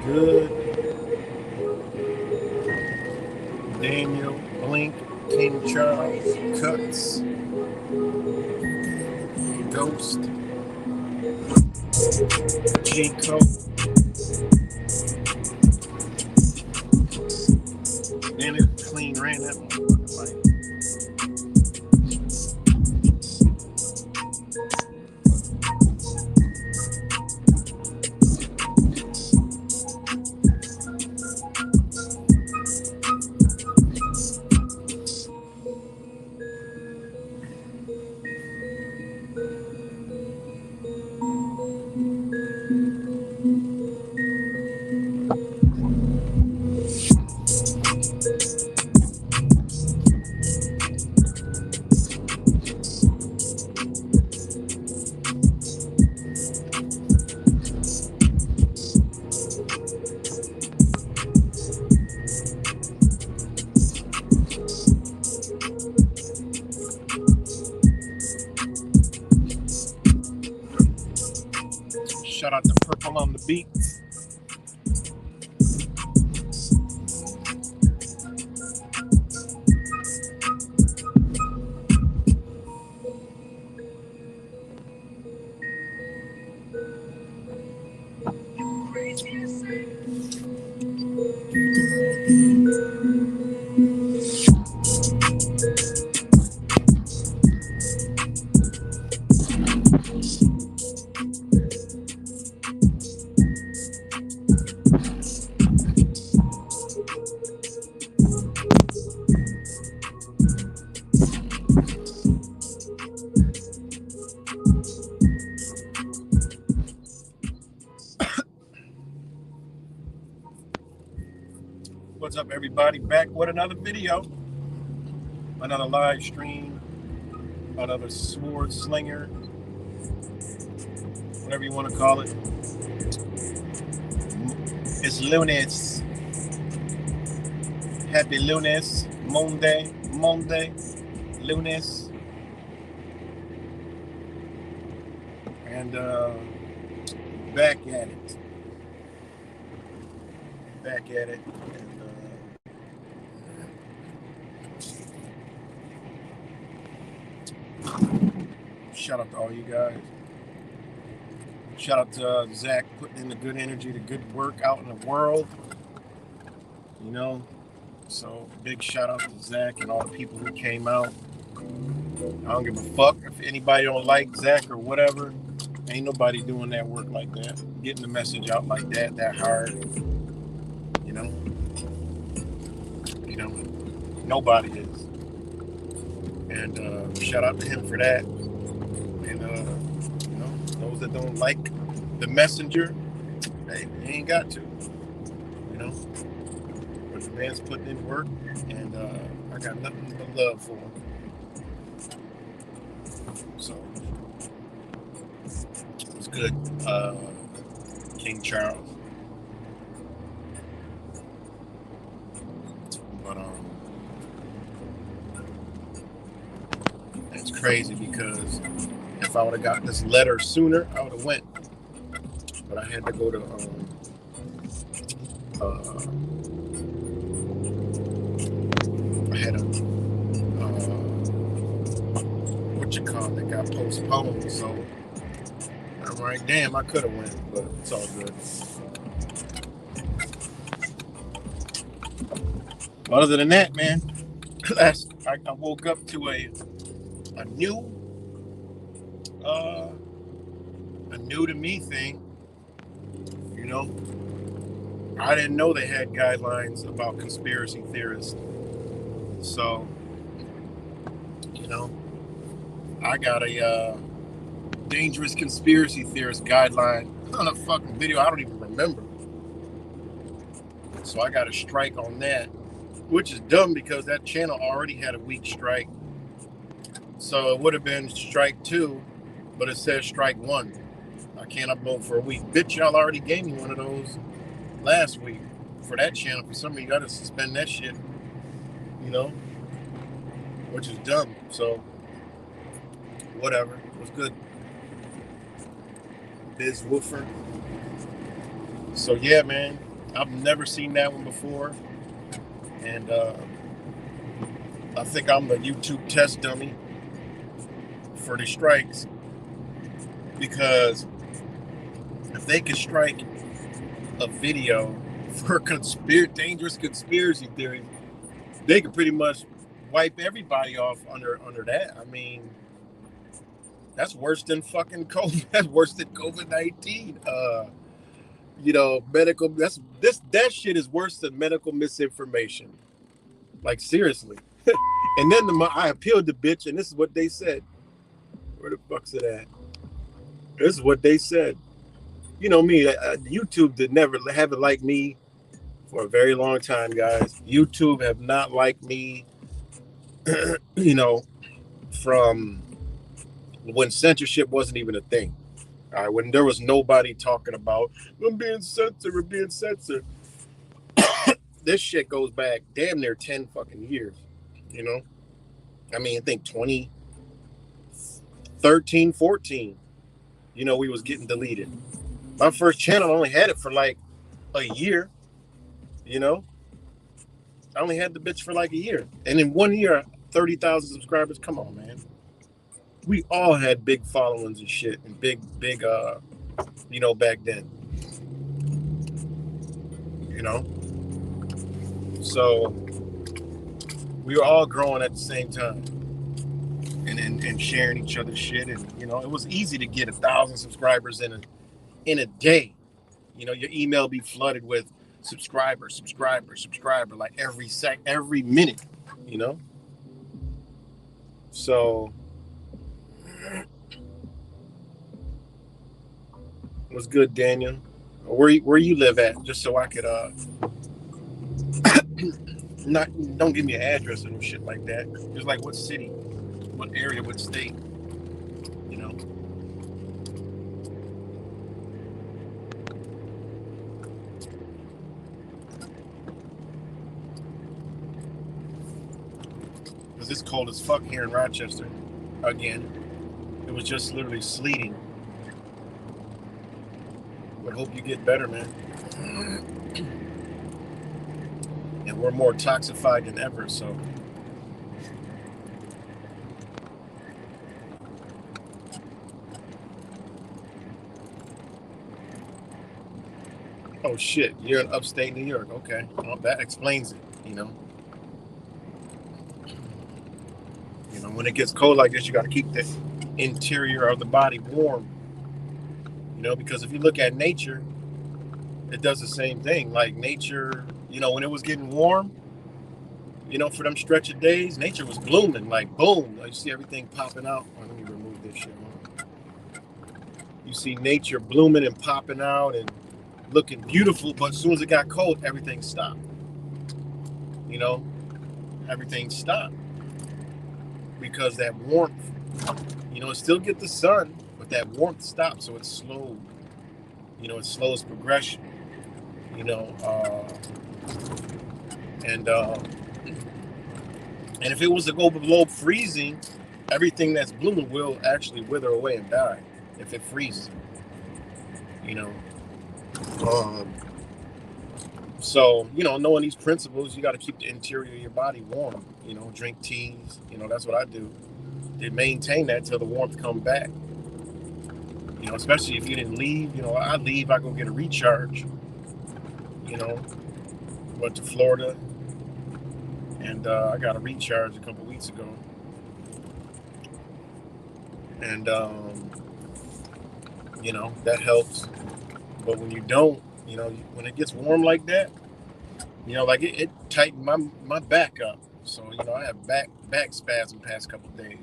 Good. Daniel, Blink, King Charles, Cuts, Ghost, G Code, then it clean ran that motherfucker like. Shout out to Purple on the beat. What's up, everybody? Back with another video, another live stream, another sword slinger, whatever you want to call it. It's lunes. Happy lunes, Monday, lunes. And back at it. Shout out to all you guys. Shout out to Zach putting in the good energy, the good work out in the world. You know, so big shout out to Zach and all the people who came out. I don't give a fuck if anybody don't like Zach or whatever. Ain't nobody doing that work like that. Getting the message out like that hard. You know, nobody is. And shout out to him for that. And those that don't like the messenger, hey, you ain't got to. You know, but the man's putting in work, and I got nothing but love for him. So it's good, King Charles. But It's crazy because if I would have got this letter sooner, I would have went. But I had to go to I had a what you call it, that got postponed. So I'm like, damn, I could have went, but it's all good. Other than that, man, I woke up to a new to me thing. You know, I didn't know they had guidelines about conspiracy theorists. So, you know, I got a dangerous conspiracy theorist guideline on a fucking video. I don't even remember. So I got a strike on that, which is dumb because that channel already had a weak strike. So it would have been strike 2, but it says strike 1. I can't upload for a week. Bitch, y'all already gave me one of those last week for that channel. For some reason, you gotta suspend that shit, you know, which is dumb. So whatever, it was good. Biz Woofer. So yeah, man, I've never seen that one before, and I think I'm the YouTube test dummy for the strikes, because if they could strike a video for dangerous conspiracy theory, they could pretty much wipe everybody off under that. I mean, that's worse than fucking COVID. That's worse than COVID-19. You know, medical. That shit is worse than medical misinformation. Like, seriously. And then I appealed the bitch, and this is what they said. Where the fuck's it at? This is what they said. You know me, YouTube haven't liked me for a very long time, guys. YouTube have not liked me, you know, from when censorship wasn't even a thing. All right, when there was nobody talking about, I'm being censored. This shit goes back damn near 10 fucking years, you know? I mean, I think 2013, 14, you know, we was getting deleted. My first channel, I only had it for like a year, you know? I only had the bitch for like a year. And in 1 year, 30,000 subscribers. Come on, man. We all had big followings and shit, and big, you know, back then. You know? So we were all growing at the same time, and sharing each other's shit. And, you know, it was easy to get 1,000 subscribers in a day. You know, your email be flooded with subscriber, like every minute, you know? So what's good, Daniel? Where you live at, just so I could don't give me an address or no shit like that. Just like what city, what area, what state, you know? Because it's cold as fuck here in Rochester. Again, it was just literally sleeting. But hope you get better, man. And we're more toxified than ever, so. Oh shit, you're in upstate New York. Okay, well, that explains it, you know. You know, when it gets cold like this, you got to keep the interior of the body warm. You know, because if you look at nature, it does the same thing. Like nature, you know, when it was getting warm, you know, for them stretch of days, nature was blooming. Like, boom, you see everything popping out. Oh, let me remove this shit. You see nature blooming and popping out and looking beautiful, but as soon as it got cold, everything stopped. You know, everything stopped. Because that warmth, you know, it still get the sun, but that warmth stops, so it's slow. You know, it slows progression. You know, and if it was to go below freezing, everything that's blooming will actually wither away and die if it freezes. You know. So, knowing these principles, you got to keep the interior of your body warm. Drink teas. That's what I do. To maintain that till the warmth come back. Especially if you didn't leave. I leave, I go get a recharge. Went to Florida, and I got a recharge a couple weeks ago. And, that helps. But when you don't, when it gets warm like that, like it tightened my back up. So, I have back spasm the past couple of days.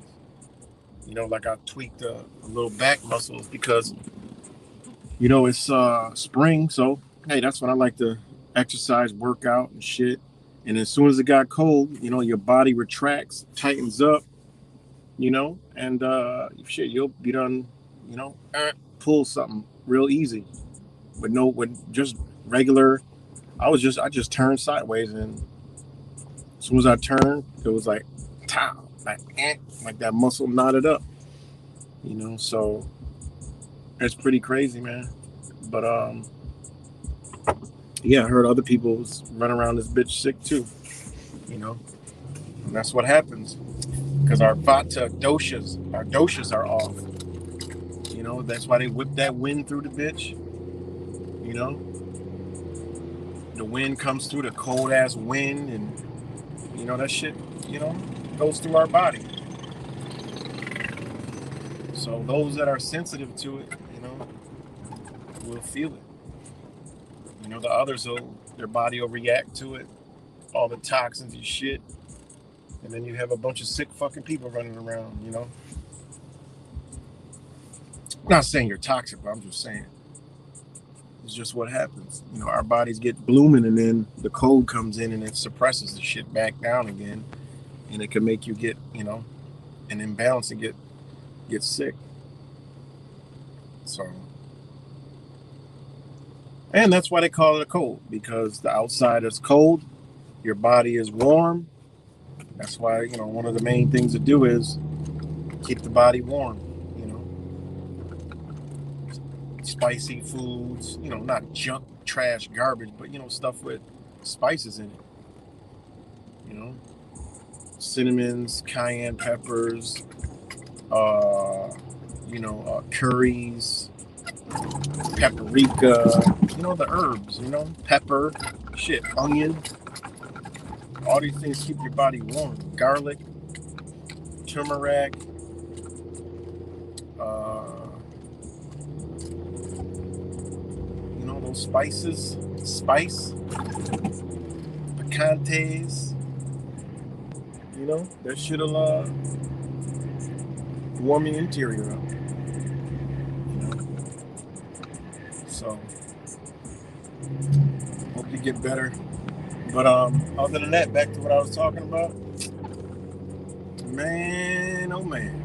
Like I tweaked a little back muscles because, it's spring. So, hey, that's when I like to exercise, work out and shit. And as soon as it got cold, your body retracts, tightens up, and shit, you'll be done, pull something real easy with just regular. I just turned sideways, and as soon as I turned, it was like, pow, like that muscle knotted up, so it's pretty crazy, man. But yeah, I heard other people run around this bitch sick too, and that's what happens because our vata doshas are off. That's why they whip that wind through the bitch. The wind comes through, the cold ass wind, and that shit, goes through our body. So those that are sensitive to it, will feel it. The others their body will react to it, all the toxins and shit, and then you have a bunch of sick fucking people running around. I'm not saying you're toxic, but I'm just saying it's just what happens. Our bodies get blooming, and then the cold comes in and it suppresses the shit back down again, and it can make you get an imbalance and get sick. So, and that's why they call it a cold, because the outside is cold, your body is warm. That's why one of the main things to do is keep the body warm. Spicy foods, not junk, trash, garbage, but stuff with spices in it. Cinnamons, cayenne peppers, curries, paprika, the herbs, pepper, shit, onion. All these things keep your body warm. Garlic, turmeric, those spices, picantes, that shit'll warm your interior up. So hope you get better. But other than that, back to what I was talking about. Man, oh man,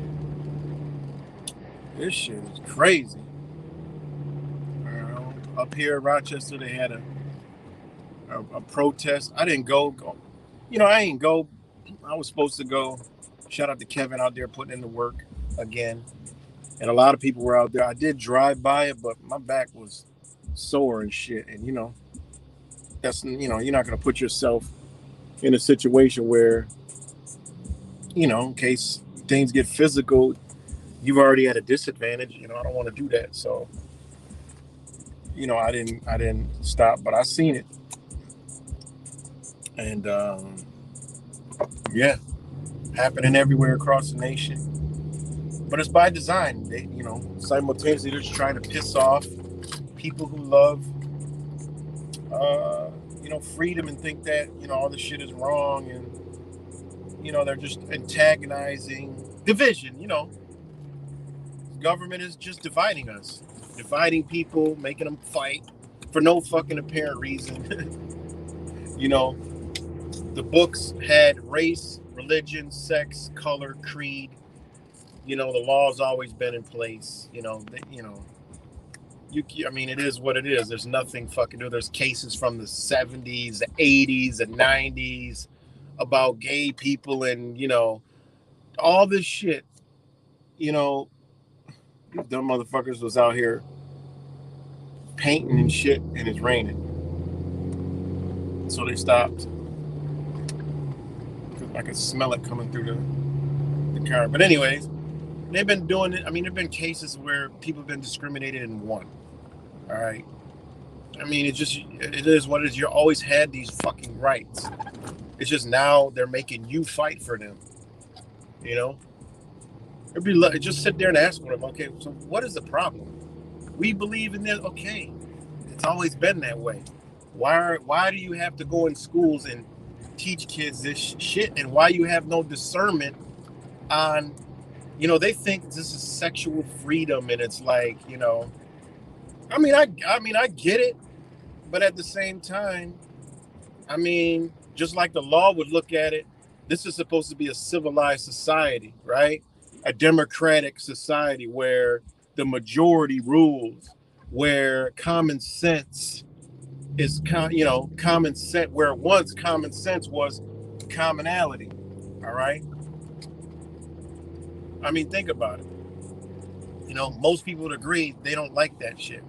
this shit is crazy. Up here in Rochester, they had a protest. I didn't go. I ain't go. I was supposed to go. Shout out to Kevin out there putting in the work again. And a lot of people were out there. I did drive by it, but my back was sore and shit. And, that's, you're not going to put yourself in a situation where, in case things get physical, you've already at a disadvantage. I don't want to do that. So, I didn't stop, but I seen it. And, yeah, happening everywhere across the nation. But it's by design. They, simultaneously they're just trying to piss off people who love, freedom and think that, all this shit is wrong. And, they're just antagonizing division, Government is just dividing us. Dividing people, making them fight for no fucking apparent reason. The books had race, religion, sex, color, creed. The law's always been in place. It is what it is. There's nothing fucking new. There's cases from the 70s, the 80s, the 90s about gay people and, all this shit. you know, these dumb motherfuckers was out here painting and shit, and it's raining. So they stopped. I could smell it coming through the car. But anyways, they've been doing it. I mean, there have been cases where people have been discriminated and won. All right. I mean, it is what it is. You always had these fucking rights. It's just now they're making you fight for them. You know? Just sit there and ask them, okay, so what is the problem? We believe in this. Okay. It's always been that way. Why do you have to go in schools and teach kids this shit, and why you have no discernment on, they think this is sexual freedom, and it's like, I mean, I get it, but at the same time, I mean, just like the law would look at it, this is supposed to be a civilized society, right? A democratic society where the majority rules, where common sense is, common sense, where once common sense was commonality. All right. I mean, think about it. Most people would agree they don't like that shit.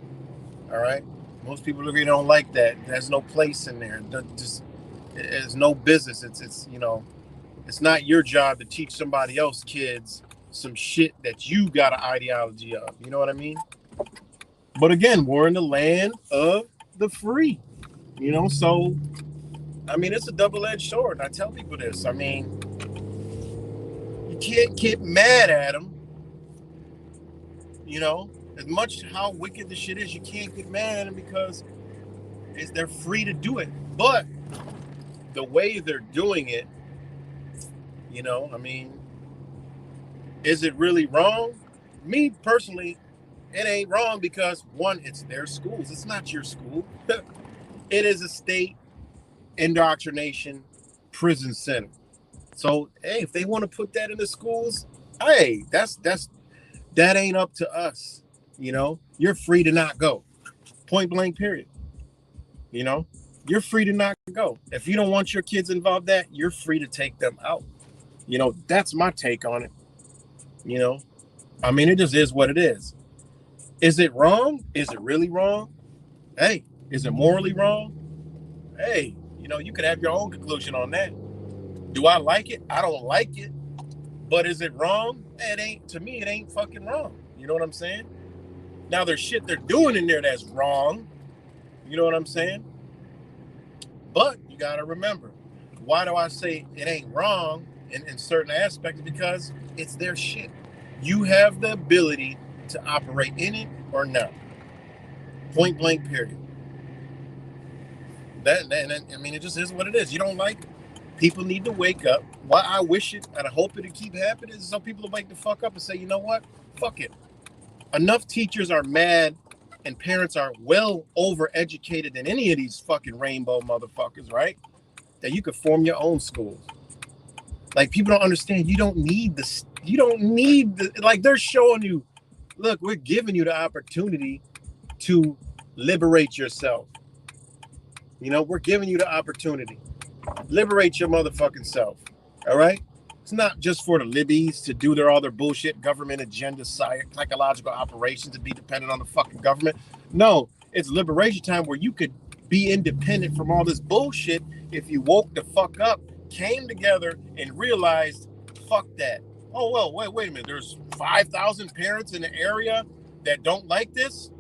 All right. Most people agree they don't like that. There's no place in there. There's no business. It's not your job to teach somebody else kids some shit that you got an ideology of. You know what I mean? But again, we're in the land of the free, so, I mean, it's a double-edged sword. And I tell people this. I mean, you can't get mad at them, as much how wicked the shit is. You can't get mad at them because they're free to do it. But the way they're doing it, I mean, is it really wrong? Me personally, it ain't wrong because, one, it's their schools. It's not your school. It is a state indoctrination prison center. So, hey, if they want to put that in the schools, hey, that ain't up to us. You're free to not go. Point blank, period. You're free to not go. If you don't want your kids involved, you're free to take them out. That's my take on it. I mean, it just is what it is. Is it wrong? Is it really wrong? Hey, is it morally wrong? Hey, you could have your own conclusion on that. Do I like it? I don't like it. But is it wrong? To me, it ain't fucking wrong. You know what I'm saying? Now, there's shit they're doing in there that's wrong. You know what I'm saying? But you got to remember, why do I say it ain't wrong in certain aspects? Because it's their shit. You have the ability to operate in it or not. Point blank, period. I mean, it just is what it is. You don't like it. People need to wake up. Why I wish it and I hope it'll keep happening is some people will wake the fuck up and say, you know what? Fuck it. Enough teachers are mad and parents are well over-educated than any of these fucking rainbow motherfuckers, right? That you could form your own schools. Like, people don't understand. You don't need this. You don't need the, like, they're showing you, look, we're giving you the opportunity to liberate yourself. We're giving you the opportunity. Liberate your motherfucking self. All right? It's not just for the libbies to do all their bullshit government agenda, psychological operations to be dependent on the fucking government. No, it's liberation time where you could be independent from all this bullshit if you woke the fuck up, came together, and realized, fuck that. Oh, well, wait a minute. There's 5,000 parents in the area that don't like this?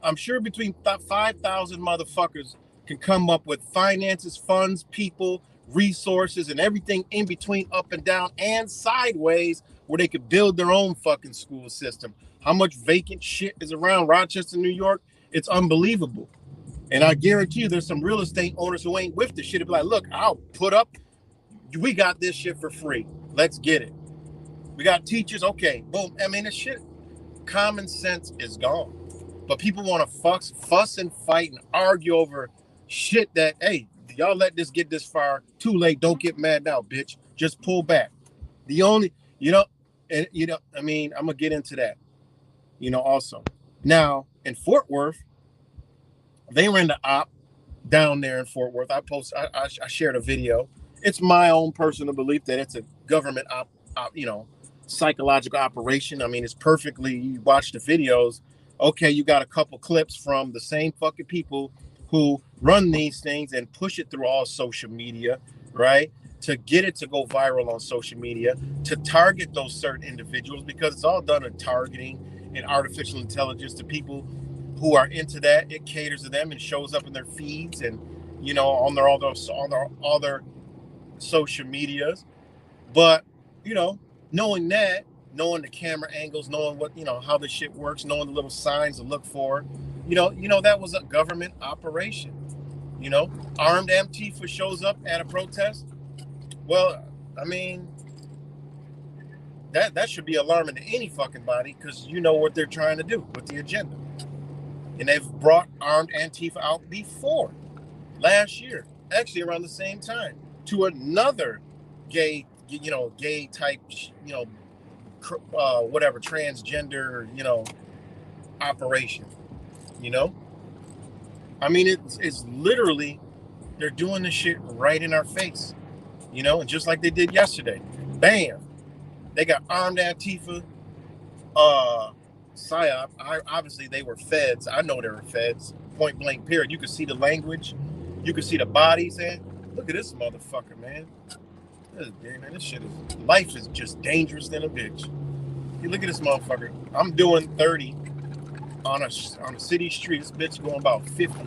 I'm sure between 5,000 motherfuckers can come up with finances, funds, people, resources, and everything in between, up and down and sideways, where they could build their own fucking school system. How much vacant shit is around Rochester, New York? It's unbelievable. And I guarantee you there's some real estate owners who ain't with the shit. It'll be like, look, I'll put up, we got this shit for free. Let's get it. We got teachers, okay, boom. I mean, this shit, common sense is gone. But people want to fuss and fight and argue over shit that, hey, y'all let this get this far. Too late. Don't get mad now, bitch. Just pull back. The only, I mean, I'm going to get into that, also. Now, in Fort Worth, they ran the op down there in Fort Worth. I shared a video. It's my own personal belief that it's a government op, psychological operation. I mean, it's perfectly, you watch the videos. Okay, you got a couple clips from the same fucking people who run these things and push it through all social media, right? To get it to go viral on social media, to target those certain individuals, because it's all done in targeting and artificial intelligence to people who are into that. It caters to them and shows up in their feeds and, you know, on their all their social medias. But, you know, knowing that, knowing the camera angles, knowing what, you know, how the shit works, knowing the little signs to look for, that was a government operation. You know, armed Antifa shows up at a protest. Well, I mean, that should be alarming to any fucking body, because you know what they're trying to do with the agenda. And they've brought armed Antifa out before, last year, actually around the same time, to another gay type, whatever, transgender, operation. I mean, it's literally, they're doing this shit right in our face, and just like they did yesterday. Bam! They got armed Antifa, PSYOP. Obviously, they were feds. I know they were feds. Point blank, period. You could see the language. You could see the bodies. And look at this motherfucker, man. This shit is, life is just dangerous than a bitch. You look at this motherfucker. I'm doing 30 on a city street. This bitch going about 50.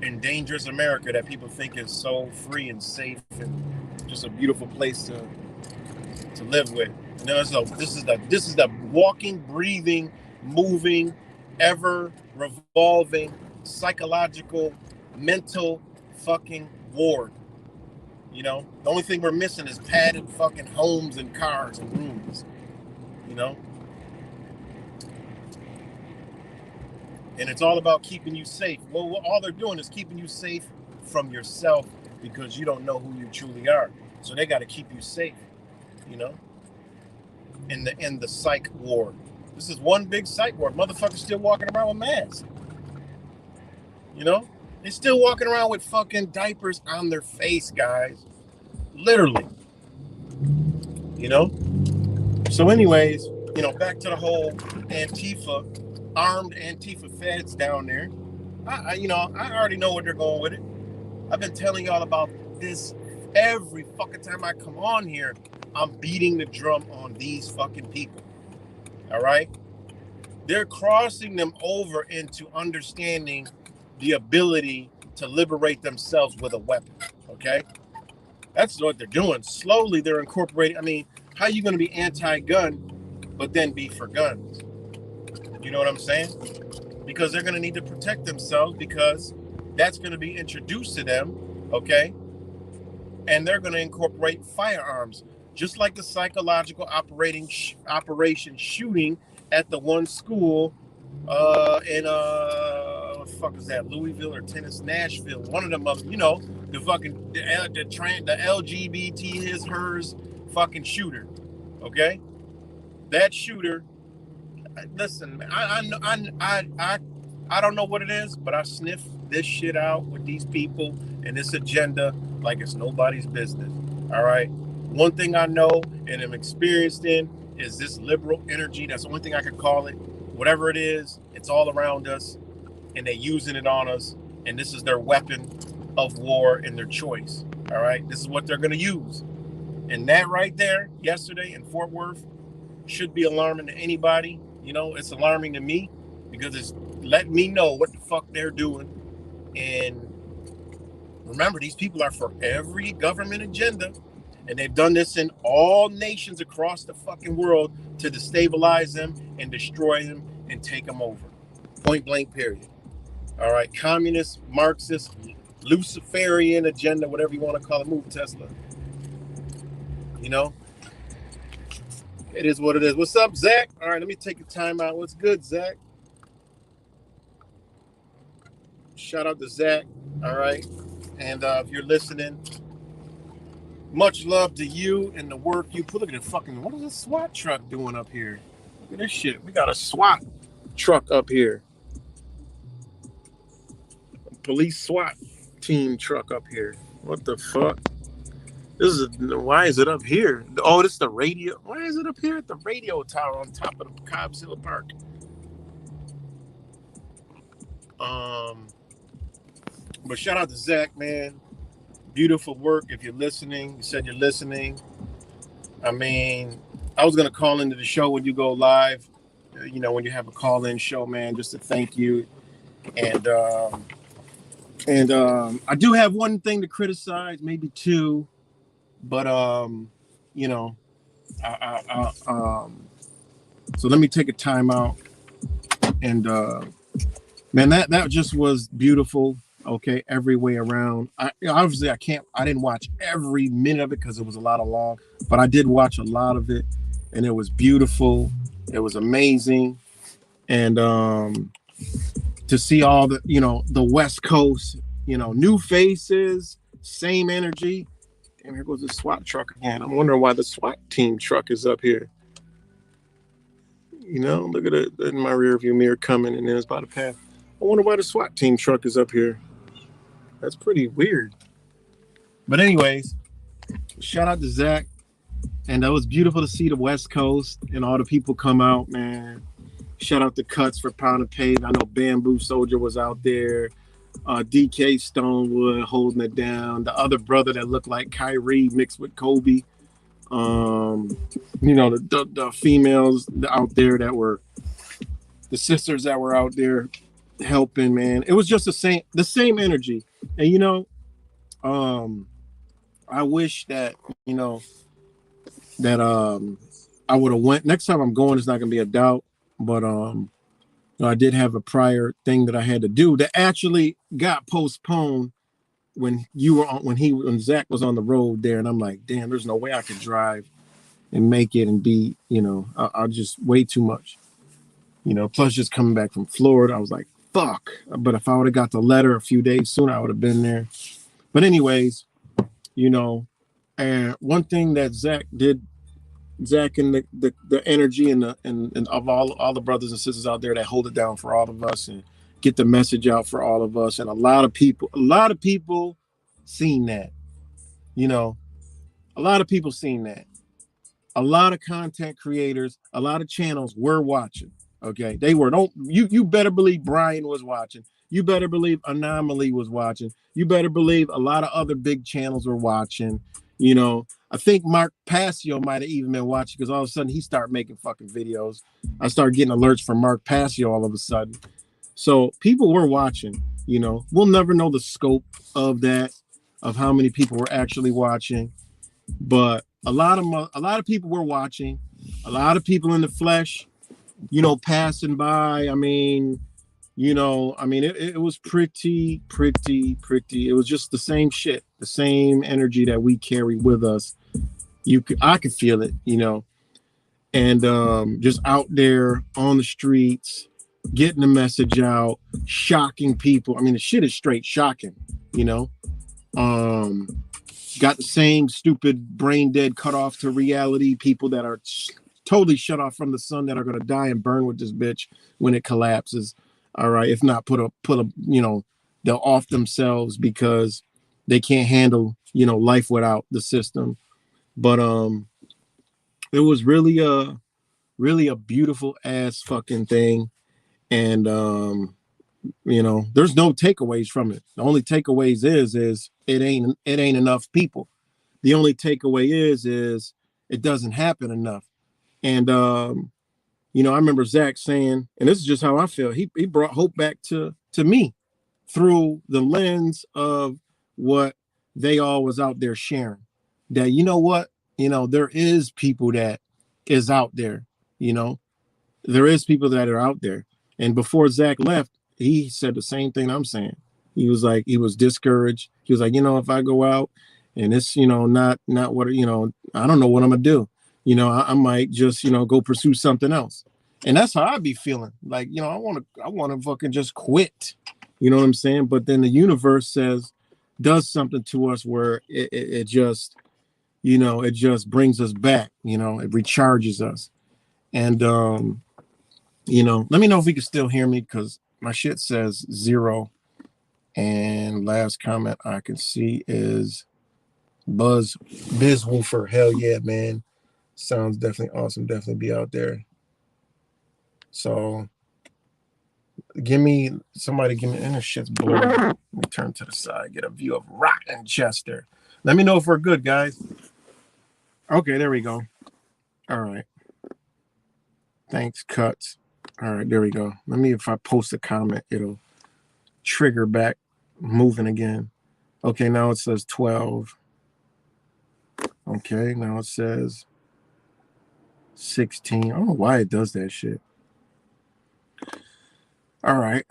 In dangerous America that people think is so free and safe and just a beautiful place to live with. So this is the walking, breathing, moving, ever revolving psychological, mental fucking ward. The only thing we're missing is padded fucking homes and cars and rooms. And it's all about keeping you safe. Well, all they're doing is keeping you safe from yourself, because you don't know who you truly are. So they got to keep you safe, in the psych ward. This is one big psych ward. Motherfuckers still walking around with masks. They're still walking around with fucking diapers on their face, guys. Literally. So anyways, back to the whole Antifa, armed Antifa feds down there. I already know where they're going with it. I've been telling y'all about this every fucking time I come on here. I'm beating the drum on these fucking people. All right? They're crossing them over into understanding the ability to liberate themselves with a weapon. Okay? That's what they're doing. Slowly, they're incorporating. I mean, how are you going to be anti-gun, but then be for guns? You know what I'm saying? Because they're going to need to protect themselves, because that's going to be introduced to them, okay? And they're going to incorporate firearms, just like the psychological operation shooting at the one school in what the fuck is that? Louisville or Nashville? One of them, the fucking the LGBT his hers fucking shooter, okay? That shooter. Listen, I don't know what it is, but I sniff this shit out with these people and this agenda like it's nobody's business. All right. One thing I know and am experienced in is this liberal energy. That's the only thing I can call it. Whatever it is, it's all around us, and they're using it on us. And this is their weapon of war and their choice. All right. This is what they're going to use. And that right there, yesterday in Fort Worth, should be alarming to anybody. It's alarming to me, because it's letting me know what the fuck they're doing. And remember, these people are for every government agenda, and they've done this in all nations across the fucking world to destabilize them and destroy them and take them over. Point blank, period. All right, communist, Marxist, Luciferian agenda, whatever you want to call it. Move Tesla. It is what it is. What's up, Zach? All right, let me take a time out. What's good, Zach? Shout out to Zach. All right. And if you're listening, much love to you and the work you put. Look at the fucking, what is this SWAT truck doing up here? Look at this shit. We got a SWAT truck up here. Police SWAT team truck up here. What the fuck? This is why is it up here? Oh, this is the radio. Why is it up here at the radio tower on top of the Cobb's Hill Park? But shout out to Zach, man. Beautiful work. If you're listening, you said you're listening. I mean, I was gonna call into the show when you go live. You know, when you have a call-in show, man, just to thank you. And I do have one thing to criticize, maybe two, but you know, so let me take a time out. And man, that just was beautiful. Okay, every way around. Obviously I didn't watch every minute of it because it was a lot of long, but I did watch a lot of it, and it was beautiful. It was amazing. And to see all the, you know, the West Coast, you know, new faces, same energy. And here goes the SWAT truck again. I'm wondering why the SWAT team truck is up here. You know, look at it in my rear view mirror coming, and then it's about to pass. I wonder why the SWAT team truck is up here. That's pretty weird. But anyways, shout out to Zach. And that was beautiful to see the West Coast and all the people come out, man. Shout out to Cuts for Pound and Pave. I know Bamboo Soldier was out there. DK Stonewood holding it down. The other brother that looked like Kyrie mixed with Kobe. You know, the females out there that were the sisters that were out there helping, man. It was just the same energy. And you know, I wish that, you know, that I would have went. Next time I'm going, it's not gonna be a doubt. But I did have a prior thing that I had to do that actually got postponed when Zach was on the road there, and I'm like, damn, there's no way I could drive and make it and be, you know, I just way too much, you know. Plus, just coming back from Florida, I was like, fuck. But if I would have got the letter a few days sooner, I would have been there. But anyways, you know, and one thing that Zach and the energy and of all the brothers and sisters out there that hold it down for all of us and get the message out for all of us. And a lot of people seen that, you know, a lot of people seen that. A lot of content creators, a lot of channels were watching. Okay, they were. You better believe Brian was watching. You better believe Anomaly was watching. You better believe a lot of other big channels were watching. You know, I think Mark Passio might have even been watching, because all of a sudden he started making fucking videos. I started getting alerts from Mark Passio all of a sudden. So people were watching. You know, we'll never know the scope of that, of how many people were actually watching, but a lot of people were watching. A lot of people in the flesh, you know, passing by. I mean, you know, I mean, it was pretty. It was just the same shit, the same energy that we carry with us. I could feel it, you know, and just out there on the streets, getting the message out, shocking people. I mean, the shit is straight shocking, you know. Got the same stupid brain dead cut off to reality people that are totally shut off from the sun that are going to die and burn with this bitch when it collapses. All right, if not put a you know, they'll off themselves because they can't handle, you know, life without the system. But it was really a beautiful ass fucking thing. And you know, there's no takeaways from it. The only takeaways is it ain't enough people. The only takeaway is it doesn't happen enough. And you know, I remember Zach saying, and this is just how I feel, he brought hope back to me through the lens of what they all was out there sharing. That, you know what, you know, there is people that is out there, you know, there is people that are out there. And before Zach left, he said the same thing I'm saying. He was like, he was discouraged. He was like, you know, if I go out and it's, you know, not what, you know, I don't know what I'm gonna do. You know, I might just, you know, go pursue something else. And that's how I'd be feeling. Like, you know, I want to fucking just quit. You know what I'm saying? But then the universe does something to us where it just, you know, it just brings us back. You know, it recharges us. And, you know, let me know if you can still hear me, because my shit says 0. And last comment I can see is Bizwoofer. Hell yeah, man. Sounds definitely awesome. Definitely be out there. So somebody give me, and this shit's blurry. Let me turn to the side, get a view of Rochester. Let me know if we're good, guys. Okay, there we go. All right. Thanks, Cuts. All right, there we go. Let me, if I post a comment, it'll trigger back moving again. Okay, now it says 12. Okay, now it says 16. I don't know why it does that shit. All right.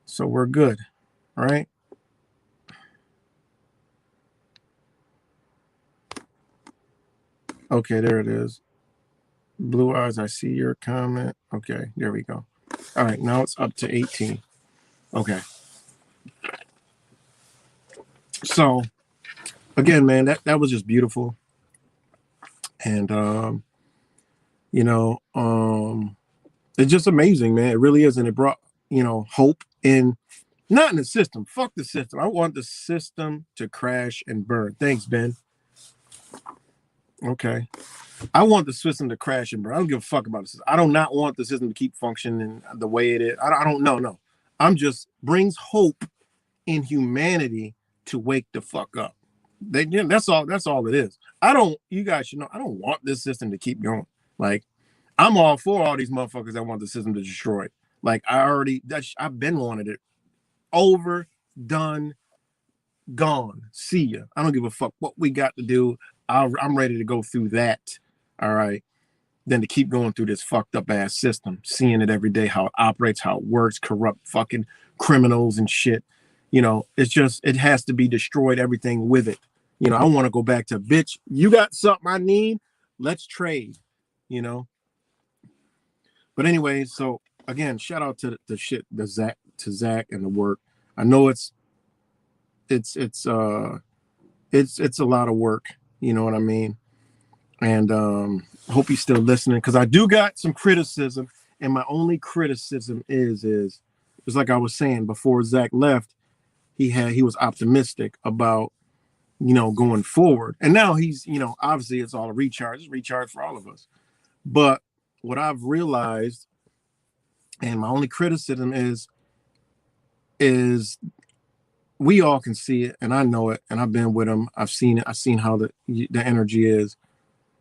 So we're good, right? Okay, there it is. Blue Eyes, I see your comment. Okay, there we go. All right, now it's up to 18. Okay. So, again, man, that was just beautiful. And, it's just amazing, man. It really is. And it brought, hope in, not in the system. Fuck the system. I want the system to crash and burn. Thanks, Ben. Okay. I want the system to crash and burn. I don't give a fuck about the system. I do not want the system to keep functioning the way it is. I don't know. No. I'm just brings hope in humanity to wake the fuck up. That's all it is. You guys should know, I don't want this system to keep going. Like, I'm all for all these motherfuckers that want the system to destroy it. Like, I've been wanted it. Over, done, gone. See ya. I don't give a fuck what we got to do. I'm ready to go through that. All right. Than to keep going through this fucked up ass system, seeing it every day, how it operates, how it works, corrupt fucking criminals and shit. It has to be destroyed, everything with it. I want to go back to, bitch, you got something I need? Let's trade, But anyway, so again, shout out to Zach and the work. I know it's a lot of work, you know what I mean? And hope he's still listening, because I do got some criticism, and my only criticism is like I was saying before Zach left, he was optimistic about going forward, and now he's obviously it's all a recharge. It's recharge for all of us. But what I've realized, and my only criticism is we all can see it, and I know it, and I've been with him. I've seen it. I've seen how the energy is.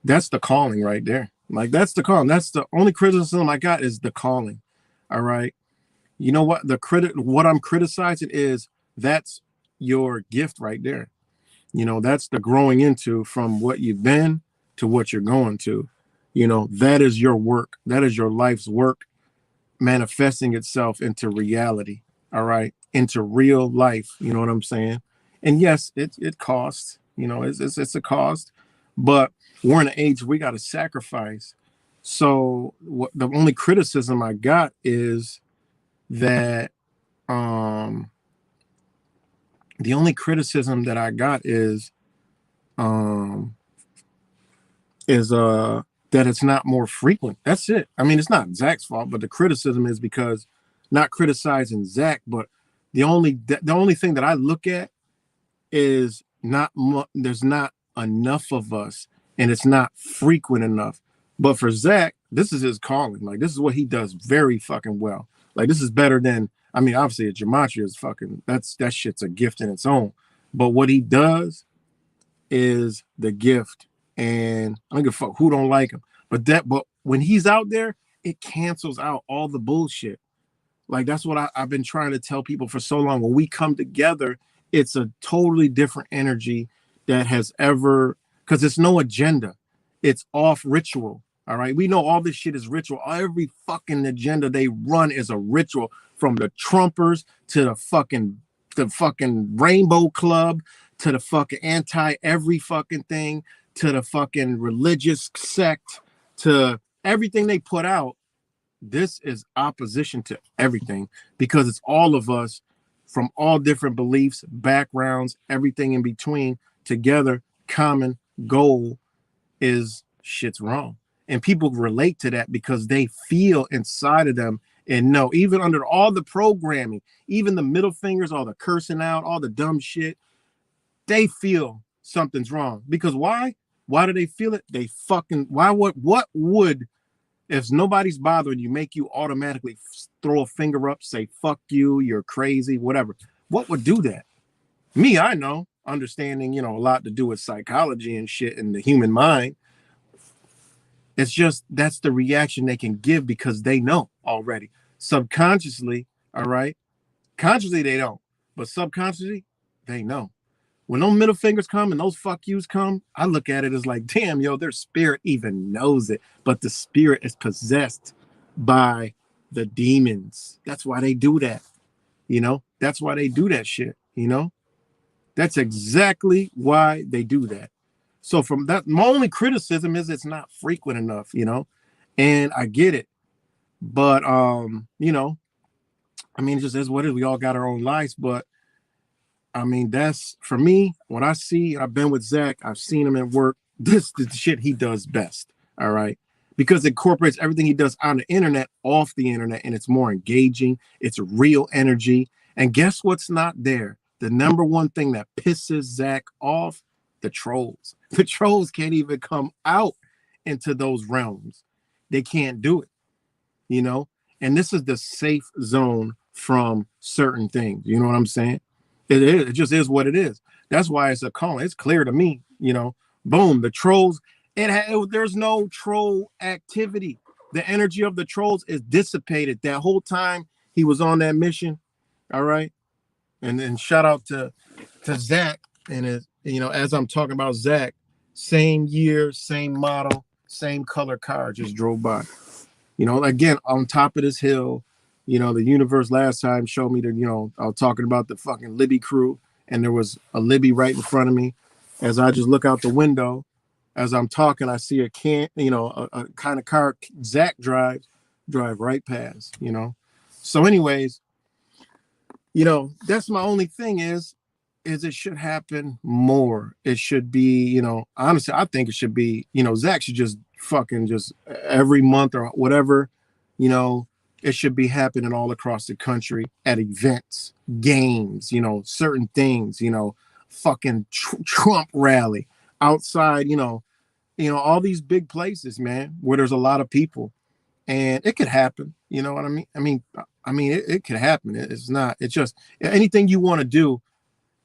That's the calling right there. Like, that's the calling. That's the only criticism I got, is the calling. All right. You know what? What I'm criticizing is that's your gift right there. That's the growing into from what you've been to what you're going to. That is your work. That is your life's work manifesting itself into reality. All right. Into real life. You know what I'm saying? And yes, it costs, it's a cost, but we're in an age we got to sacrifice. So the only criticism I got is that that it's not more frequent. That's it. I mean, it's not Zach's fault, but the criticism is because, not criticizing Zach, but the only thing that I look at is there's not enough of us, and it's not frequent enough. But for Zach, this is his calling. Like, this is what he does very fucking well. Like, this is better than, I mean, obviously a gematria is fucking, that shit's a gift in its own. But what he does is the gift, and I don't give a fuck who don't like him. But when he's out there, it cancels out all the bullshit. Like, that's what I've been trying to tell people for so long. When we come together, it's a totally different energy that has ever, because it's no agenda. It's off ritual. All right. We know all this shit is ritual. Every fucking agenda they run is a ritual, from the Trumpers to the fucking Rainbow Club to the fucking every fucking thing to the fucking religious sect to everything they put out. This is opposition to everything, because it's all of us from all different beliefs, backgrounds, everything in between together. Common goal is shit's wrong. And people relate to that because they feel inside of them And no, even under all the programming, even the middle fingers, all the cursing out, all the dumb shit, they feel something's wrong. Because why? Why do they feel it? They fucking, why, what would, if nobody's bothering you, make you automatically throw a finger up, say, fuck you, you're crazy, whatever. What would do that? Me, I know, understanding, you know, a lot to do with psychology and shit and the human mind. It's just, that's the reaction they can give because they know already. Subconsciously, all right? Consciously, they don't. But subconsciously, they know. When those middle fingers come and those fuck yous come, I look at it as like, damn, yo, their spirit even knows it. But the spirit is possessed by the demons. That's why they do that. You know, that's why they do that shit. You know, that's exactly why they do that. So from that, my only criticism is it's not frequent enough, you know, and I get it. But, you know, I mean, it just is what it is. We all got our own lives, but I mean, that's for me, what I see. I've been with Zach, I've seen him at work. This is the shit he does best. All right. Because it incorporates everything he does on the internet, off the internet, and it's more engaging. It's real energy. And guess what's not there? The number one thing that pisses Zach off, the trolls. The trolls can't even come out into those realms. They can't do it, you know? And this is the safe zone from certain things. You know what I'm saying? It is. It just is what it is. That's why it's a calling. It's clear to me, you know. Boom, the trolls. There's no troll activity. The energy of the trolls is dissipated. That whole time he was on that mission. All right. And then shout out to Zach. And you know, as I'm talking about Zach, same year, same model, same color car just drove by. You know, again, on top of this hill, you know, the universe last time showed me that, you know, I was talking about the fucking Libby crew, and there was a Libby right in front of me. As I just look out the window, as I'm talking, I see a kind of car Zach drive right past, you know. So anyways, you know, that's my only thing is it should happen more. It should be, you know, honestly, I think it should be, you know, Zach should just fucking just every month or whatever, you know, it should be happening all across the country at events, games, you know, certain things, you know, fucking Trump rally outside, all these big places, man, where there's a lot of people, and it could happen. You know what I mean? It could happen. It's not, it's just anything you want to do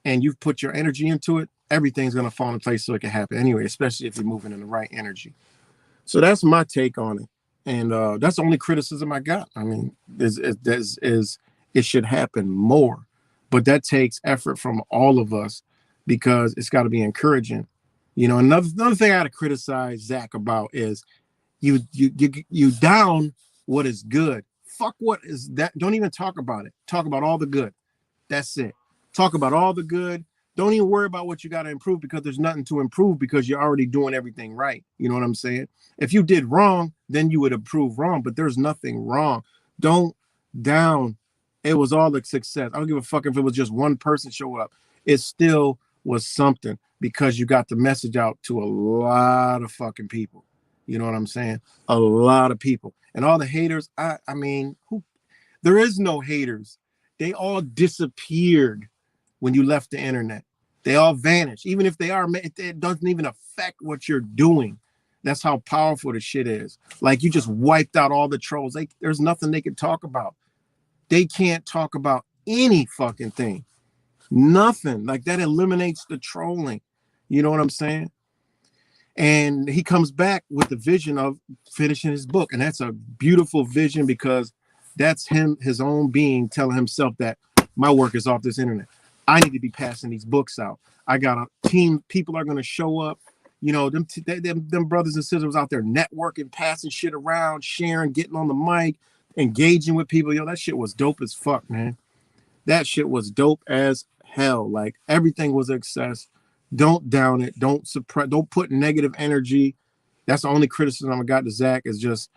and you've put your energy into it, everything's going to fall in place so it can happen anyway, especially if you're moving in the right energy. So that's my take on it. And that's the only criticism I got. I mean, is it should happen more, but that takes effort from all of us because it's got to be encouraging. You know, another thing I got to criticize Zach about is you down what is good. Fuck what is that? Don't even talk about it. Talk about all the good. That's it. Talk about all the good. Don't even worry about what you got to improve because there's nothing to improve because you're already doing everything right. You know what I'm saying? If you did wrong, then you would improve wrong, but there's nothing wrong. Don't down. It was all a success. I don't give a fuck if it was just one person show up. It still was something because you got the message out to a lot of fucking people. You know what I'm saying? A lot of people. And all the haters, I mean, there is no haters. They all disappeared when you left the internet. They all vanish. Even if they are, it doesn't even affect what you're doing. That's how powerful the shit is. Like you just wiped out all the trolls. There's nothing they can talk about. They can't talk about any fucking thing. Nothing. Like that eliminates the trolling. You know what I'm saying? And he comes back with the vision of finishing his book. And that's a beautiful vision because that's him, his own being, telling himself that my work is off this internet. I need to be passing these books out. I got a team. People are going to show up. You know, them brothers and sisters out there networking, passing shit around, sharing, getting on the mic, engaging with people. Yo, that shit was dope as fuck, man. That shit was dope as hell. Like everything was a success. Don't down it. Don't suppress. Don't put negative energy. That's the only criticism I got to Zach is just,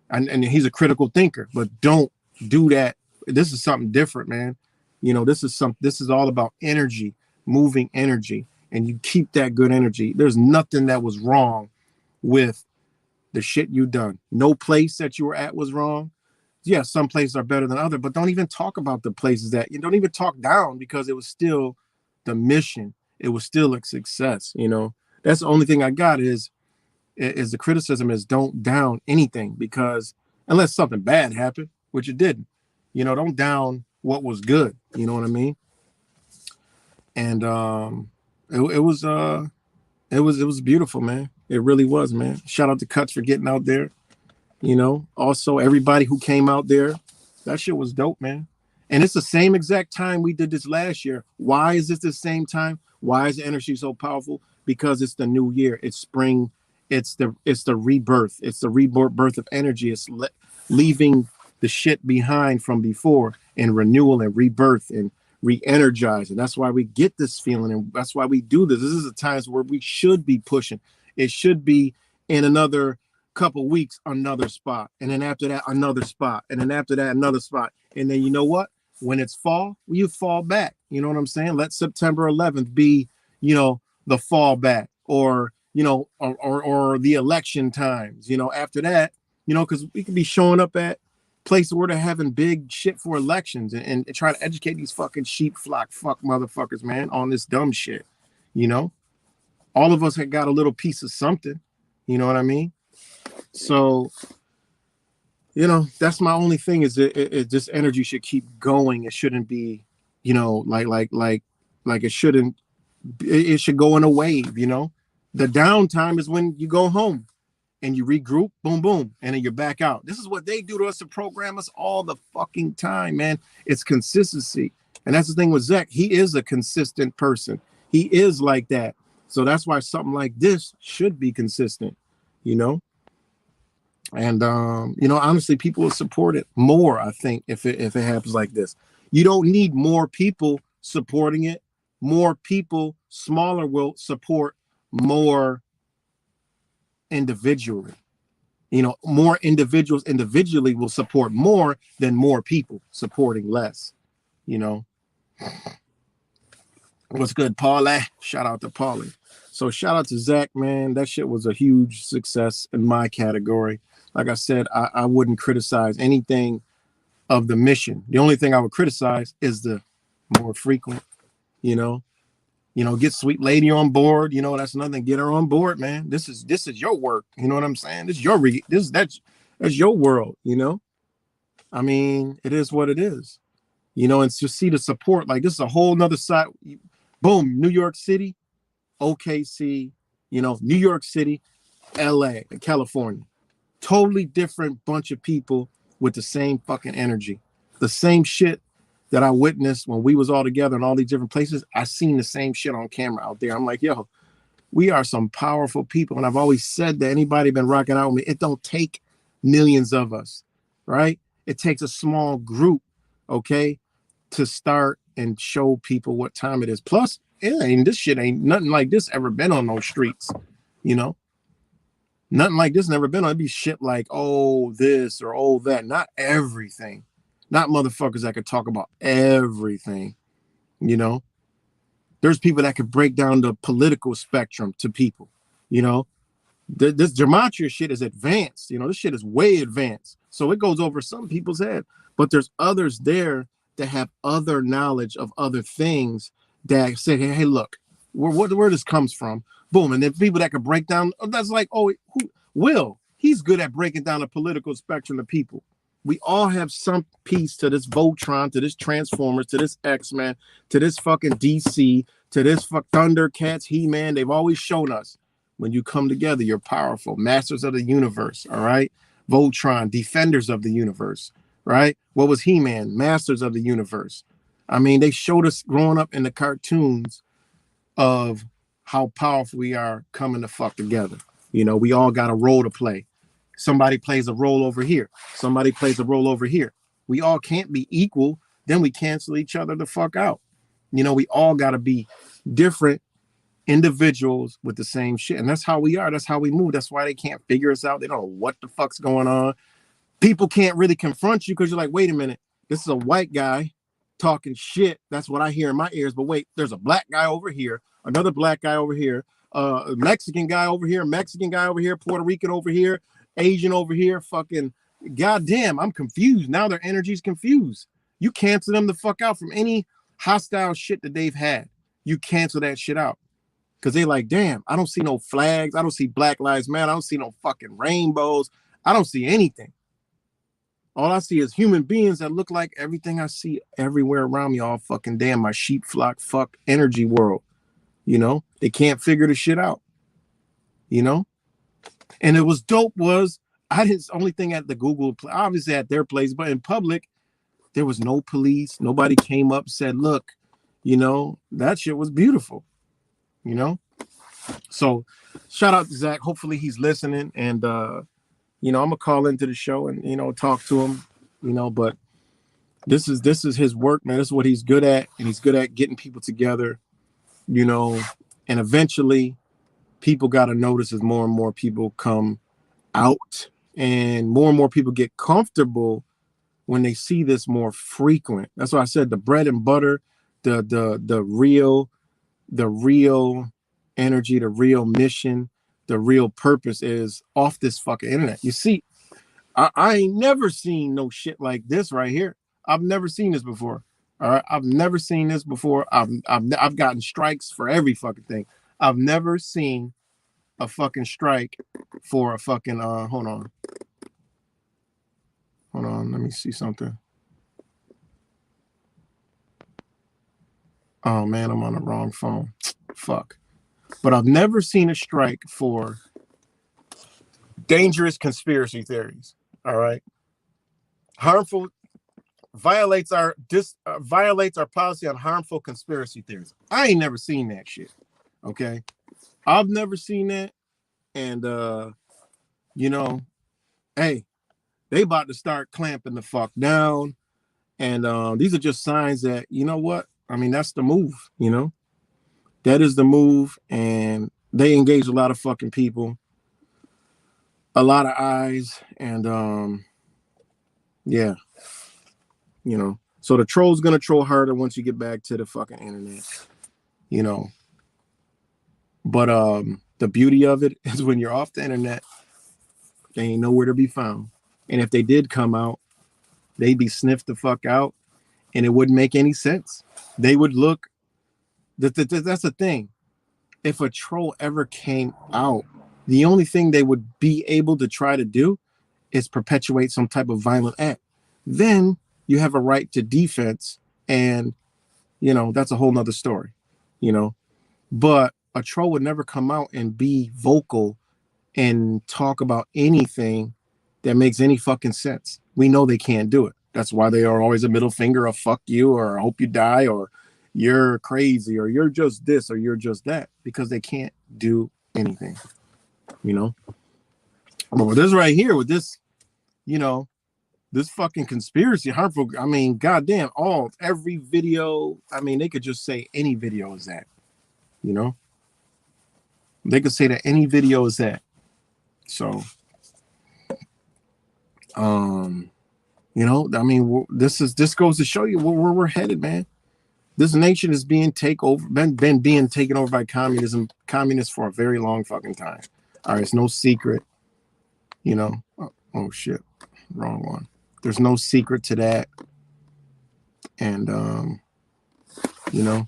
and he's a critical thinker, but don't do that. This is something different, man. You know, this is all about energy, moving energy, and you keep that good energy. There's nothing that was wrong with the shit you done. No place that you were at was wrong. yeah, some places are better than other, but don't even talk about the places that you don't even talk down, because it was still the mission. It was still a success. That's the only thing I got is the criticism is don't down anything, because unless something bad happened, which it didn't, don't down what was good. You know what I mean? And it was beautiful, man. It really was, man. Shout out to Cuts for getting out there. Also everybody who came out there, that shit was dope, man. And it's the same exact time we did this last year. Why is this the same time? Why is the energy so powerful? Because it's the new year. It's spring. It's the rebirth. It's the rebirth of energy. It's leaving the shit behind from before, and renewal and rebirth and re-energize. And that's why we get this feeling, and that's why we do this. This is the times where we should be pushing. It should be in another couple weeks, another spot, and then after that, another spot, and then after that, another spot. And then you know what? When it's fall, you fall back. You know what I'm saying? Let September 11th be, the fall back, or or the election times. After that, because we could be showing up at places where they're having big shit for elections, and trying to educate these fucking sheep flock fuck motherfuckers, man, on this dumb shit. All of us had got a little piece of something. You know what I mean? So, that's my only thing is it this energy should keep going. It shouldn't be, like it shouldn't, it should go in a wave, The downtime is when you go home and you regroup, boom, boom, and then you're back out. This is what they do to us to program us all the fucking time, man. It's consistency. And that's the thing with Zach. He is a consistent person. He is like that. So that's why something like this should be consistent, And honestly, people will support it more, I think, if it happens like this. You don't need more people supporting it. More people, smaller, will support more individually. More individuals individually will support more than more people supporting less. What's good, Paulie? Shout out to Paulie. So shout out to Zach, man. That shit was a huge success in my category. Like I said, I wouldn't criticize anything of the mission. The only thing I would criticize is the more frequent, get Sweet Lady on board. That's nothing. Get her on board, man. This is your work. You know what I'm saying? This is your that's your world. I mean, it is what it is. And to see the support, like this is a whole nother side. Boom, New York City, OKC, New York City, LA, and California. Totally different bunch of people with the same fucking energy. The same shit that I witnessed when we was all together in all these different places. I seen the same shit on camera out there. I'm like, yo, we are some powerful people. And I've always said that anybody been rocking out with me, it don't take millions of us, right? It takes a small group, okay, to start and show people what time it is. Plus, this shit ain't nothing like this ever been on those streets, Nothing like this never been on. It'd be shit like, oh, this or oh, that. Not everything. Not motherfuckers that could talk about everything, There's people that could break down the political spectrum to people, This gematria shit is advanced, This shit is way advanced. So it goes over some people's head. But there's others there that have other knowledge of other things that say, hey, look, where this comes from. Boom. And then people that could break down, that's like, Will. He's good at breaking down the political spectrum of people. We all have some piece to this Voltron, to this Transformers, to this X-Men, to this fucking DC, to this Thundercats, He-Man. They've always shown us when you come together, you're powerful. Masters of the universe, all right? Voltron, defenders of the universe, right? What was He-Man? Masters of the universe. I mean, they showed us growing up in the cartoons of how powerful we are coming to fuck together. We all got a role to play. Somebody plays a role over here. Somebody plays a role over here. We all can't be equal. Then we cancel each other the fuck out. We all got to be different individuals with the same shit. And that's how we are. That's how we move. That's why they can't figure us out. They don't know what the fuck's going on. People can't really confront you because you're like, wait a minute. This is a white guy talking shit. That's what I hear in my ears. But wait, there's a black guy over here, another black guy over here, a Mexican guy over here, Mexican guy over here, Puerto Rican over here, Asian over here, fucking goddamn, I'm confused. Now their energy's confused. You cancel them the fuck out from any hostile shit that they've had. You cancel that shit out. Because they like, damn, I don't see no flags. I don't see Black Lives Matter. I don't see no fucking rainbows. I don't see anything. All I see is human beings that look like everything I see everywhere around me. All fucking damn, my sheep flock fuck energy world. You know, they can't figure the shit out. You know, and it was dope was I didn't only thing at the Google, obviously at their place, but in public, there was no police. Nobody came up and said, look, you know, that shit was beautiful. You know, so shout out to Zach. Hopefully he's listening, and you know, I'm gonna call into the show and, you know, talk to him, you know, but this is his work, man. This is what he's good at, and he's good at getting people together, you know, and eventually people got to notice as more and more people come out and more people get comfortable when they see this more frequent. That's why I said the bread and butter, the real energy, the real mission, the real purpose is off this fucking internet. You see, I ain't never seen no shit like this right here. I've never seen this before. All right, I've never seen this before. I've gotten strikes for every fucking thing. I've never seen a fucking strike for a fucking hold on, let me see something. Oh man, I'm on the wrong phone. Fuck. But I've never seen a strike for dangerous conspiracy theories. All right. Harmful violates our policy on harmful conspiracy theories. I ain't never seen that shit. Okay. I've never seen that. And you know, hey, they about to start clamping the fuck down. And these are just signs that, you know what? I mean, that's the move, you know? That is the move, and they engage a lot of fucking people, a lot of eyes, and yeah, you know. So the troll's gonna troll harder once you get back to the fucking internet, you know. But the beauty of it is when you're off the internet, they ain't nowhere to be found. And if they did come out, they'd be sniffed the fuck out, and it wouldn't make any sense. They would look. That's the thing. If a troll ever came out, the only thing they would be able to try to do is perpetuate some type of violent act. Then you have a right to defense, and you know that's a whole nother story, you know. But a troll would never come out and be vocal and talk about anything that makes any fucking sense. We know they can't do it. That's why they are always a middle finger of fuck you, or I hope you die, or you're crazy, or you're just this, or you're just that, because they can't do anything, you know. But with this right here, with this, you know, this fucking conspiracy, harmful, I mean, goddamn, every video, I mean, they could just say any video is that, you know. They could say that any video is that. So, you know, I mean, this goes to show you where we're headed, man. This nation is being been being taken over by communists for a very long fucking time. All right, it's no secret, you know. Oh shit, wrong one. There's no secret to that, and you know.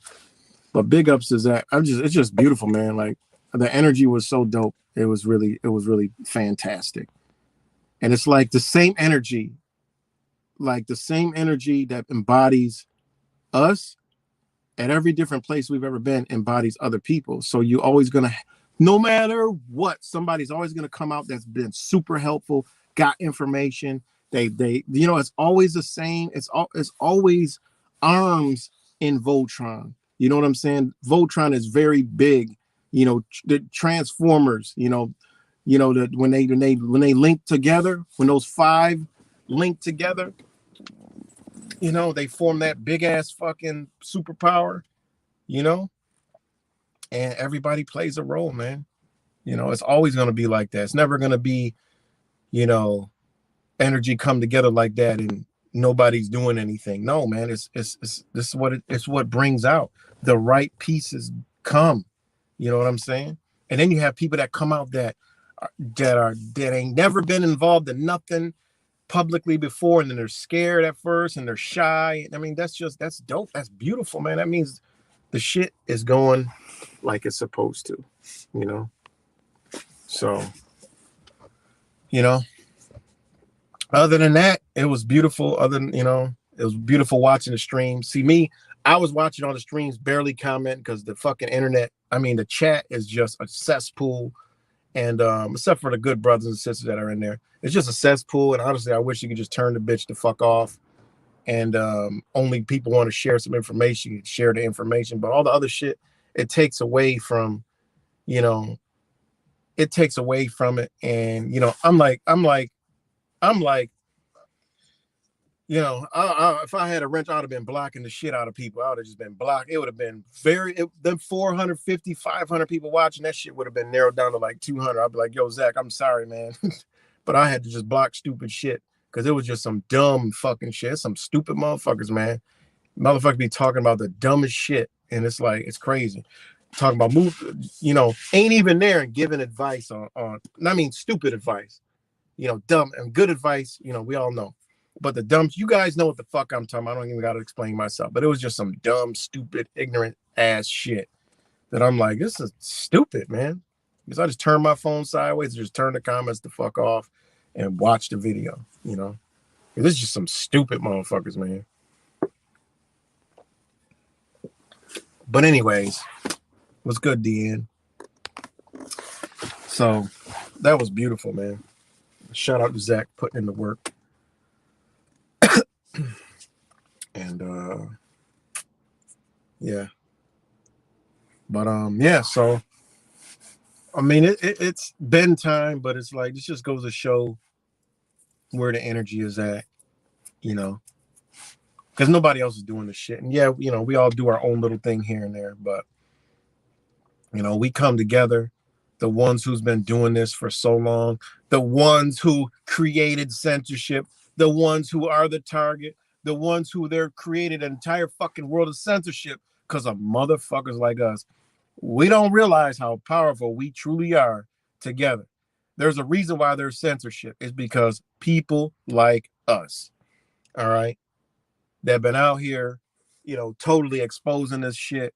But big ups is that it's just beautiful, man. Like the energy was so dope. It was really fantastic, and it's like the same energy, that embodies us at every different place we've ever been embodies other people. So you always gonna, no matter what, somebody's always gonna come out that's been super helpful, got information. They you know, it's always the same. It's always arms in Voltron. You know what I'm saying? Voltron is very big. You know, the Transformers. You know that when they link together, when those 5 link together, you know, they form that big ass fucking superpower, you know, and everybody plays a role, man. You know, it's always going to be like that. It's never going to be, you know, energy come together like that and nobody's doing anything. No, man, it's what brings out the right pieces come. You know what I'm saying? And then you have people that come out that ain't never been involved in nothing. publicly before, and then they're scared at first and they're shy. I mean, that's dope. That's beautiful, man. That means the shit is going like it's supposed to, you know? So, you know, other than that, it was beautiful. Other than, it was beautiful watching the stream. See, me, I was watching all the streams, barely comment because the fucking internet, I mean, the chat is just a cesspool. And except for the good brothers and sisters that are in there, it's just a cesspool. And honestly, I wish you could just turn the bitch the fuck off. And only people want to share some information, you share the information. But all the other shit, it takes away from, it takes away from it. And, I'm like, if I had a wrench, I'd have been blocking the shit out of people. I would have just been blocked. It would have been them 450, 500 people watching, that shit would have been narrowed down to like 200. I'd be like, yo, Zach, I'm sorry, man. But I had to just block stupid shit because it was just some dumb fucking shit. Some stupid motherfuckers, man. Motherfuckers be talking about the dumbest shit. And it's like, it's crazy. Talking about ain't even there and giving advice on stupid advice. Dumb and good advice, we all know. But the dumb, you guys know what the fuck I'm talking about. I don't even got to explain myself. But it was just some dumb, stupid, ignorant ass shit that I'm like, this is stupid, man. Because I just turn my phone sideways, just turn the comments the fuck off and watch the video, This is just some stupid motherfuckers, man. But anyways, what's good, DN? So that was beautiful, man. Shout out to Zach putting in the work. And yeah. But yeah, so I mean it's been time, but it's like this just goes to show where the energy is at, because nobody else is doing this shit. And yeah, we all do our own little thing here and there, but we come together, the ones who's been doing this for so long, the ones who created censorship, the ones who are the target, the ones who they're created an entire fucking world of censorship because of motherfuckers like us. We don't realize how powerful we truly are together. There's a reason why there's censorship. It's because people like us, all right, they've been out here, totally exposing this shit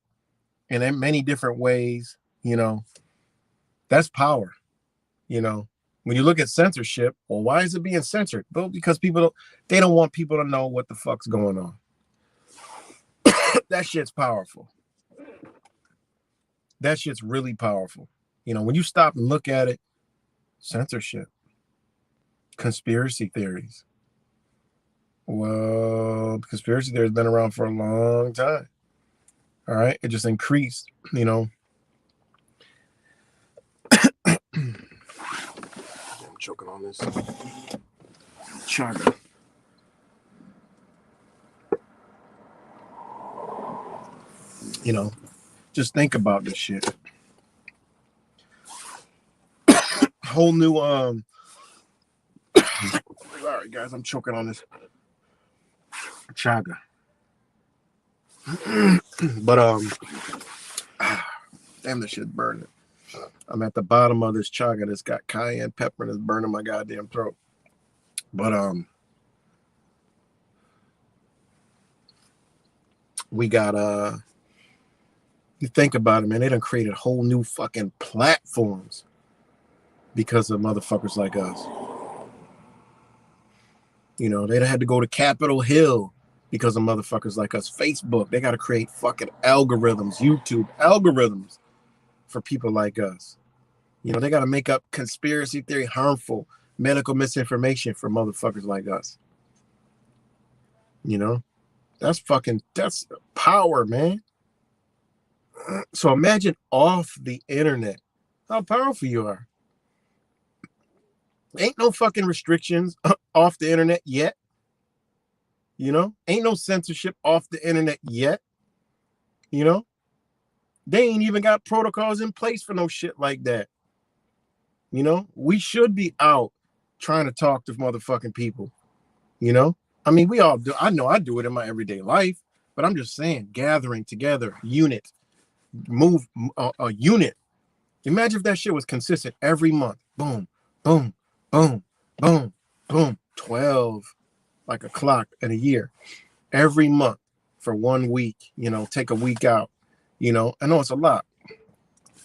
in many different ways, that's power, When you look at censorship, well, why is it being censored? Well, because they don't want people to know what the fuck's going on. That shit's powerful. That shit's really powerful. When you stop and look at it, censorship, conspiracy theories. Well, conspiracy theories have been around for a long time. All right. It just increased, I'm choking on this chaga. Just think about this shit. Whole new sorry guys, I'm choking on this chaga. But damn, this shit's burning. I'm at the bottom of this chaga that's got cayenne pepper and it's burning my goddamn throat. But we got you think about it, man, they done created whole new fucking platforms because of motherfuckers like us. They had to go to Capitol Hill because of motherfuckers like us. Facebook, they got to create fucking algorithms, YouTube algorithms for people like us. They got to make up conspiracy theory, harmful medical misinformation for motherfuckers like us. That's power, man. So imagine off the internet, how powerful you are. Ain't no fucking restrictions off the internet yet. Ain't no censorship off the internet yet. They ain't even got protocols in place for no shit like that. We should be out trying to talk to motherfucking people. I mean, we all do. I know I do it in my everyday life, but I'm just saying, gathering together, unit, move a unit. Imagine if that shit was consistent every month. Boom, boom, boom, boom, boom. 12, like a clock in a year, every month for 1 week, take a week out, I know it's a lot,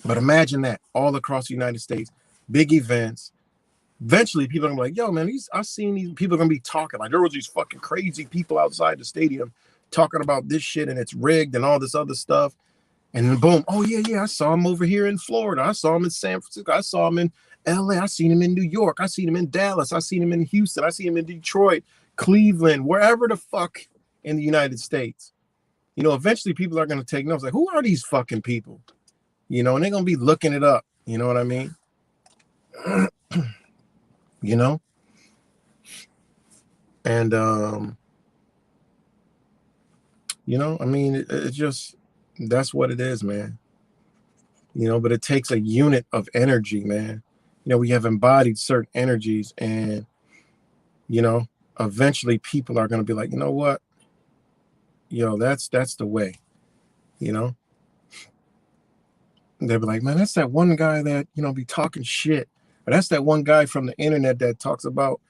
but imagine that all across the United States, big events. Eventually people are gonna be like, yo, man, I've seen these people are gonna be talking like there was these fucking crazy people outside the stadium talking about this shit and it's rigged and all this other stuff. And then boom, oh yeah, I saw him over here in Florida. I saw him in San Francisco. I saw him in LA. I seen him in New York. I seen him in Dallas. I seen him in Houston. I seen him in Detroit, Cleveland, wherever the fuck in the United States. Eventually people are going to take notes. Like, who are these fucking people? And they're going to be looking it up. You know what I mean? And, I mean, it's just, that's what it is, man. But it takes a unit of energy, man. We have embodied certain energies and, eventually people are going to be like, you know what? That's the way, They'll be like, man, that's that one guy that, be talking shit. Or that's that one guy from the internet that talks about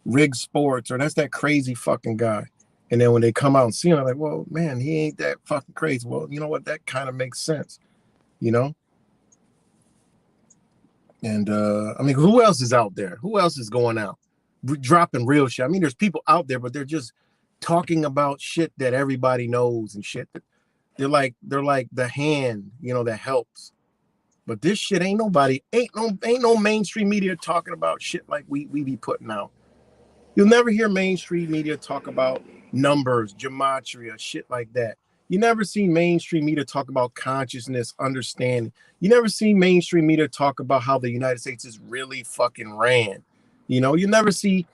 rigged sports, or that's that crazy fucking guy. And then when they come out and see him, I'm like, well, man, he ain't that fucking crazy. Well, you know what? That kind of makes sense, And I mean, who else is out there? Who else is going out dropping real shit? I mean, there's people out there, but they're just talking about shit that everybody knows and shit. They're like the hand, that helps. But this shit ain't no mainstream media talking about shit like we be putting out. You'll never hear mainstream media talk about numbers, gematria, shit like that. You never see mainstream media talk about consciousness, understanding. You never see mainstream media talk about how the United States is really fucking ran. You never see,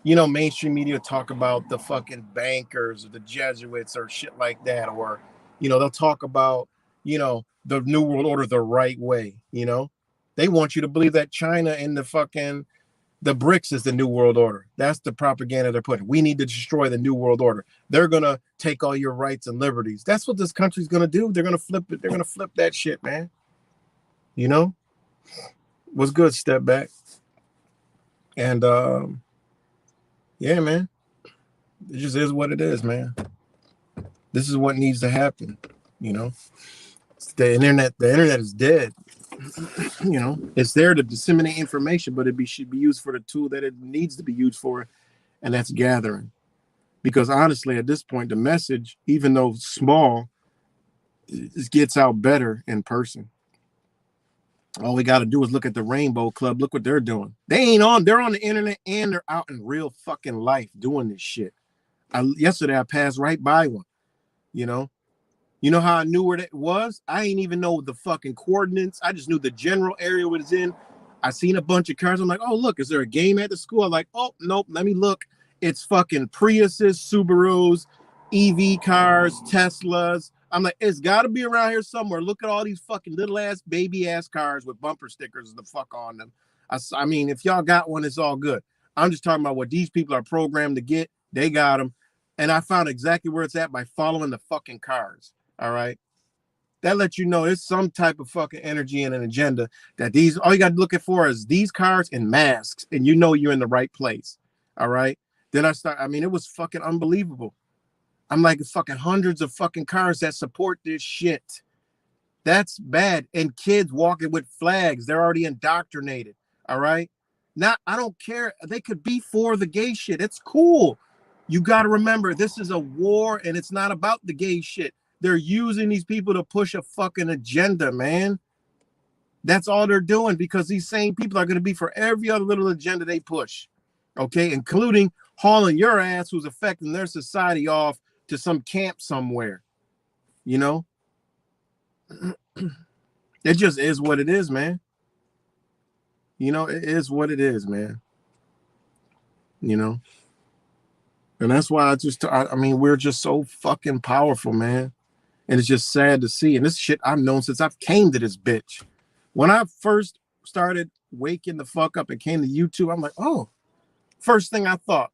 mainstream media talk about the fucking bankers or the Jesuits or shit like that. Or, they'll talk about, the New World Order the right way. They want you to believe that China and the BRICS is the New World Order. That's the propaganda they're putting. We need to destroy the New World Order. They're going to take all your rights and liberties. That's what this country's going to do. They're going to flip it. They're going to flip that shit, man. What's good, Step Back? And, yeah, man. It just is what it is, man. This is what needs to happen, The internet is dead. It's there to disseminate information, but should be used for the tool that it needs to be used for, and that's gathering. Because honestly, at this point, the message, even though small, it gets out better in person. All we got to do is look at the Rainbow Club. Look what they're doing. They're on the internet and they're out in real fucking life doing this shit. Yesterday I passed right by one, You know how I knew where that was? I ain't even know the fucking coordinates. I just knew the general area it was in. I seen a bunch of cars. I'm like, oh, look, is there a game at the school? I'm like, oh, nope, let me look. It's fucking Priuses, Subarus, EV cars, Teslas. I'm like, it's got to be around here somewhere. Look at all these fucking little ass, baby ass cars with bumper stickers the fuck on them. I mean, if y'all got one, it's all good. I'm just talking about what these people are programmed to get. They got them. And I found exactly where it's at by following the fucking cars. All right. That lets you know it's some type of fucking energy and an agenda that all you got to look for is these cars and masks, and you're in the right place. All right. Then it was fucking unbelievable. I'm like, fucking hundreds of fucking cars that support this shit. That's bad. And kids walking with flags, they're already indoctrinated. All right. Now, I don't care. They could be for the gay shit. It's cool. You got to remember, this is a war and it's not about the gay shit. They're using these people to push a fucking agenda, man. That's all they're doing, because these same people are going to be for every other little agenda they push. Okay, including hauling your ass who's affecting their society off to some camp somewhere. It just is what it is, man. It is what it is, man. And that's why I mean, we're just so fucking powerful, man. And it's just sad to see. And this shit I've known since I've came to this bitch. When I first started waking the fuck up and came to YouTube, I'm like, oh, first thing I thought,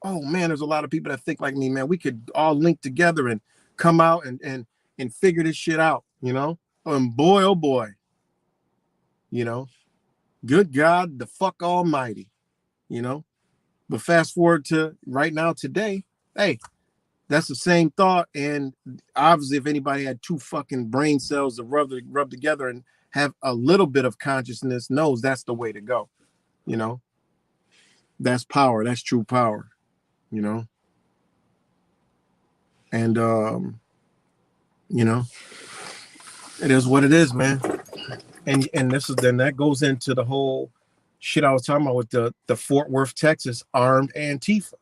oh man, there's a lot of people that think like me, man. We could all link together and come out and figure this shit out, And boy, oh boy, good God, the fuck almighty, But fast forward to right now, today, hey, that's the same thought. And obviously, if anybody had two fucking brain cells to rub together and have a little bit of consciousness, knows that's the way to go. You know, that's power. That's true power. You know, and you know, it is what it is, man. And this is then that goes into the whole shit I was talking about with the Fort Worth, Texas armed Antifa.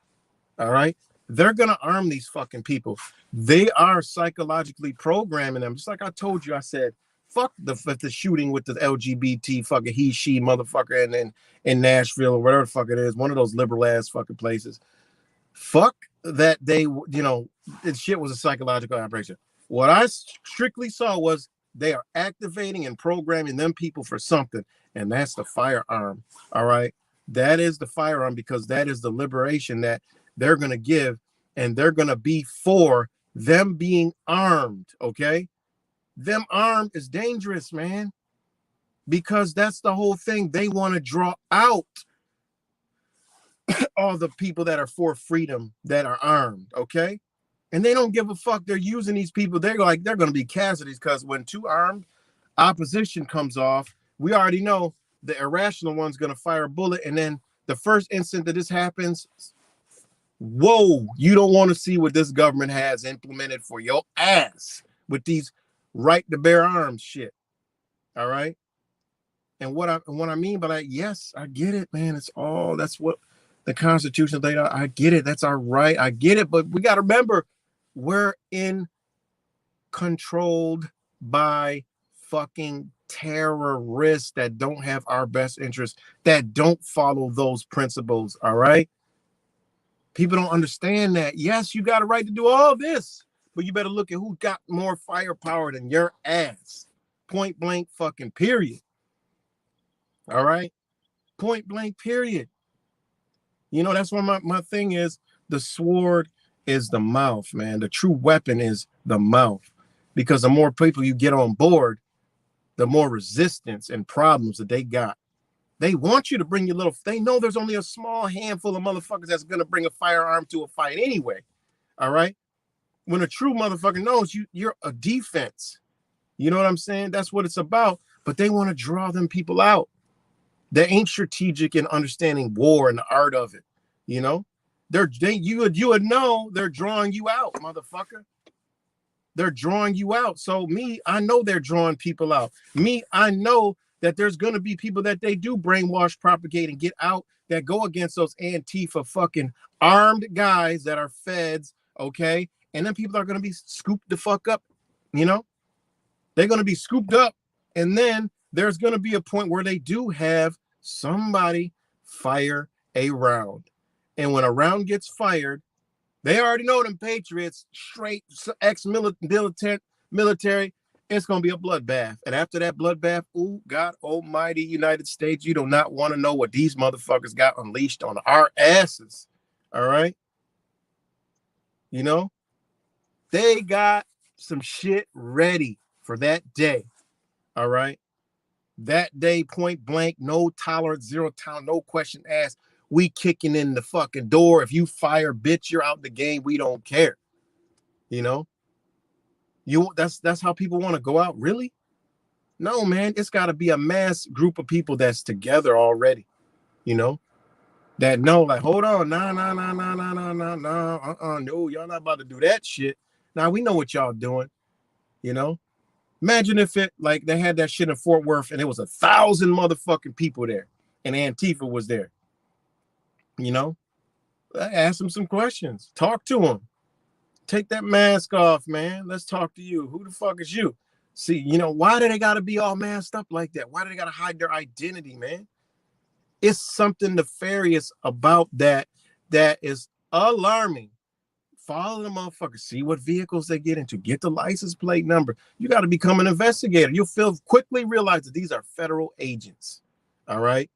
All right. They're going to arm these fucking people. They are psychologically programming them. Just like I told you, I said, fuck the shooting with the LGBT fucking he, she motherfucker and then in Nashville or whatever the fuck it is, one of those liberal ass fucking places. Fuck that they, the shit was a psychological operation. What I strictly saw was they are activating and programming them people for something, and that's the firearm. All right. That is the firearm because that is the liberation that they're going to give, and they're going to be for them being armed, okay? Them armed is dangerous, man, because that's the whole thing. They want to draw out all the people that are for freedom that are armed, okay? And they don't give a fuck. They're using these people. They're going to be casualties because when two armed opposition comes off, we already know the irrational one's going to fire a bullet, and then the first instant that this happens, whoa, you don't want to see what this government has implemented for your ass with these right to bear arms shit. All right. And what I mean by that, yes, I get it, man. That's what the Constitution laid out. I get it. That's our right. I get it. But we got to remember, we're controlled by fucking terrorists that don't have our best interests, that don't follow those principles. All right. People don't understand that. Yes, you got a right to do all this, but you better look at who got more firepower than your ass. Point blank fucking period. All right? Point blank period. That's what my thing is. The sword is the mouth, man. The true weapon is the mouth. Because the more people you get on board, the more resistance and problems that they got. They want you to bring they know there's only a small handful of motherfuckers that's going to bring a firearm to a fight anyway. All right. When a true motherfucker knows you're a defense, you know what I'm saying? That's what it's about. But they want to draw them people out. They ain't strategic in understanding war and the art of it. You would know they're drawing you out, motherfucker. They're drawing you out. So I know they're drawing people out. I know that there's going to be people that they do brainwash, propagate, and get out that go against those Antifa fucking armed guys that are feds, okay? And then people are going to be scooped the fuck up, They're going to be scooped up, and then there's going to be a point where they do have somebody fire a round. And when a round gets fired, they already know them patriots, straight ex-military, it's going to be a bloodbath. And after that bloodbath, oh, God almighty United States, you do not want to know what these motherfuckers got unleashed on our asses. All right? They got some shit ready for that day. All right? That day, point blank, no tolerance, zero tolerance, no question asked. We kicking in the fucking door. If you fire, bitch, you're out the game. We don't care. That's how people want to go out. Really? No, man. It's got to be a mass group of people that's together already. That know, like, hold on, no, y'all not about to do that shit. Now we know what y'all doing. Imagine if they had that shit in Fort Worth and it was 1,000 motherfucking people there, and Antifa was there. Ask them some questions. Talk to them. Take that mask off, man. Let's talk to you. Who the fuck is you? See, why do they got to be all masked up like that? Why do they got to hide their identity, man? It's something nefarious about that is alarming. Follow the motherfuckers. See what vehicles they get into. Get the license plate number. You got to become an investigator. You'll quickly realize that these are federal agents. All right?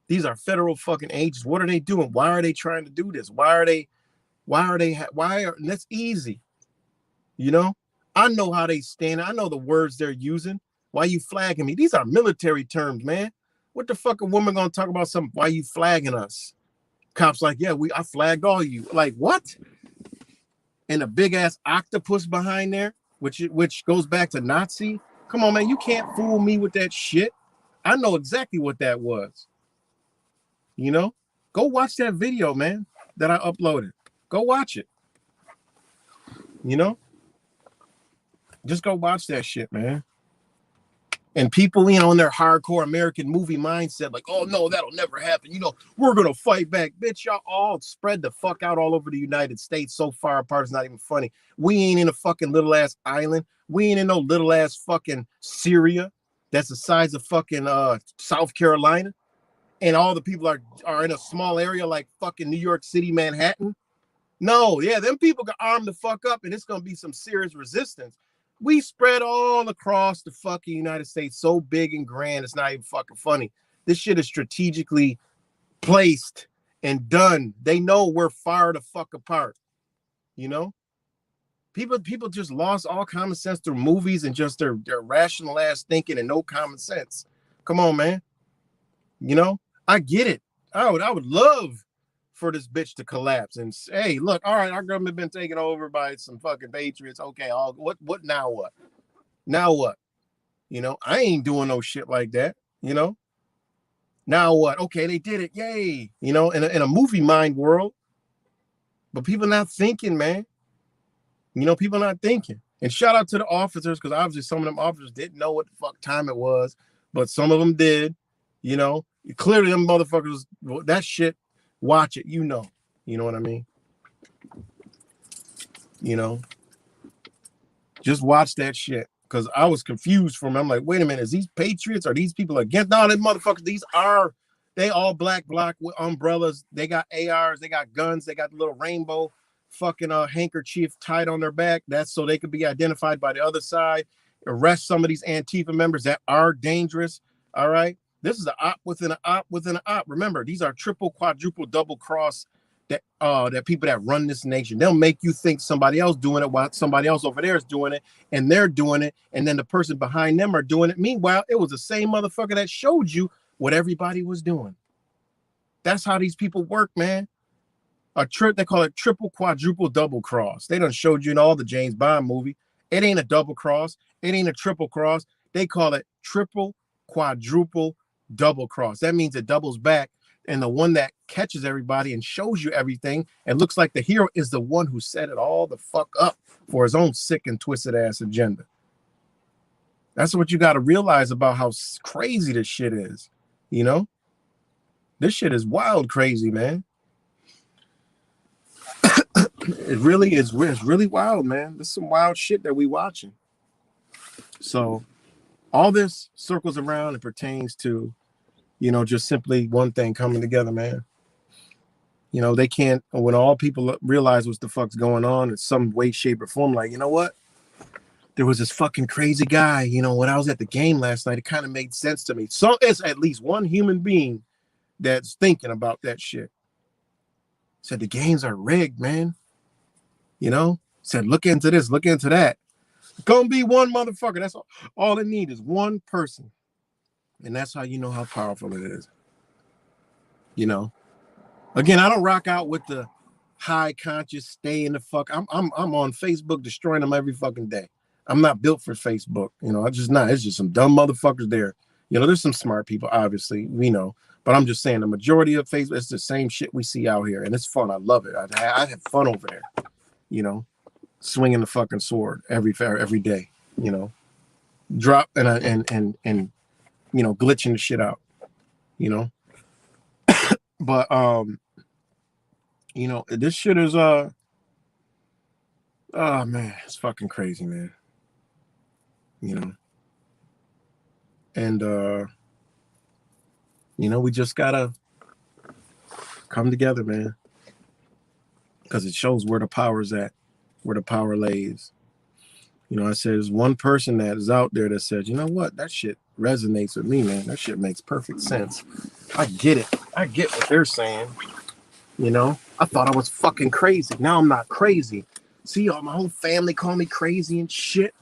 These are federal fucking agents. What are they doing? Why are they trying to do this? That's easy. I know how they stand. I know the words they're using. Why you flagging me? These are military terms, man. What the fuck a woman gonna talk about something? Why you flagging us? Cops like, yeah, I flagged all you. Like, what? And a big ass octopus behind there, which goes back to Nazi. Come on, man, you can't fool me with that shit. I know exactly what that was. You know, go watch that video, man, that I uploaded. Go watch it. You know, just go watch that shit, man. And people, you know, in their hardcore American movie mindset, like, oh no, that'll never happen. You know, we're gonna fight back. Bitch, y'all all spread the fuck out all over the United States so far apart, it's not even funny. We ain't in a fucking little ass island. We ain't in no little ass fucking Syria that's the size of fucking South Carolina. And all the people are in a small area like fucking New York City, Manhattan. No, yeah, them people got armed the fuck up, and it's gonna be some serious resistance. We spread all across the fucking United States so big and grand, it's not even fucking funny. This shit is strategically placed and done. They know we're far the fuck apart. You know? People just lost all common sense through movies and just their rational ass thinking and no common sense. Come on, man. You know? I get it. I would love for this bitch to collapse and say, hey, look, all right, our government been taken over by some fucking patriots. Okay, what now what? Now what? You know, I ain't doing no shit like that, you know? Now what? Okay, they did it. Yay. You know, in a movie mind world. But people not thinking, man. You know, people not thinking. And shout out to the officers, because obviously some of them officers didn't know what the fuck time it was, but some of them did. You know, clearly them motherfuckers, that shit, watch it, you know what I mean? You know, just watch that shit, because I was confused for me. I'm like, wait a minute, is these patriots? Are these people against? No, they motherfuckers, they all black with umbrellas. They got ARs, they got guns, they got the little rainbow fucking handkerchief tied on their back. That's so they could be identified by the other side. Arrest some of these Antifa members that are dangerous. All right. This is an op within an op within an op. Remember, these are triple, quadruple, double cross that people that run this nation. They'll make you think somebody else doing it while somebody else over there is doing it, and they're doing it, and then the person behind them are doing it. Meanwhile, it was the same motherfucker that showed you what everybody was doing. That's how these people work, man. They call it triple, quadruple, double cross. They done showed you in all the James Bond movie. It ain't a double cross. It ain't a triple cross. They call it triple, quadruple, double cross. That means it doubles back, and the one that catches everybody and shows you everything and looks like the hero is the one who set it all the fuck up for his own sick and twisted ass agenda. That's what you got to realize about how crazy this shit is. You know, this shit is wild crazy, man. It really is. It's really wild, man. This is some wild shit that we watching. So all this circles around and pertains to, you know, just simply one thing coming together, man. You know, they can't, when all people realize what the fuck's going on in some way, shape, or form, like, you know what? There was this fucking crazy guy, you know, when I was at the game last night, it kind of made sense to me. So it's at least one human being that's thinking about that shit. Said the games are rigged, man. You know, said, look into this, look into that. Gonna be one motherfucker. That's all it needs is one person. And that's how you know how powerful it is. You know, again, I don't rock out with the high conscious, stay in the fuck. I'm on Facebook destroying them every fucking day. I'm not built for Facebook. You know, I'm just not. It's just some dumb motherfuckers there. You know, there's some smart people, obviously, we know. But I'm just saying the majority of Facebook, it's the same shit we see out here. And it's fun. I love it. I have fun over there. You know, swinging the fucking sword every day, you know, drop and you know, glitching the shit out, you know. But you know, this shit is oh man, it's fucking crazy, man. You know. And you know, we just gotta come together, man. Because it shows where the power's at, where the power lays. You know, I said there's one person that is out there that says, you know what, that shit resonates with me, man. That shit makes perfect sense. I get it. I get what they're saying. You know, I thought I was fucking crazy. Now I'm not crazy. See, all my whole family call me crazy and shit.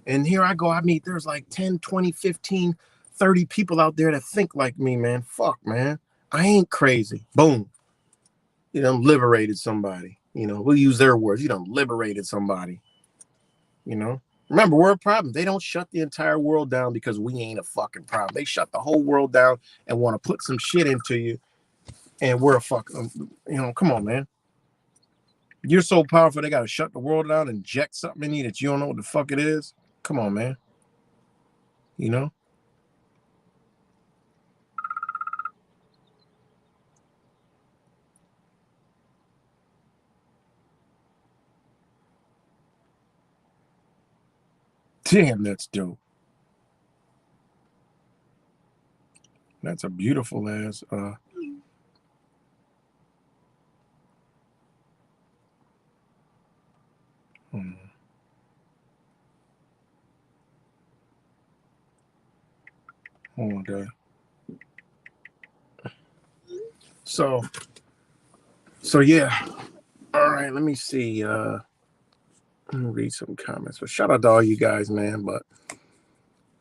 And here I go. I meet, there's like 10, 20, 15 30 people out there that think like me, man. Fuck, man. I ain't crazy. Boom. You done liberated somebody. We'll use their words. You done liberated somebody. Remember, we're a problem. They don't shut the entire world down because we ain't a fucking problem. They shut the whole world down and want to put some shit into you. And we're a fucking, come on, man. You're so powerful, they got to shut the world down and inject something in you that you don't know what the fuck it is. Come on, man. Damn, that's dope. That's a beautiful ass. Hold on, guy. So yeah. All right, let me see. Let me read some comments. So shout out to all you guys, man. But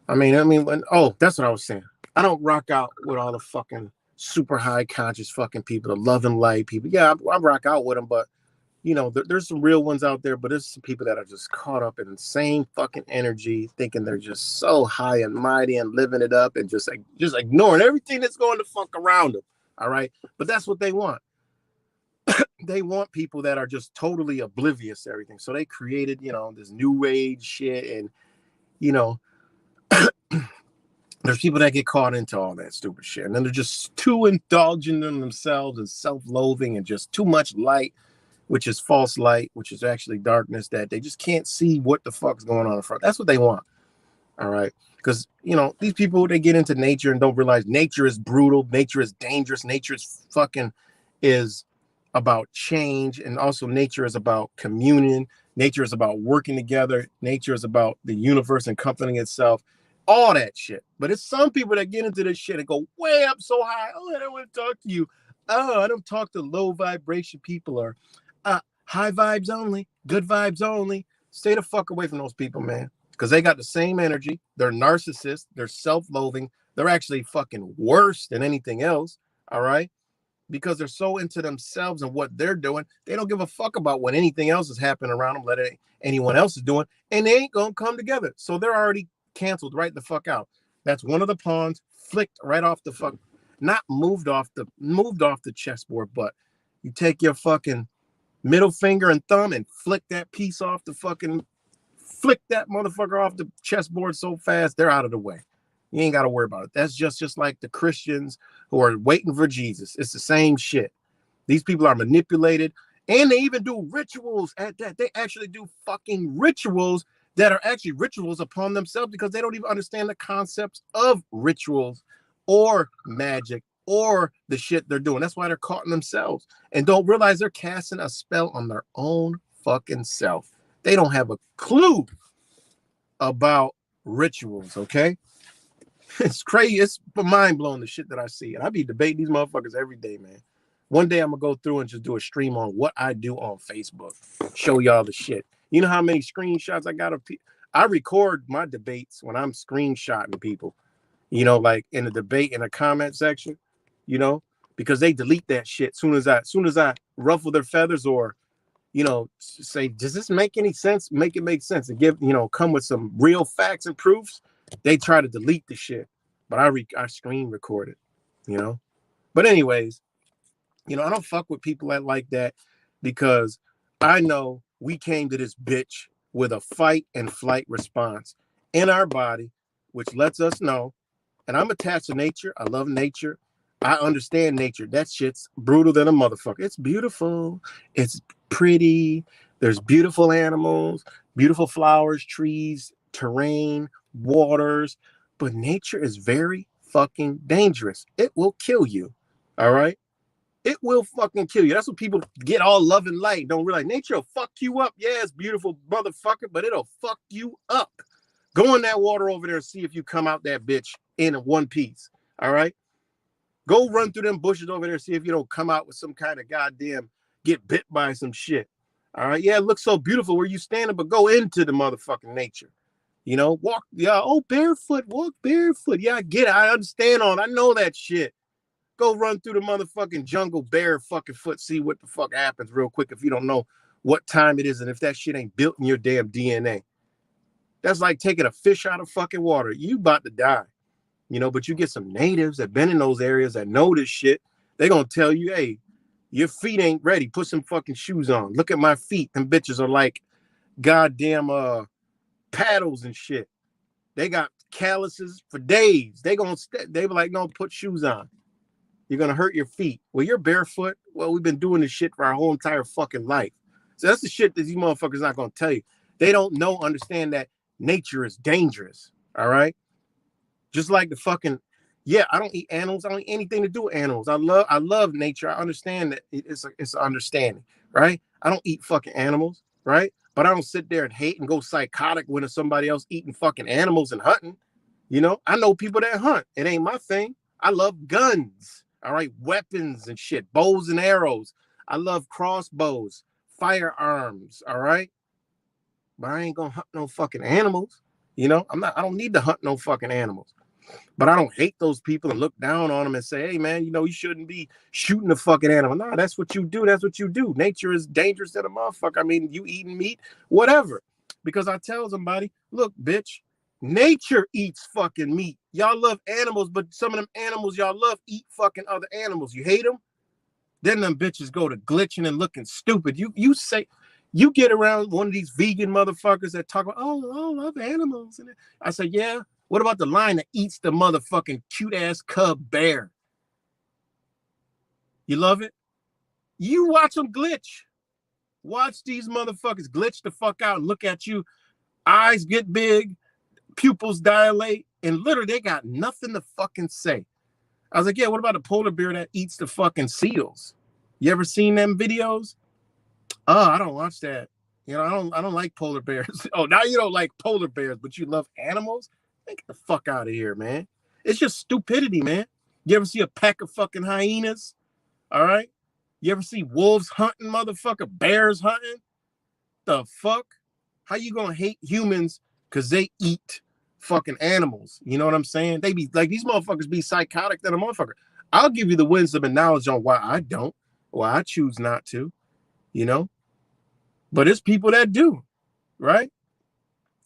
that's what I was saying. I don't rock out with all the fucking super high conscious fucking people, the love and light people. Yeah, I rock out with them, but there's some real ones out there, but there's some people that are just caught up in insane fucking energy, thinking they're just so high and mighty and living it up and just ignoring everything that's going to fuck around them. All right. But that's what they want. They want people that are just totally oblivious to everything. So they created, this new age shit. And, there's people that get caught into all that stupid shit. And then they're just too indulgent in themselves and self-loathing and just too much light, which is false light, which is actually darkness, that they just can't see what the fuck's going on in front. That's what they want. All right. Because, these people, they get into nature and don't realize nature is brutal. Nature is dangerous. Nature is about change. And also nature is about communion. Nature is about working together. Nature is about the universe encompassing itself. All that shit. But it's some people that get into this shit and go way up so high. Oh, I don't want to talk to you. Oh, I don't talk to low vibration people or high vibes only, good vibes only. Stay the fuck away from those people, man. Because they got the same energy. They're narcissists. They're self-loathing. They're actually fucking worse than anything else. All right. Because they're so into themselves and what they're doing. They don't give a fuck about what anything else is happening around them, let anyone else is doing. And they ain't going to come together. So they're already canceled right the fuck out. That's one of the pawns flicked right off the fuck. Not moved off the chessboard, but you take your fucking middle finger and thumb and flick that piece off flick that motherfucker off the chessboard so fast, they're out of the way. You ain't got to worry about it. That's just like the Christians who are waiting for Jesus. It's the same shit. These people are manipulated, and they even do rituals at that. They actually do fucking rituals that are actually rituals upon themselves because they don't even understand the concepts of rituals or magic or the shit they're doing. That's why they're caught in themselves and don't realize they're casting a spell on their own fucking self. They don't have a clue about rituals, okay? It's crazy. It's mind-blowing, the shit that I see. And I be debating these motherfuckers every day, man. One day I'm going to go through and just do a stream on what I do on Facebook. Show y'all the shit. You know how many screenshots I got of people? I record my debates when I'm screenshotting people, like in the debate in the comment section, because they delete that shit soon as I ruffle their feathers or, say, does this make any sense? Make it make sense and give, come with some real facts and proofs. They try to delete the shit, but I screen record it, But anyways, I don't fuck with people like that because I know we came to this bitch with a fight and flight response in our body, which lets us know. And I'm attached to nature. I love nature. I understand nature. That shit's brutal than a motherfucker. It's beautiful. It's pretty. There's beautiful animals, beautiful flowers, trees, terrain, waters. But nature is very fucking dangerous. It will kill you. All right? It will fucking kill you. That's what people get all love and light. Don't realize nature will fuck you up. Yeah, it's beautiful, motherfucker, but it'll fuck you up. Go in that water over there and see if you come out that bitch in one piece. All right? Go run through them bushes over there and see if you don't come out with some kind of goddamn get bit by some shit. All right? Yeah, it looks so beautiful where you standing, but go into the motherfucking nature. You know, walk, yeah, oh, barefoot, walk barefoot. Yeah, I get it. I understand all. I know that shit. Go run through the motherfucking jungle bare fucking foot, see what the fuck happens real quick if you don't know what time it is and if that shit ain't built in your damn DNA. That's like taking a fish out of fucking water. You about to die. You know, but you get some natives that been in those areas that know this shit. They gonna tell you, hey, your feet ain't ready. Put some fucking shoes on. Look at my feet. Them bitches are like goddamn paddles and shit. They got calluses for days. They were like, no, put shoes on. You're gonna hurt your feet. Well, you're barefoot. Well, we've been doing this shit for our whole entire fucking life. So that's the shit that these motherfuckers not gonna tell you. They don't understand that nature is dangerous. All right. Just like the fucking, yeah, I don't eat animals. I don't eat anything to do with animals. I love nature. I understand that it's an understanding, right? I don't eat fucking animals, right? But I don't sit there and hate and go psychotic when it's somebody else eating fucking animals and hunting. You know, I know people that hunt. It ain't my thing. I love guns, all right? Weapons and shit, bows and arrows. I love crossbows, firearms, all right? But I ain't gonna hunt no fucking animals. You know, I don't need to hunt no fucking animals. But I don't hate those people and look down on them and say, hey, man, you know, you shouldn't be shooting a fucking animal. No, that's what you do. That's what you do. Nature is dangerous to the motherfucker. I mean, you eating meat, whatever. Because I tell somebody, look, bitch, nature eats fucking meat. Y'all love animals, but some of them animals y'all love eat fucking other animals. You hate them? Then them bitches go to glitching and looking stupid. You say, you get around one of these vegan motherfuckers that talk about, oh, I love animals. And I say, yeah. What about the lion that eats the motherfucking cute ass cub bear? You love it? You watch them glitch. Watch these motherfuckers glitch the fuck out and look at you. Eyes get big, pupils dilate, and literally they got nothing to fucking say. I was like, yeah, what about the polar bear that eats the fucking seals? You ever seen them videos? Oh, I don't watch that. You know, I don't like polar bears. Oh, now you don't like polar bears, but you love animals? Get the fuck out of here, man. It's just stupidity, man. You ever see a pack of fucking hyenas? All right. You ever see wolves hunting, motherfucker? Bears hunting? The fuck? How you gonna hate humans because they eat fucking animals? You know what I'm saying? They be like, these motherfuckers be psychotic than a motherfucker. I'll give you the wisdom and knowledge on why I don't, why I choose not to, you know? But it's people that do, right?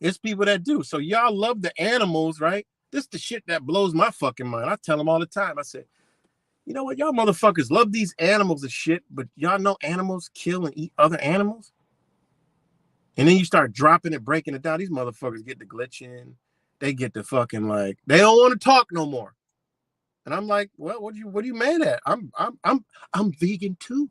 It's people that do. So y'all love the animals, right? This is the shit that blows my fucking mind. I tell them all the time. I say, you know what? Y'all motherfuckers love these animals and shit, but y'all know animals kill and eat other animals? And then you start dropping it, breaking it down. These motherfuckers get the glitching. They get the fucking like, they don't want to talk no more. And I'm like, well, what are you mad at? I'm vegan too.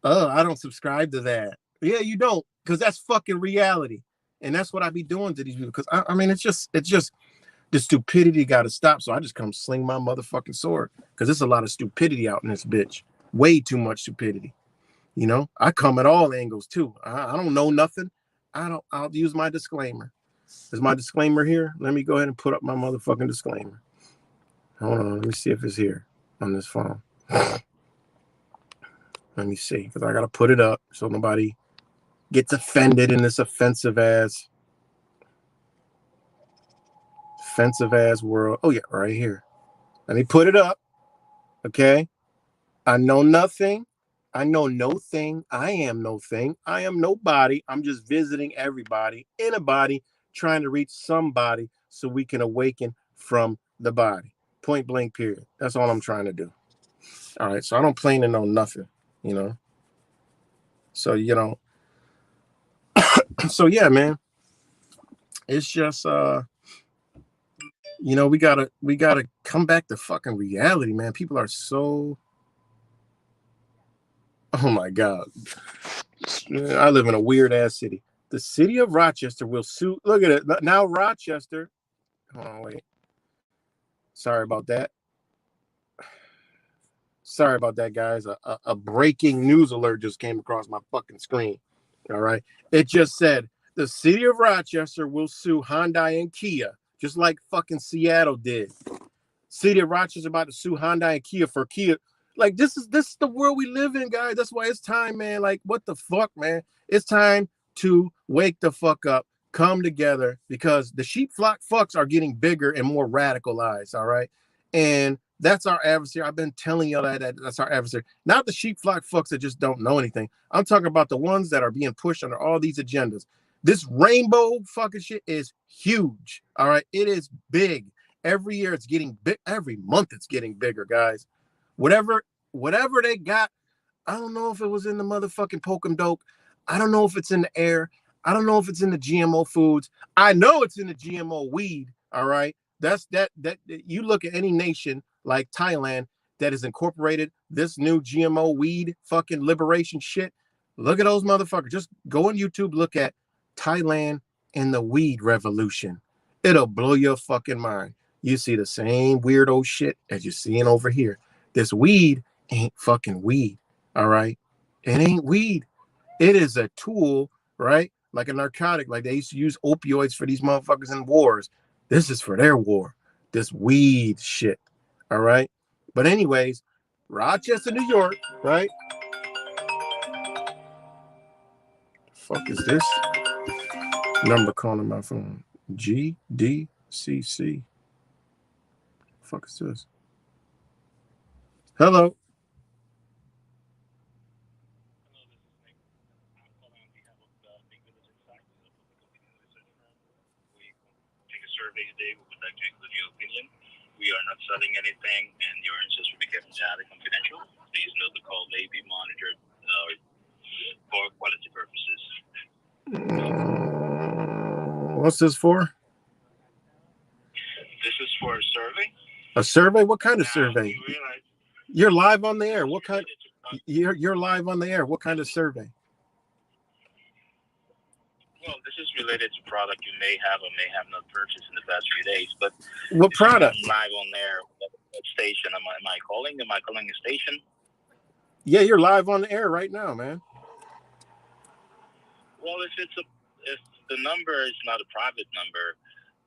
Oh, I don't subscribe to that. Yeah, you don't, because that's fucking reality. And that's what I be doing to these people. Because I mean, it's just the stupidity got to stop. So I just come sling my motherfucking sword, because there's a lot of stupidity out in this bitch. Way too much stupidity. You know, I come at all angles too. I don't know nothing. I'll use my disclaimer. Is my disclaimer here? Let me go ahead and put up my motherfucking disclaimer. Hold on, let me see if it's here on this phone. Let me see, because I gotta put it up so nobody gets offended in this offensive ass world. Oh yeah, right here. Let me put it up. Okay. I know nothing. I know no thing. I am no thing. I am nobody. I'm just visiting everybody in a body, trying to reach somebody so we can awaken from the body. Point blank, period. That's all I'm trying to do. All right. So I don't claim to know nothing, you know. So, you know, so yeah, man. It's just you know, we gotta come back to fucking reality, man. People are so, oh my God. I live in a weird ass city. The city of Rochester will sue. Look at it. Now Rochester. Hold on, wait. Sorry about that. Sorry about that, guys. A breaking news alert just came across my fucking screen. All right. It just said the city of Rochester will sue Hyundai and Kia, just like fucking Seattle did. City of Rochester about to sue Hyundai and Kia for Kia. Like, this is the world we live in, guys. That's why it's time, man. Like, what the fuck, man? It's time to wake the fuck up. come together, because the sheep flock fucks are getting bigger and more radicalized, all right? And that's our adversary. I've been telling y'all that's our adversary. Not the sheep flock fucks that just don't know anything. I'm talking about the ones that are being pushed under all these agendas. This rainbow fucking shit is huge, all right? It is big. Every year it's getting big. Every month it's getting bigger, guys. Whatever they got, I don't know if it was in the motherfucking Pokem Doke. I don't know if it's in the air. I don't know if it's in the GMO foods. I know it's in the GMO weed. All right. That you look at any nation like Thailand that has incorporated this new GMO weed fucking liberation shit. Look at those motherfuckers. Just go on YouTube, look at Thailand and the weed revolution. It'll blow your fucking mind. You see the same weirdo shit as you're seeing over here. This weed ain't fucking weed. All right. It ain't weed. It is a tool, right? Like a narcotic, like they used to use opioids for these motherfuckers in wars. This is for their war. This weed shit. All right. But anyways, Rochester, New York, right? The fuck is this? Number calling my phone. GDCC. Fuck is this? Hello. Survey today. We would like to include your opinion. We are not selling anything, and your answers will be kept data confidential. Please note the call may be monitored for quality purposes. What's this for? This is for a survey. A survey? What kind of survey? You're live on the air. What kind? You're live on the air. What kind of survey? Well, this is related to product you may have or may have not purchased in the past few days. But what product? Live on there. What station am I calling? Am I calling a station? Yeah, you're live on the air right now, man. Well, if the number is not a private number,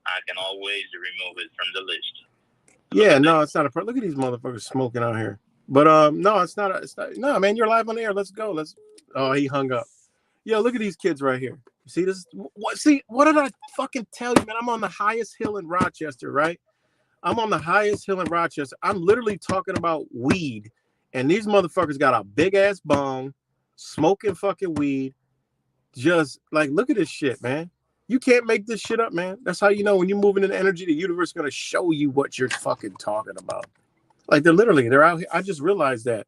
I can always remove it from the list. Yeah, no, it's not a. Look at these motherfuckers smoking out here. But no, it's not. No, man, you're live on the air. Let's go. Oh, he hung up. Yo, look at these kids right here. See this? What did I fucking tell you, man? I'm on the highest hill in Rochester, right? I'm on the highest hill in Rochester. I'm literally talking about weed, and these motherfuckers got a big ass bong, smoking fucking weed. Just like, look at this shit, man. You can't make this shit up, man. That's how you know when you're moving in energy, the universe is gonna show you what you're fucking talking about. Like they're out here. I just realized that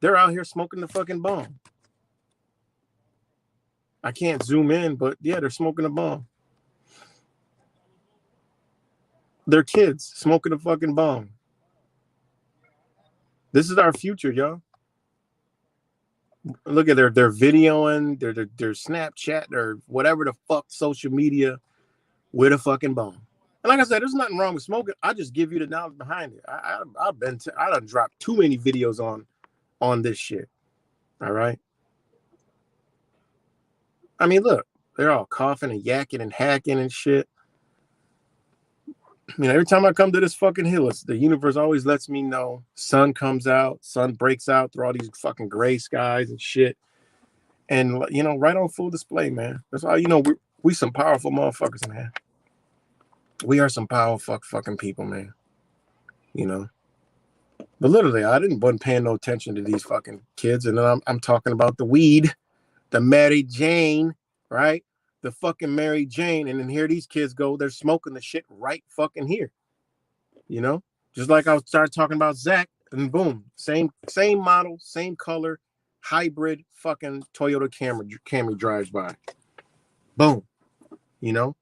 they're out here smoking the fucking bong. I can't zoom in, but yeah, they're smoking a bong. They're kids smoking a fucking bong. This is our future, y'all. Look at they're videoing, they're Snapchat or whatever the fuck social media with a fucking bong. And like I said, there's nothing wrong with smoking. I just give you the knowledge behind it. I done dropped too many videos on this shit. All right. I mean, look, they're all coughing and yakking and hacking and shit. I mean, every time I come to this fucking hill, the universe always lets me know. Sun comes out, sun breaks out through all these fucking gray skies and shit. And, you know, right on full display, man. That's why, you know, we some powerful motherfuckers, man. We are some powerful fucking people, man. You know. But literally, wasn't paying no attention to these fucking kids. And then I'm talking about the weed, the Mary Jane, right? The fucking Mary Jane, and then here these kids go, they're smoking the shit right fucking here. You know, just like I started talking about Zach, and boom, same model, same color, hybrid fucking Toyota Camry drives by. Boom. You know,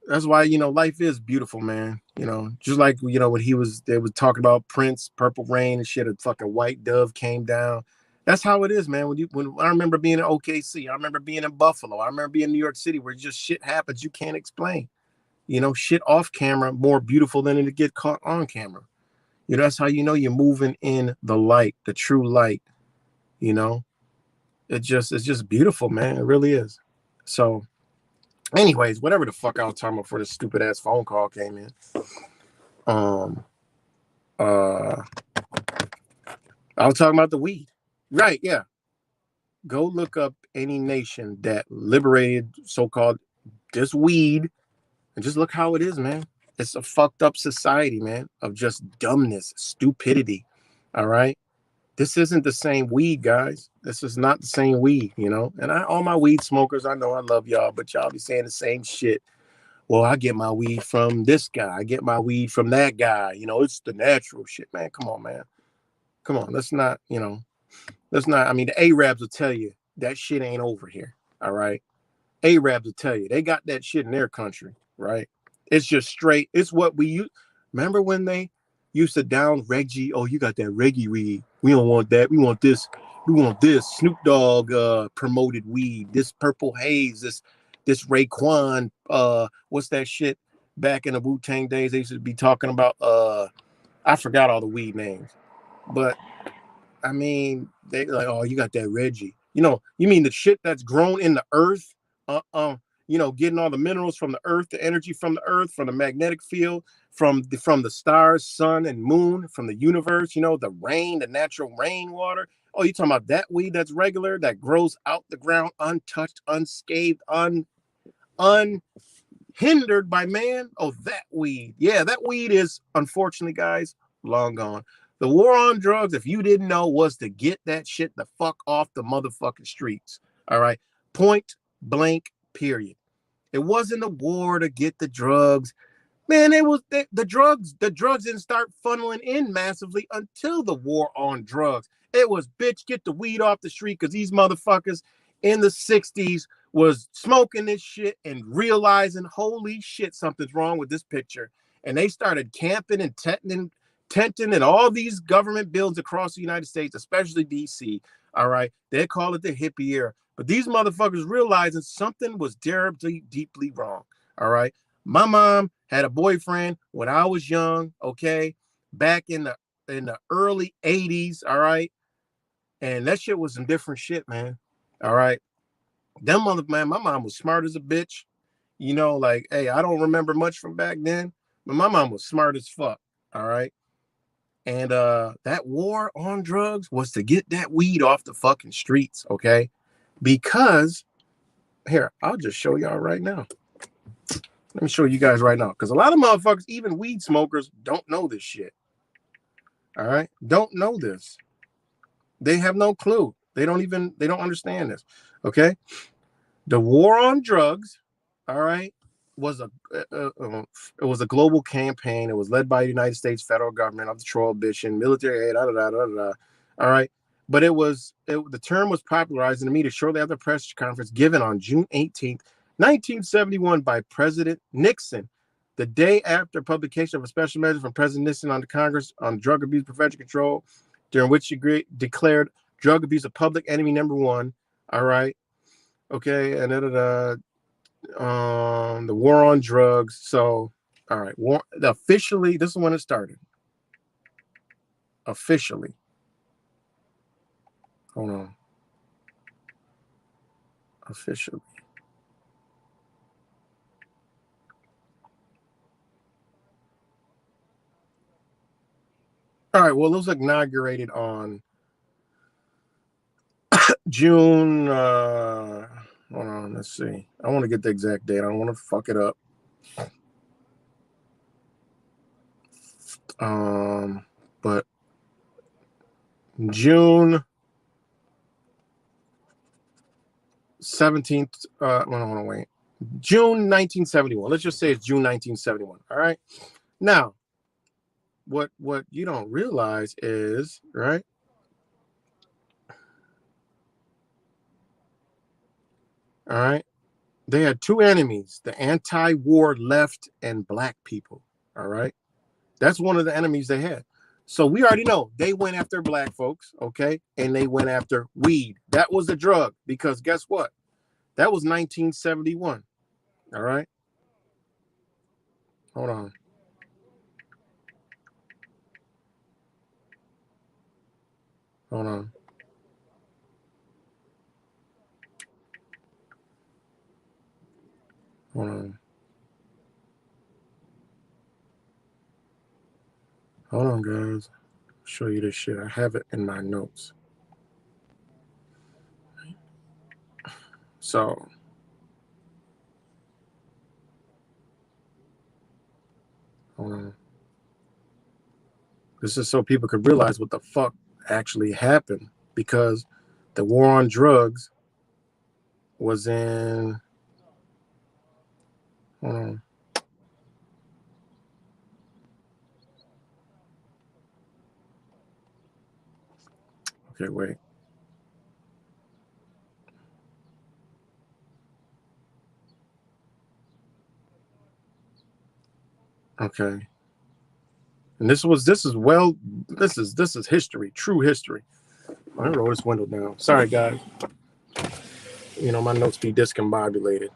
that's why, you know, life is beautiful, man. You know, just like, you know, when they was talking about Prince, Purple Rain and shit, a fucking white dove came down. That's how it is, man. When I remember being in OKC, I remember being in Buffalo, I remember being in New York City, where just shit happens you can't explain. You know, shit off camera more beautiful than it get caught on camera. You know, that's how you know you're moving in the light, the true light. You know, it's just beautiful, man. It really is. So, anyways, whatever the fuck I was talking about before this stupid ass phone call came in. I was talking about the weed. Right, yeah. Go look up any nation that liberated so-called this weed, and just look how it is, man. It's a fucked up society, man, of just dumbness, stupidity. All right. This isn't the same weed, guys. This is not the same weed, you know. And all my weed smokers, I know I love y'all, but y'all be saying the same shit. Well, I get my weed from this guy. I get my weed from that guy. You know, it's the natural shit, man. Come on, man. Come on. Let's not, you know, let's not. I mean, the Arabs will tell you that shit ain't over here. All right. Arabs will tell you they got that shit in their country, right? It's just straight. It's what we use. Remember when they used to down Reggie? Oh, you got that Reggie weed. We don't want that. We want this. We want this Snoop Dogg promoted weed. This Purple Haze. This Raekwon. What's that shit? Back in the Wu-Tang days, they used to be talking about. I forgot all the weed names, but I mean, they like, oh, you got that Reggie. You know, you mean the shit that's grown in the earth? You know, getting all the minerals from the earth, the energy from the earth, from the magnetic field, from the stars, sun, and moon, from the universe. You know, the rain, the natural rainwater. Oh, you talking about that weed that's regular, that grows out the ground, untouched, unscathed, unhindered by man? Oh, that weed. Yeah, that weed is, unfortunately, guys, long gone. The war on drugs, if you didn't know, was to get that shit the fuck off the motherfucking streets. All right. Point blank, period. It wasn't a war to get the drugs. Man, it was the drugs. The drugs didn't start funneling in massively until the war on drugs. It was, bitch, get the weed off the street, because these motherfuckers in the 60s was smoking this shit and realizing, holy shit, something's wrong with this picture. And they started camping and tenting in all these government buildings across the United States, especially DC. All right. They call it the hippie era. But these motherfuckers realizing something was terribly, deeply wrong. All right. My mom had a boyfriend when I was young, okay, back in the early 80s, all right? And that shit was some different shit, man. All right. Man, my mom was smart as a bitch. You know, like, hey, I don't remember much from back then, but my mom was smart as fuck. All right. And that war on drugs was to get that weed off the fucking streets, okay? Because here, I'll just show y'all right now. Let me show you guys right now, because a lot of motherfuckers, even weed smokers, don't know this shit. All right, don't know this. They have no clue. They don't understand this. Okay, the war on drugs, all right, was it was a global campaign. It was led by the United States federal government of the prohibition, military aid, all right. But the term was popularized in the media shortly after the press conference given on June 18th, 1971 by President Nixon, the day after publication of a special measure from President Nixon on the Congress on drug abuse prevention control, during which he declared drug abuse a public enemy number one. All right. Okay. And the war on drugs. So, all right. Officially, this is when it started. Officially. Hold on. Officially. All right. Well, it was inaugurated on June. Hold on. Let's see. I want to get the exact date. I don't want to fuck it up. But June 17th. Hold on, wait. June 1971. Let's just say it's June 1971. All right. Now, what you don't realize is, right? All right. They had two enemies, the anti-war left and black people. All right. That's one of the enemies they had. So we already know they went after black folks, okay? And they went after weed. That was the drug, because guess what? That was 1971. All right. Hold on. Hold on. Hold on. Hold on, guys. I'll show you this shit. I have it in my notes. So this is so people could realize what the fuck actually happened, because the war on drugs was in okay, wait. Okay. And this is history, true history. I roll this window down. Sorry, guys. My notes be discombobulated.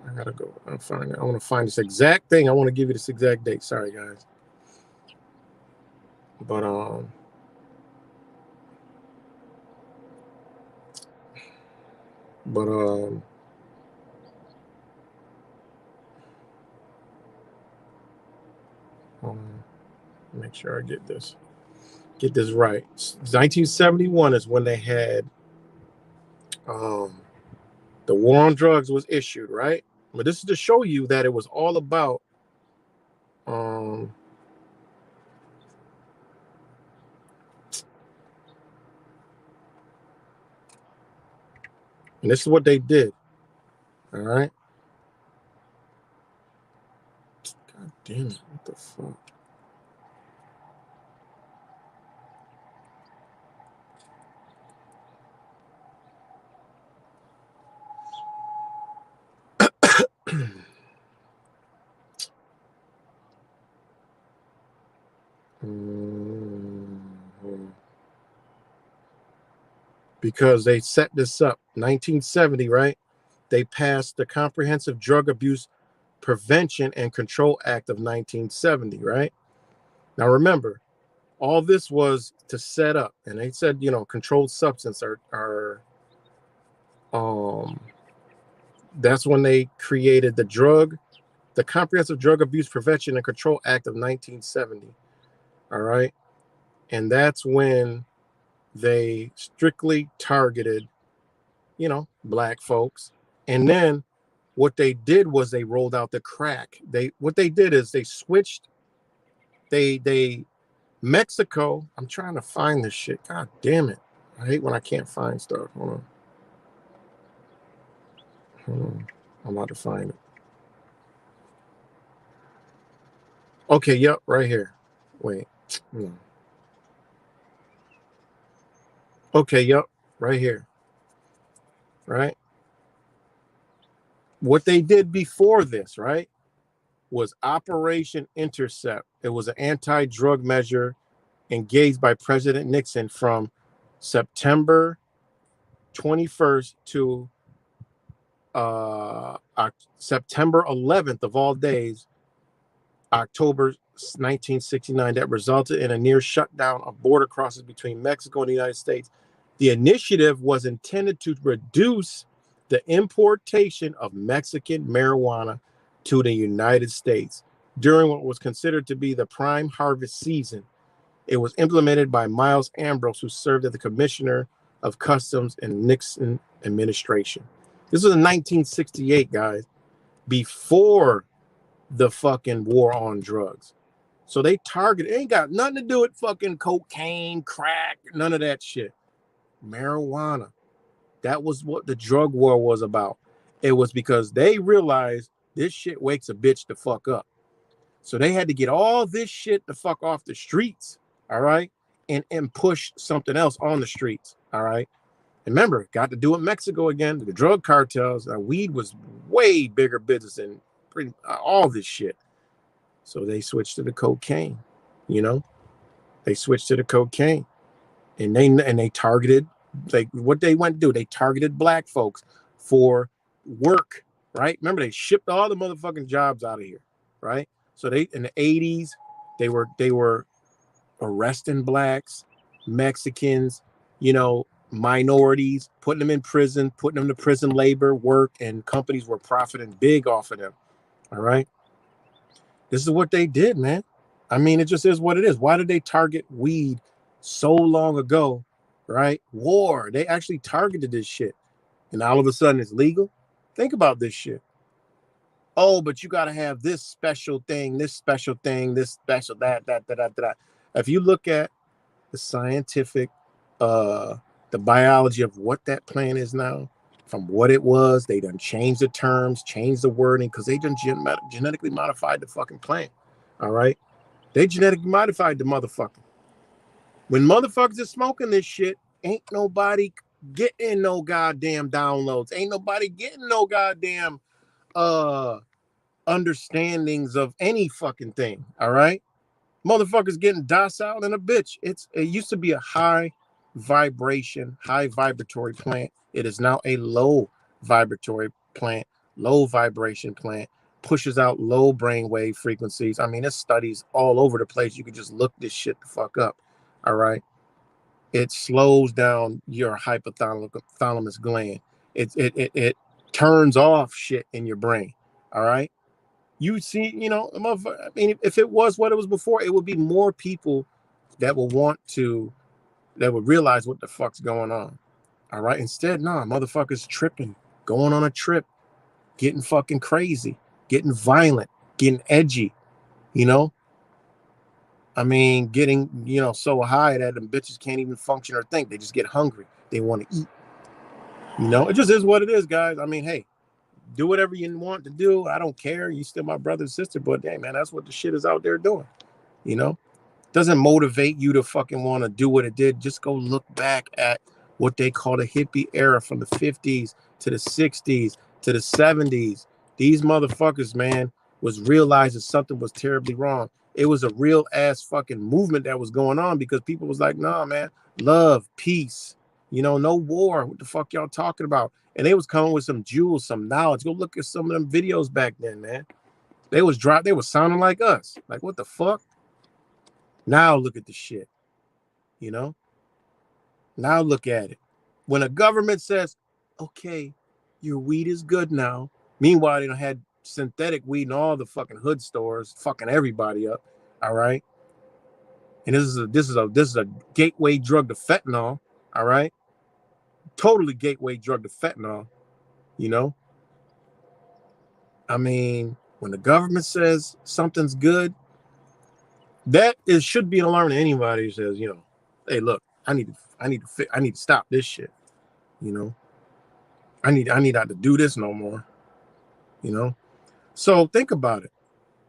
I gotta go. I want to find this exact thing. I want to give you this exact date. Sorry, guys. But make sure I get this right. 1971 is when they had the war on drugs was issued, right? But this is to show you that it was all about and this is what they did. All right. God damn it. What the fuck? Because they set this up 1970, right? They passed the Comprehensive Drug Abuse Prevention and Control Act of 1970, right? Now remember, all this was to set up, and they said, controlled substance are that's when they created the Comprehensive Drug Abuse Prevention and Control Act of 1970. All right. And that's when they strictly targeted, black folks. And then what they did was they rolled out the crack. What they did is they switched. Mexico. I'm trying to find this shit. God damn it. I hate when I can't find stuff. Hold on. I'm about to find it. Okay, yep, right here. Wait. No. Okay, yep, right here. Right? What they did before this, right, was Operation Intercept. It was an anti-drug measure engaged by President Nixon from September 21st to September 11th of all days, October 1969, that resulted in a near shutdown of border crossings between Mexico and the United States. The initiative was intended to reduce the importation of Mexican marijuana to the United States during what was considered to be the prime harvest season. It was implemented by Miles Ambrose, who served as the Commissioner of Customs in Nixon administration. This was in 1968, guys, before the fucking war on drugs. So they targeted, it ain't got nothing to do with fucking cocaine, crack, none of that shit. Marijuana. That was what the drug war was about. It was because they realized this shit wakes a bitch the fuck up. So they had to get all this shit the fuck off the streets, all right, and push something else on the streets, all right. Remember, got to do it in Mexico again. The drug cartels, weed was way bigger business than all this shit. So they switched to the cocaine, They switched to the cocaine, and they targeted, like, what they went to do. They targeted black folks for work, right? Remember, they shipped all the motherfucking jobs out of here, right? So they, in the 80s, they were arresting blacks, Mexicans, minorities, putting them in prison, putting them to prison labor, work, and companies were profiting big off of them. All right. This is what they did, man. I mean, it just is what it is. Why did they target weed so long ago, right? War. They actually targeted this shit. And all of a sudden it's legal. Think about this shit. Oh, but you got to have this special thing, this special thing, this special that. If you look at the scientific, the biology of what that plant is now, from what it was, they done changed the terms, changed the wording, because they done genetically modified the fucking plant. All right? They genetically modified the motherfucker. When motherfuckers are smoking this shit, ain't nobody getting no goddamn downloads. Ain't nobody getting no goddamn understandings of any fucking thing. All right? Motherfuckers getting docile and a bitch. It used to be a high vibration, high vibratory plant. It is now a low vibratory plant, low vibration plant, pushes out low brainwave frequencies. I mean, there's studies all over the place. You can just look this shit the fuck up. All right. It slows down your hypothalamus gland. It turns off shit in your brain. All right. You see, you know, I mean, if it was what it was before, it would be more people that would realize what the fuck's going on. All right. Instead, nah, motherfuckers tripping, going on a trip, getting fucking crazy, getting violent, getting edgy, you know? I mean, getting, you know, so high that them bitches can't even function or think. They just get hungry. They want to eat. You know, it just is what it is, guys. I mean, hey, do whatever you want to do. I don't care. You still my brother and sister, but hey, man, that's what the shit is out there doing. You know, doesn't motivate you to fucking want to do what it did. Just go look back at what they call the hippie era from the 50s to the 60s to the 70s. These motherfuckers, man, was realizing something was terribly wrong. It was a real ass fucking movement that was going on because people was like, nah, man, love, peace, you know, no war. What the fuck y'all talking about? And they was coming with some jewels, some knowledge. Go look at some of them videos back then, man. They was sounding like us. Like, what the fuck? Now look at the shit, you know? Now look at it. When a government says, okay, your weed is good now. Meanwhile, they done had synthetic weed in all the fucking hood stores, fucking everybody up. All right. And this is a gateway drug to fentanyl. All right. Totally gateway drug to fentanyl, you know? I mean, when the government says something's good, should be an alarm to anybody who says, you know, hey, look, I need to stop this shit. You know, I need not to do this no more. You know, so think about it.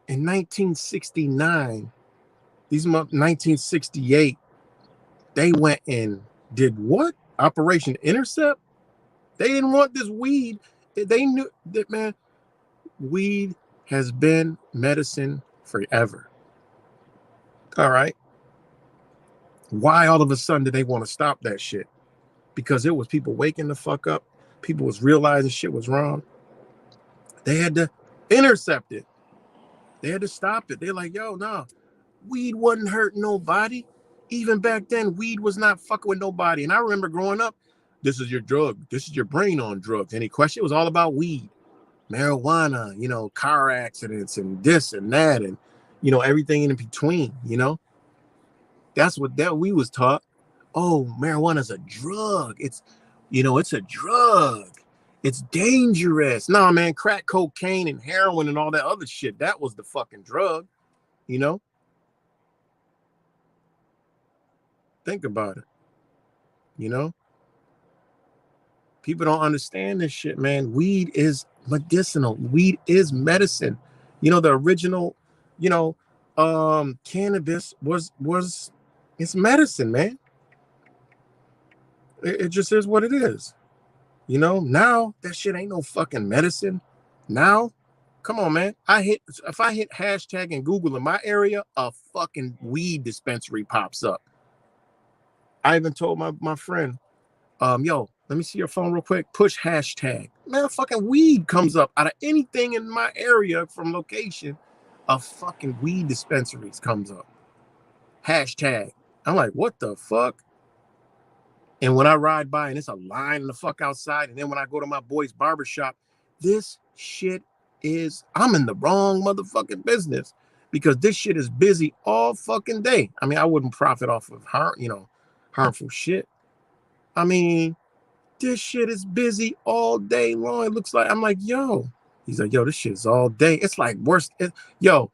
In 1969, 1968, they went and did what? Operation Intercept. They didn't want this weed. They knew that, man, weed has been medicine forever. All right. Why all of a sudden did they want to stop that shit? Because it was people waking the fuck up. People was realizing shit was wrong. They had to intercept it. They had to stop it. They're like, yo, no, weed wasn't hurting nobody. Even back then, weed was not fucking with nobody. And I remember growing up, this is your drug. This is your brain on drugs. Any question? It was all about weed, marijuana, you know, car accidents and this and that and, you know, everything in between, you know. That's what we was taught. Oh, marijuana's a drug. It's, you know, it's a drug. It's dangerous. Nah, man, crack cocaine and heroin and all that other shit. That was the fucking drug, you know? Think about it, you know? People don't understand this shit, man. Weed is medicinal. Weed is medicine. You know, the original, you know, cannabis was it's medicine, man. It just is what it is. You know, now that shit ain't no fucking medicine. Now, come on, man. If I hit hashtag in Google in my area, a fucking weed dispensary pops up. I even told my friend, yo, let me see your phone real quick. Push hashtag. Man, fucking weed comes up out of anything in my area from location. A fucking weed dispensaries comes up. Hashtag. I'm like, what the fuck? And when I ride by and it's a line in the fuck outside, and then when I go to my boy's barbershop, this shit I'm in the wrong motherfucking business because this shit is busy all fucking day. I mean, I wouldn't profit off of harmful shit. I mean, this shit is busy all day long. It looks like, I'm like, yo. He's like, yo, this shit is all day. It's like worse. Yo,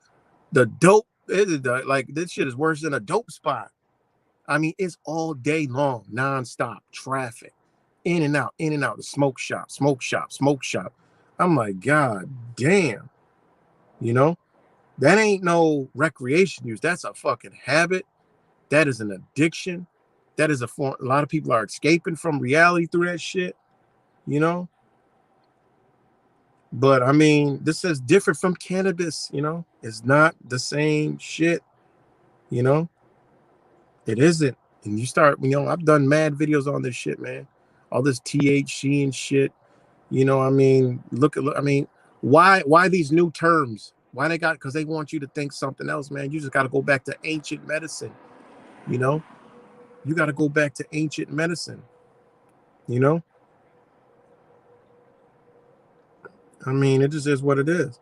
the dope, like this shit is worse than a dope spot. I mean, it's all day long, nonstop traffic, in and out, the smoke shop, smoke shop, smoke shop. I'm like, God damn, you know, that ain't no recreation use. That's a fucking habit. That is an addiction. That is a form. A lot of people are escaping from reality through that shit, you know. But I mean, this is different from cannabis, you know. It's not the same shit, you know. It isn't. And you start, you know, I've done mad videos on this shit, man. All this THC and shit. You know, I mean, I mean, why these new terms? Why they got, because they want you to think something else, man. You just got to go back to ancient medicine, you know? You got to go back to ancient medicine, you know? I mean, it just is what it is.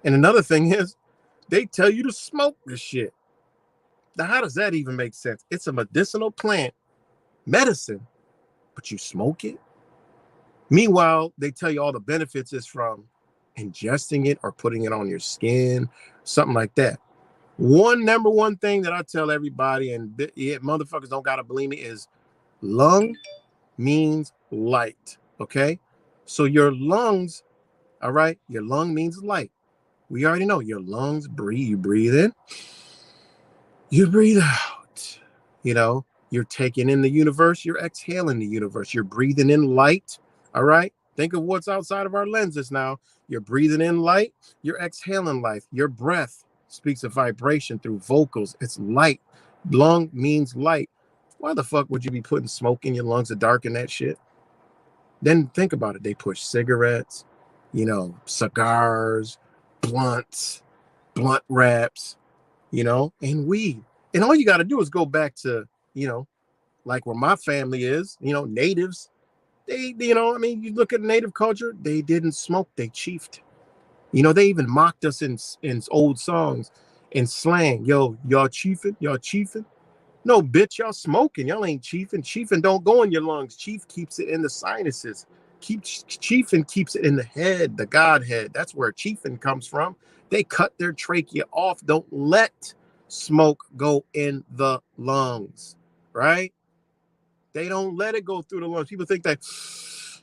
And another thing is, they tell you to smoke this shit. Now, how does that even make sense? It's a medicinal plant, medicine, but you smoke it? Meanwhile, they tell you all the benefits is from ingesting it or putting it on your skin, something like that. Number one thing that I tell everybody, and motherfuckers don't gotta believe me, is lung means light. Okay, so your lungs, all right, your lung means light. We already know your lungs breathe. You breathe in, you breathe out. You know, you're taking in the universe, you're exhaling the universe, you're breathing in light. All right. Think of what's outside of our lenses now. You're breathing in light, you're exhaling life. Your breath speaks of vibration through vocals. It's light. Lung means light. Why the fuck would you be putting smoke in your lungs to darken that shit? Then think about it. They push cigarettes, you know, cigars, blunts, blunt wraps, you know, and weed. And all you got to do is go back to, you know, like where my family is, you know, natives. They, you know, I mean, you look at native culture, they didn't smoke, they chiefed. You know, they even mocked us in old songs in slang. Yo, y'all chiefing, y'all chiefing. No, bitch, y'all smoking. Y'all ain't chiefing. Chiefing don't go in your lungs. Chief keeps it in the sinuses. Chiefing keeps it in the head, the Godhead. That's where chiefing comes from. They cut their trachea off. Don't let smoke go in the lungs, right? They don't let it go through the lungs. People think that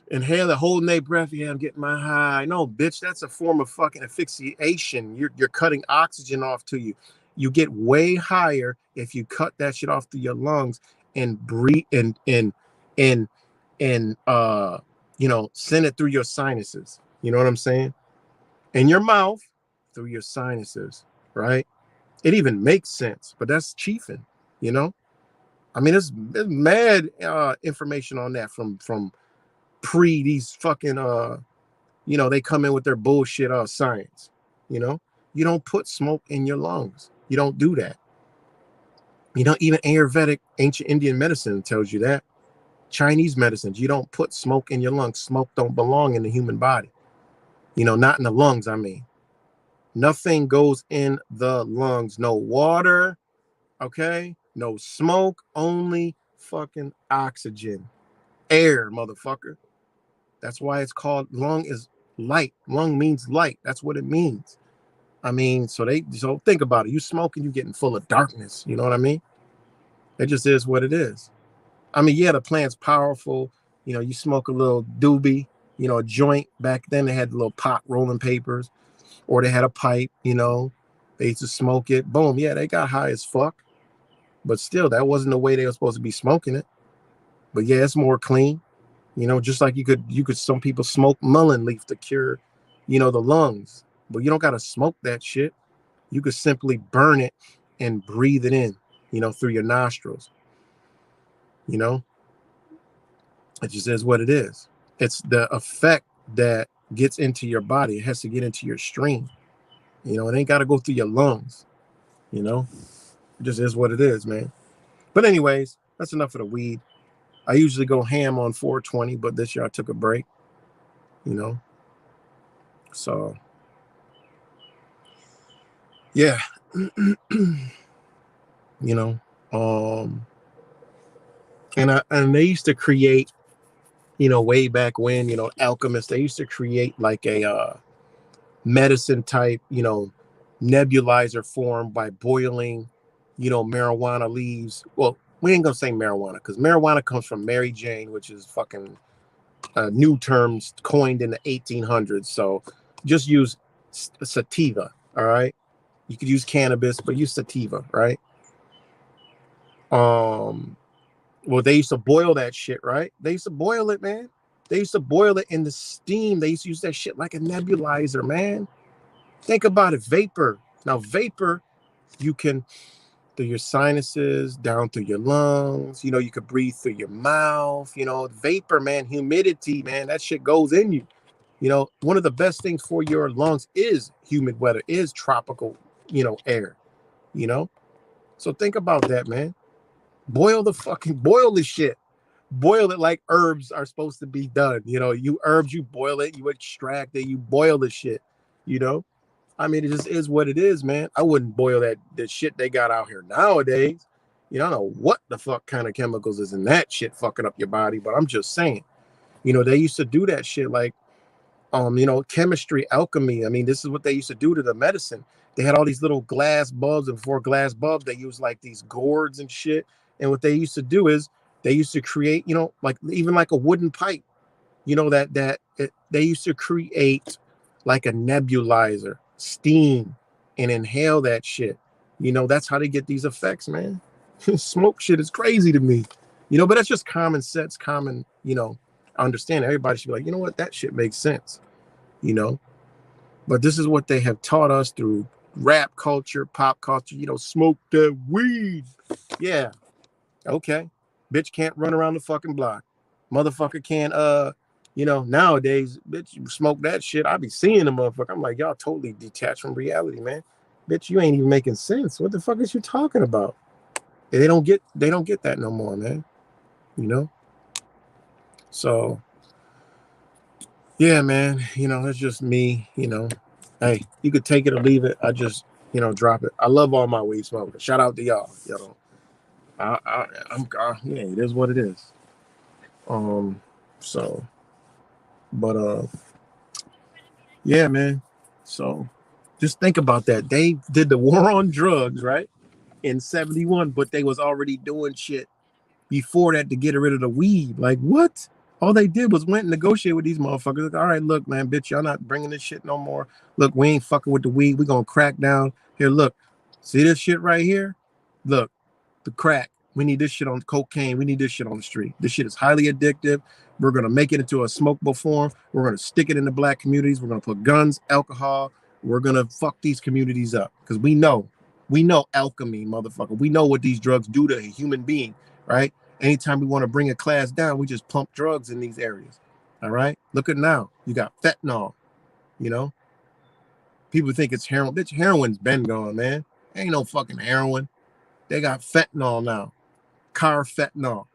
inhale, holding their breath. Yeah, I'm getting my high. No, bitch, that's a form of fucking asphyxiation. You're cutting oxygen off to you. You get way higher if you cut that shit off through your lungs and breathe and you know, send it through your sinuses. You know what I'm saying? In your mouth, through your sinuses, right? It even makes sense, but that's chiefing, you know? I mean, there's mad information on that from pre these fucking you know, they come in with their bullshit science. You know, you don't put smoke in your lungs. You don't do that. You know, even Ayurvedic ancient Indian medicine tells you that. Chinese medicines, you don't put smoke in your lungs. Smoke don't belong in the human body. You know, not in the lungs, I mean. Nothing goes in the lungs. No water, okay? No smoke, only fucking oxygen. Air, motherfucker. That's why it's called lung is light. Lung means light. That's what it means. I mean, so think about it. You smoking, you getting full of darkness. You know what I mean? It just is what it is. I mean, yeah, the plant's powerful. You know, you smoke a little doobie, you know, a joint. Back then they had the little pot rolling papers, or they had a pipe, you know. They used to smoke it. Boom, yeah, they got high as fuck. But still, that wasn't the way they were supposed to be smoking it. But yeah, it's more clean. You know, just like you could some people smoke mullein leaf to cure, you know, the lungs. But you don't gotta smoke that shit. You could simply burn it and breathe it in, you know, through your nostrils. You know, it just is what it is. It's the effect that gets into your body. It has to get into your stream. You know, it ain't gotta go through your lungs, you know. It just is what it is, man. But anyways, that's enough of the weed. I usually go ham on 420, but this year I took a break, you know. So yeah. You know, And they used to create, way back when, alchemists, they used to create like a medicine type, nebulizer form by boiling, marijuana leaves. Well, we ain't gonna say marijuana because marijuana comes from Mary Jane, which is fucking new terms coined in the 1800s. So just use sativa. All right, you could use cannabis, but use sativa, right? Well, they used to boil that shit, right? They used to boil it, man. They used to boil it in the steam. They used to use that shit like a nebulizer, man. Think about it, vapor. Now, vapor, you can through your sinuses, down through your lungs. You could breathe through your mouth. Vapor, man, humidity, man, that shit goes in you. One of the best things for your lungs is humid weather, is tropical, air. You know, so think about that, man. Boil the shit. Boil it like herbs are supposed to be done. You herbs, you boil it, you extract it, you boil the shit. You know, I mean, it just is what it is, man. I wouldn't boil that shit they got out here nowadays. I don't know what the fuck kind of chemicals is in that shit fucking up your body, but I'm just saying. They used to do that shit like, chemistry, alchemy. I mean, this is what they used to do to the medicine. They had all these little glass bulbs, and before glass bulbs, they used like these gourds and shit. And what they used to do is they used to create, like even like a wooden pipe, they used to create like a nebulizer, steam, and inhale that shit. That's how they get these effects, man. Smoke shit is crazy to me, but that's just common sense, common, understand. Everybody should be like, you know what, that shit makes sense, but this is what they have taught us through rap culture, pop culture, smoke the weed. Yeah. Okay. Bitch can't run around the fucking block. Motherfucker can't, nowadays, bitch, you smoke that shit. I be seeing the motherfucker. I'm like, y'all totally detached from reality, man. Bitch, you ain't even making sense. What the fuck is you talking about? They don't get that no more, man. So yeah, man, it's just me, Hey, you could take it or leave it. I just, drop it. I love all my weed smokers. Shout out to y'all. Yeah, it is what it is. So, but yeah, man. So just think about that. They did the war on drugs, right? In 71, but they was already doing shit before that to get rid of the weed. Like, what? All they did was went and negotiate with these motherfuckers. Like, all right, look, man, bitch, y'all not bringing this shit no more. Look, we ain't fucking with the weed. We gonna crack down. Here, look. See this shit right here? Look, the crack. We need this shit on cocaine. We need this shit on the street. This shit is highly addictive. We're gonna make it into a smokable form. We're gonna stick it in the black communities. We're gonna put guns, alcohol. We're gonna fuck these communities up because we know alchemy, motherfucker. We know what these drugs do to a human being, right? Anytime we want to bring a class down, we just pump drugs in these areas. All right. Look at now. You got fentanyl. People think it's heroin. Bitch, heroin's been gone, man. Ain't no fucking heroin. They got fentanyl now. Fentanyl.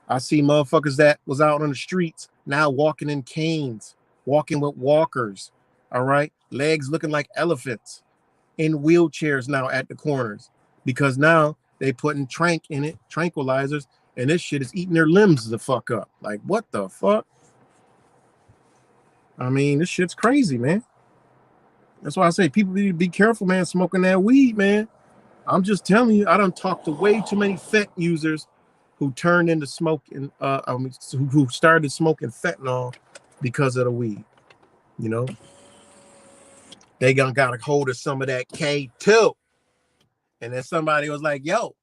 I see motherfuckers that was out on the streets now walking in canes, walking with walkers. All right. Legs looking like elephants, in wheelchairs now at the corners because now they putting tranquilizers, and this shit is eating their limbs the fuck up. Like, what the fuck? I mean, this shit's crazy, man. That's why I say people need to be careful, man, smoking that weed, man. I'm just telling you, I done talked to way too many fent users who turned into smoking, who started smoking fentanyl because of the weed. They got a hold of some of that K2. And then somebody was like, yo,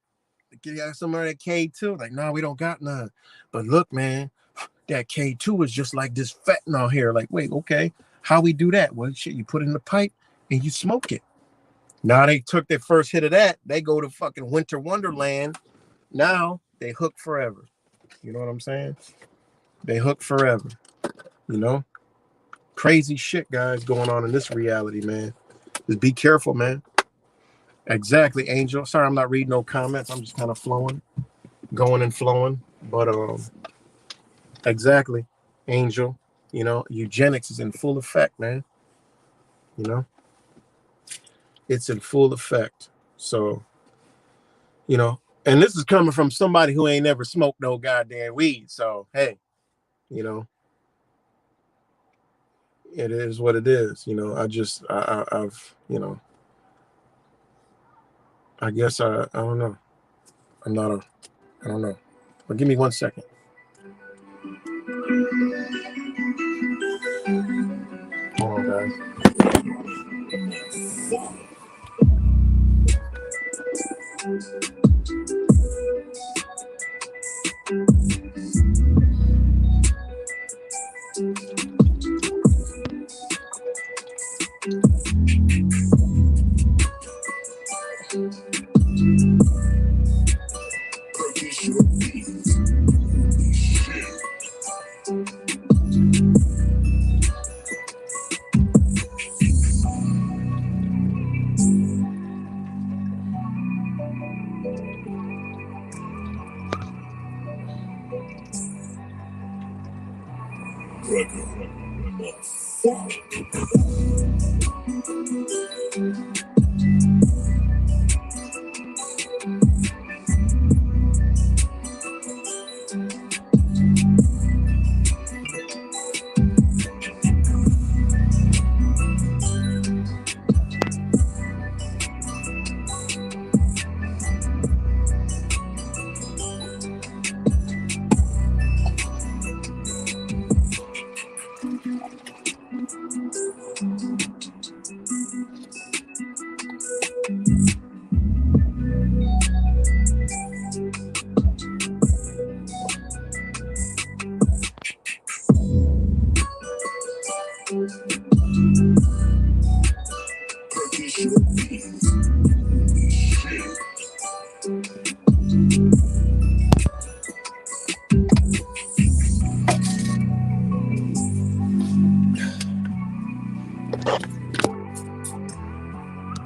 you got some of that K2? Like, no, we don't got none. But look, man, that K2 is just like this fentanyl here. Like, wait, okay. How we do that? Well, shit, you put it in the pipe and you smoke it. Now they took their first hit of that. They go to fucking Winter Wonderland. Now they hook forever. You know what I'm saying? They hook forever. Crazy shit, guys, going on in this reality, man. Just be careful, man. Exactly, Angel. Sorry, I'm not reading no comments. I'm just kind of flowing, going and flowing. But exactly, Angel. Eugenics is in full effect, man. It's in full effect. So, And this is coming from somebody who ain't never smoked no goddamn weed. So, hey, you know, it is what it is. You know, I've, you know, I guess I don't know. I don't know. But give me 1 second. Hold on, guys.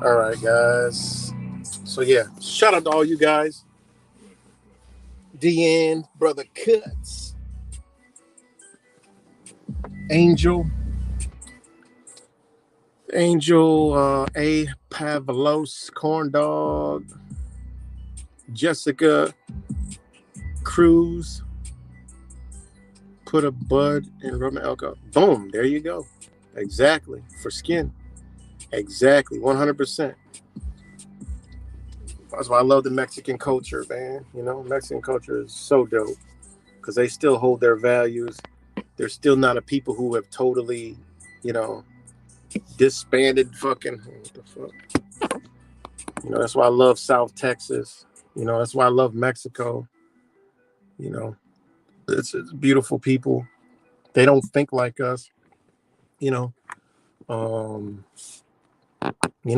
All right, guys. So yeah, shout out to all you guys. DN, Brother Cuts, Angel, A. Pavlos, Corn Dog, Jessica Cruz, put a bud in rubbing alcohol. Boom, there you go. Exactly, for skin. Exactly, 100%. That's why I love the Mexican culture, man. You know, Mexican culture is so dope because they still hold their values. They're still not a people who have totally, you know, disbanded fucking. What the fuck? You know, that's why I love South Texas. You know, that's why I love Mexico. You know, it's beautiful people. They don't think like us. You know,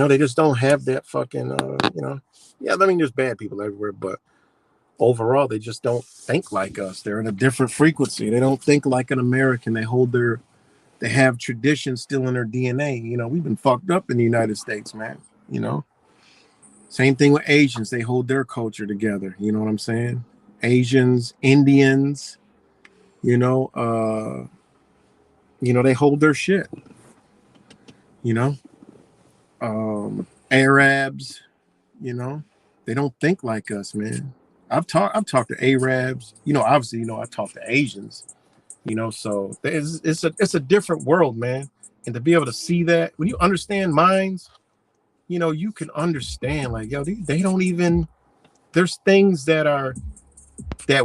they just don't have that fucking. You know, yeah. I mean, there's bad people everywhere, but overall, they just don't think like us. They're in a different frequency. They don't think like an American. They have traditions still in their DNA. You know, we've been fucked up in the United States, man. You know, same thing with Asians. They hold their culture together. You know what I'm saying? Asians, Indians, you know, they hold their shit. You know, Arabs, you know, they don't think like us, man. I've talked to Arabs. You know, obviously, you know, I talk to Asians. You know, so it's a different world, man. And to be able to see that, when you understand minds, you know, you can understand, like, yo, they don't even, there's things that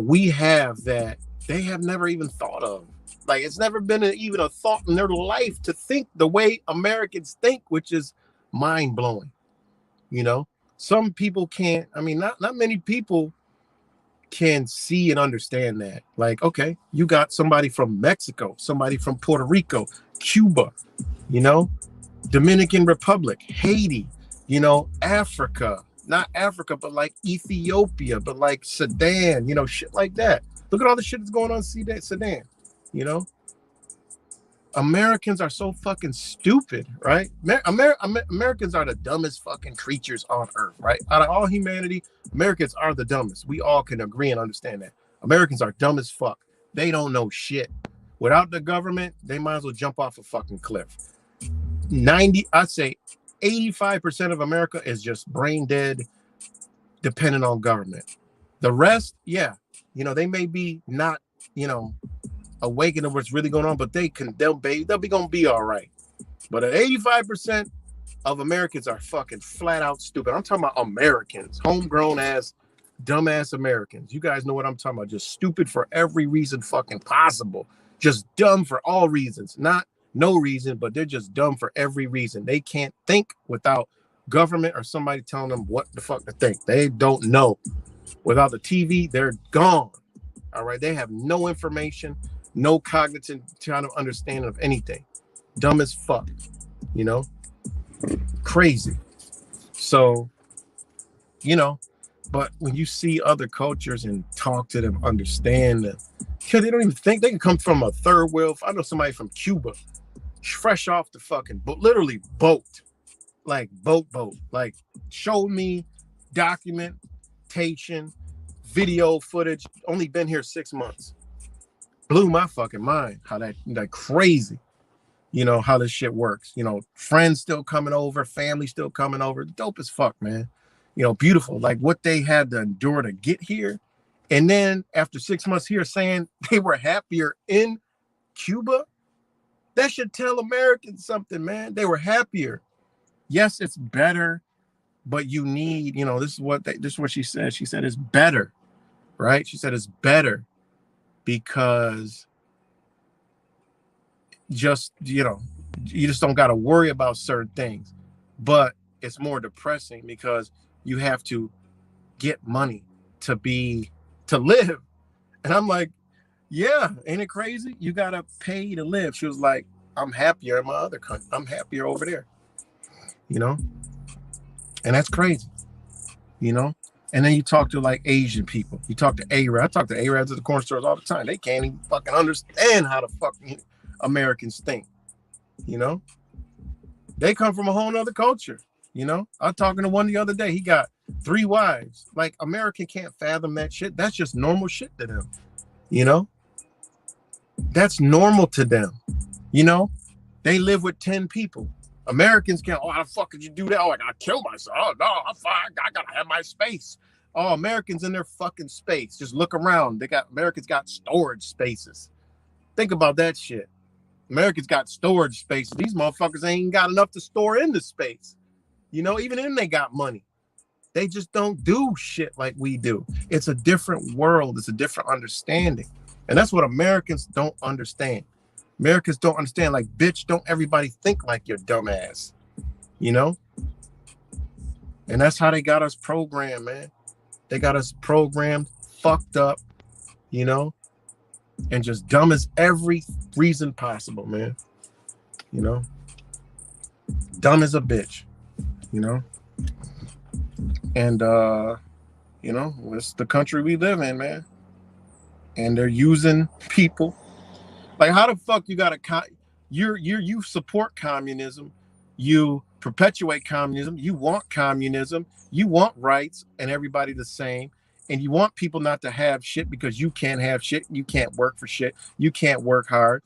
we have that they have never even thought of. Like, it's never been even a thought in their life to think the way Americans think, which is mind blowing. You know, some people can't, I mean, not many people can see and understand that. Like, okay, you got somebody from Mexico, somebody from Puerto Rico, Cuba, you know, Dominican Republic, Haiti, you know, Africa, not Africa, but like Ethiopia, but like Sudan, you know, shit like that. Look at all the shit that's going on in Sudan, you know. Americans are so fucking stupid, right? Americans are the dumbest fucking creatures on earth, right? Out of all humanity, Americans are the dumbest. We all can agree and understand that. Americans are dumb as fuck. They don't know shit. Without the government, they might as well jump off a fucking cliff. I'd say 85% of America is just brain dead, dependent on government. The rest, yeah, they may be not, awakened to what's really going on, but they'll be gonna be all right. But at 85% of Americans are fucking flat out stupid. I'm talking about Americans, homegrown ass, dumbass Americans. You guys know what I'm talking about. Just stupid for every reason fucking possible. Just dumb for all reasons. Not no reason, but they're just dumb for every reason. They can't think without government or somebody telling them what the fuck to think. They don't know. Without the TV, they're gone. All right. They have no information, no cognitive kind of understanding of anything. Dumb as fuck. Crazy. So, but when you see other cultures and talk to them, understand them, because they don't even think they can come from a third world. I know somebody from Cuba, fresh off the fucking boat, literally boat, like boat, like show me documentation, video footage, only been here 6 months. Blew my fucking mind how that crazy, how this shit works. Friends still coming over, family still coming over. Dope as fuck, man. Beautiful. Like what they had to endure to get here. And then after 6 months here saying they were happier in Cuba, that should tell Americans something, man. They were happier. Yes, it's better, but you need, this is what she said. She said it's better, right? She said it's better because just, you just don't got to worry about certain things. But it's more depressing because you have to get money to live. And I'm like, yeah, ain't it crazy? You got to pay to live. She was like, I'm happier in my other country. I'm happier over there, and that's crazy, And then you talk to like Asian people. You talk to Arabs. I talk to Arabs at the corner stores all the time. They can't even fucking understand how the fucking Americans think, They come from a whole nother culture, I was talking to one the other day. He got 3 wives. Like, American can't fathom that shit. That's just normal shit to them, That's normal to them, They live with 10 people. Americans can't, how the fuck could you do that? Oh, I gotta kill myself. Oh, no, I'm fine. I gotta have my space. Oh, Americans in their fucking space. Just look around. Americans got storage spaces. Think about that shit. Americans got storage spaces. These motherfuckers ain't got enough to store in the space. Even then they got money. They just don't do shit like we do. It's a different world. It's a different understanding. And that's what Americans don't understand. Americans don't understand, like, bitch, don't everybody think like your dumb ass, And that's how they got us programmed, man. They got us programmed, fucked up, and just dumb as every reason possible, man. Dumb as a bitch, And, it's the country we live in, man. And they're using people. Like, how the fuck you got you support communism, you perpetuate communism, you want communism, you want rights and everybody the same, and you want people not to have shit because you can't have shit, you can't work for shit, you can't work hard,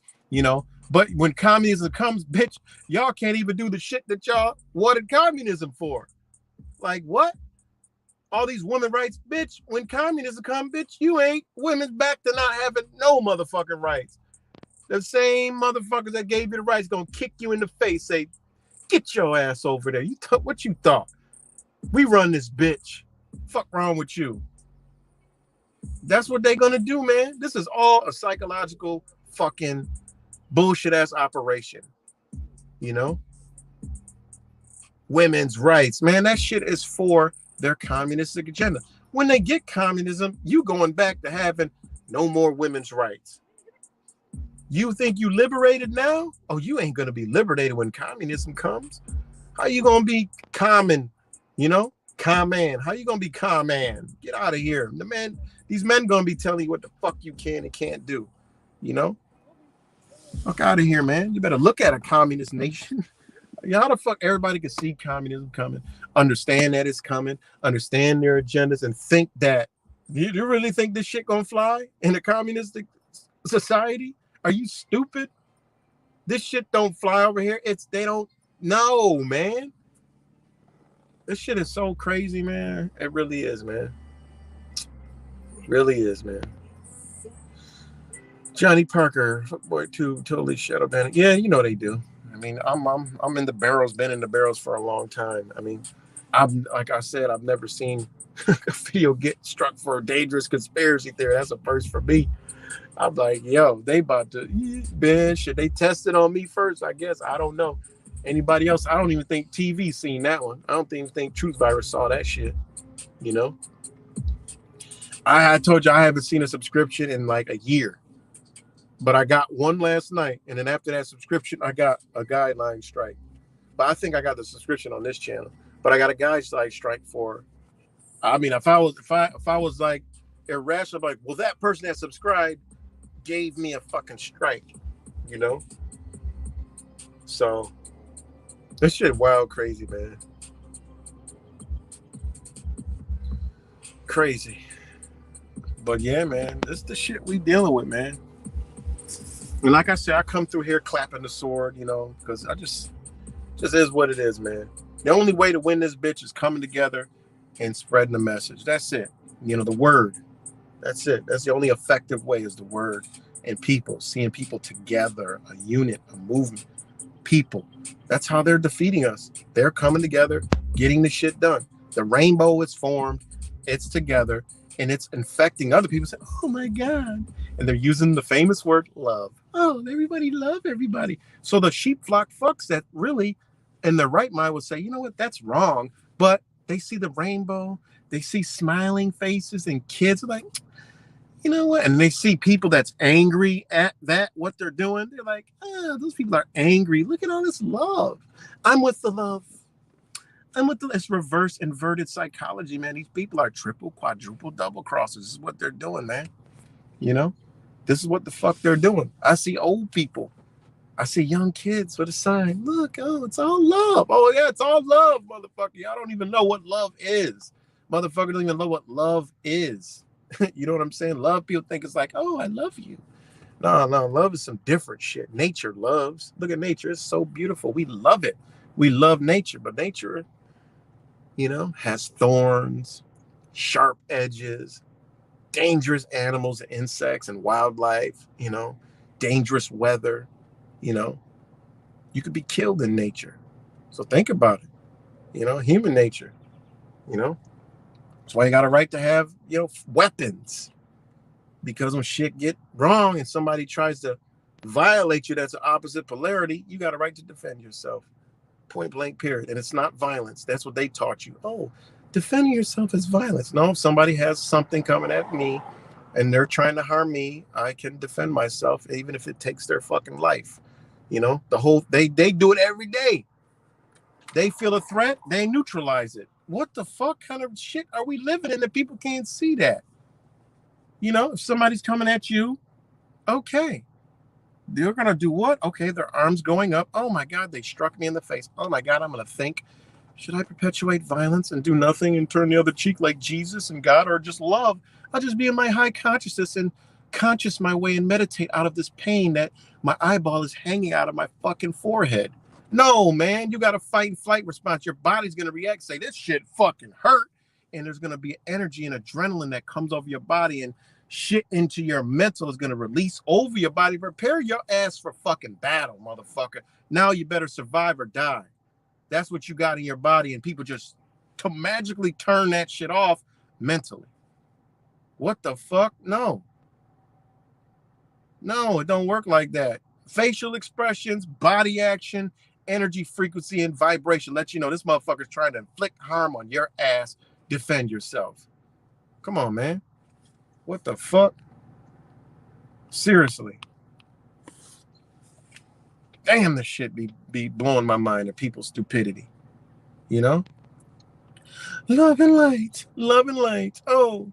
But when communism comes, bitch, y'all can't even do the shit that y'all wanted communism for. Like, what? All these women rights, bitch, when communism comes, bitch, you ain't women's back to not having no motherfucking rights. The same motherfuckers that gave you the rights gonna kick you in the face, say, get your ass over there. What you thought? We run this bitch. Fuck wrong with you? That's what they gonna do, man. This is all a psychological fucking bullshit ass operation. Women's rights, man, that shit is for their communistic agenda. When they get communism, you going back to having no more women's rights. You think you liberated now? Oh, you ain't gonna be liberated when communism comes. How you gonna be common? Common. How you gonna be common? Get out of here. These men gonna be telling you what the fuck you can and can't do. Fuck out of here, man. You better look at a communist nation. How the fuck everybody can see communism coming, understand that it's coming, understand their agendas, and think that you really think this shit gonna fly in a communistic society? Are you stupid? This shit don't fly over here. They don't know, man. This shit is so crazy, man. It really is, man. Really is, man. Johnny Parker, boy, too, totally shadow banned. Yeah, you know they do. I mean, I'm in the barrels, been in the barrels for a long time. I mean, I've like I said, I've never seen a video get struck for a dangerous conspiracy theory. That's a first for me. I'm like, yo, they about to, man, should they test it on me first? I guess I don't know. Anybody else? I don't even think TV seen that one. I don't even think Truth Virus saw that shit. You know, I told you I haven't seen a subscription in like a year. But I got one last night, and then after that subscription, I got a guideline strike. But I think I got the subscription on this channel. But I got a guideline strike for. I mean, if I was like irrational, like, well, that person that subscribed gave me a fucking strike, you know. So this shit wild, crazy, man. Crazy. But yeah, man, this is the shit we dealing with, man. And like I said, I come through here clapping the sword, you know, because I just is what it is, man. The only way to win this bitch is coming together and spreading the message. That's it. You know, the word. That's it. That's the only effective way is the word and people, seeing people together, a unit, a movement, people. That's how they're defeating us. They're coming together, getting the shit done. The rainbow is formed. It's together. And it's infecting other people. Say, oh my God. And they're using the famous word love. Oh, everybody love everybody. So the sheep flock fucks that really in their right mind would say, you know what, that's wrong. But they see the rainbow, they see smiling faces, and kids are like, you know what? And they see people that's angry at that, what they're doing. They're like, oh, those people are angry. Look at all this love. I'm with the love. It's reverse inverted psychology, man. These people are triple, quadruple, double crosses. This is what they're doing, man. You know, this is what the fuck they're doing. I see old people. I see young kids with a sign. Look, oh, it's all love. Oh, yeah, it's all love, motherfucker. Y'all don't even know what love is. Motherfucker don't even know what love is. You know what I'm saying? Love, people think it's like, oh, I love you. No, love is some different shit. Nature loves. Look at nature. It's so beautiful. We love it. We love nature, but nature, you know, has thorns, sharp edges, dangerous animals and insects and wildlife, you know, dangerous weather, you know. You could be killed in nature. So think about it, you know, human nature, you know. That's why you got a right to have, you know, weapons. Because when shit get wrong and somebody tries to violate you, that's the opposite polarity, you got a right to defend yourself. Point blank, period. And it's not violence. That's what they taught you. Oh, defending yourself is violence. No, if somebody has something coming at me and they're trying to harm me, I can defend myself, even if it takes their fucking life. You know, they do it every day. They feel a threat, they neutralize it. What the fuck kind of shit are we living in that people can't see that? You know, if somebody's coming at you, okay. They're going to do what? Okay, their arms going up. Oh my God, they struck me in the face. Oh my God, I'm going to think, should I perpetuate violence and do nothing and turn the other cheek like Jesus and God, or just love? I'll just be in my high consciousness and conscious my way and meditate out of this pain that my eyeball is hanging out of my fucking forehead. No, man, you got a fight and flight response. Your body's going to react, say, this shit fucking hurt. And there's going to be energy and adrenaline that comes over your body, and shit into your mental is going to release over your body. Prepare your ass for fucking battle, motherfucker. Now you better survive or die. That's what you got in your body, and people just to magically turn that shit off mentally. What the fuck? No, it don't work like that. Facial expressions, body action, energy, frequency, and vibration let you know this motherfucker's trying to inflict harm on your ass. Defend yourself. Come on, man. What the fuck? Seriously. Damn, this shit be blowing my mind at people's stupidity. You know? Love and light. Love and light. Oh,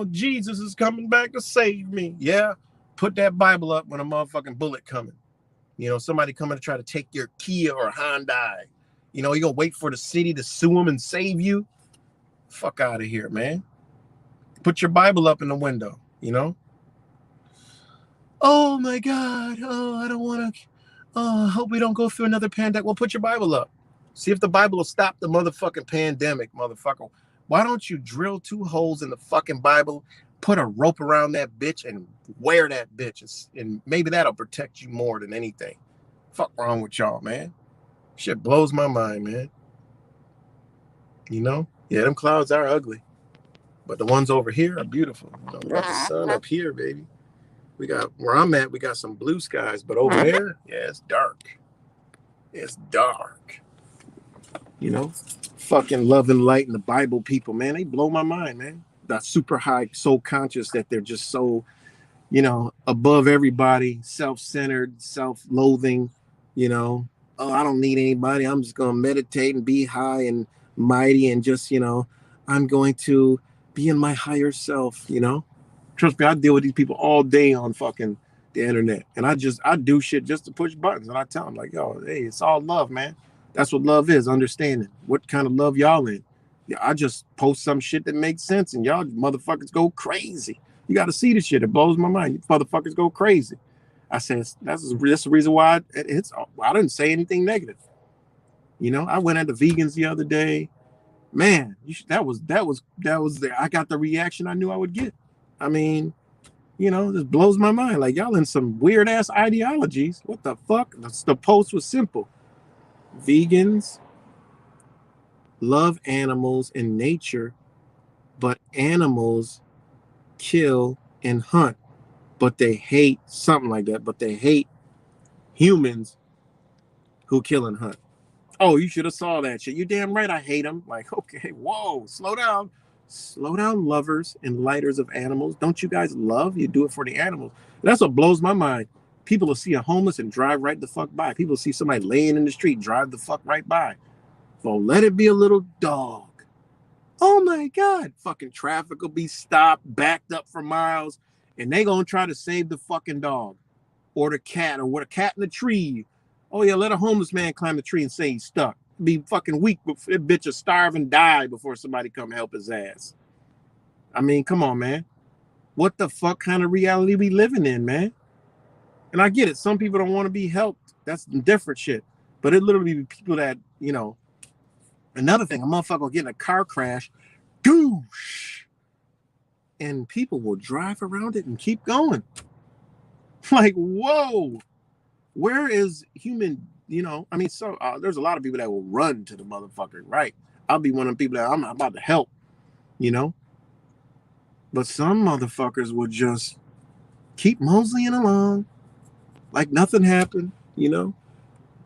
Jesus is coming back to save me. Yeah. Put that Bible up when a motherfucking bullet coming. You know, somebody coming to try to take your Kia or Hyundai. You know, you gonna wait for the city to sue them and save you? Fuck out of here, man. Put your Bible up in the window, you know? Oh my God. Oh, I don't want to. Oh, I hope we don't go through another pandemic. Well, put your Bible up. See if the Bible will stop the motherfucking pandemic, motherfucker. Why don't you drill 2 holes in the fucking Bible, put a rope around that bitch and wear that bitch, and maybe that'll protect you more than anything. Fuck wrong with y'all, man? Shit blows my mind, man. You know? Yeah, them clouds are ugly, but the ones over here are beautiful. You know, we got the sun up here, baby. We got where I'm at. We got some blue skies, but over there, yeah, it's dark. It's dark. You know, fucking love and light and the Bible people, man, they blow my mind, man. That super high, so conscious that they're just so, you know, above everybody, self-centered, self-loathing, you know. Oh, I don't need anybody. I'm just gonna meditate and be high and mighty and just, you know, I'm going to be in my higher self, you know. Trust me, I deal with these people all day on fucking the internet. And I do shit just to push buttons. And I tell them, like, yo, hey, it's all love, man. That's what love is, understanding. What kind of love y'all in? Yeah, I just post some shit that makes sense and y'all motherfuckers go crazy. You got to see the shit. It blows my mind. You motherfuckers go crazy. I said, that's the reason why I didn't say anything negative. You know, I went at the vegans the other day. Man, that was I got the reaction I knew I would get. I mean, you know, this blows my mind. Like, y'all in some weird ass ideologies. What the fuck? The post was simple. Vegans love animals and nature, but animals kill and hunt. But they hate something like that. But they hate humans who kill and hunt. Oh, you should have saw that shit. You damn right I hate them. Like, okay, whoa, slow down. Slow down, lovers and lighters of animals. Don't you guys love? You do it for the animals. That's what blows my mind. People will see a homeless and drive right the fuck by. People will see somebody laying in the street, drive the fuck right by. So let it be a little dog. Oh my God. Fucking traffic will be stopped, backed up for miles, and they gonna try to save the fucking dog. Or the cat, or what, a cat in the tree. Oh yeah, let a homeless man climb the tree and say he's stuck. Be fucking weak, but that bitch will starve and die before somebody come help his ass. I mean, come on, man. What the fuck kind of reality we living in, man? And I get it. Some people don't want to be helped. That's different shit. But it literally be people that, you know. Another thing, a motherfucker will get in a car crash, goosh, and people will drive around it and keep going. Like, whoa. Where is human, you know, I mean, so there's a lot of people that will run to the motherfucker, right? I'll be one of the people that I'm about to help, you know? But some motherfuckers will just keep moseying along like nothing happened, you know?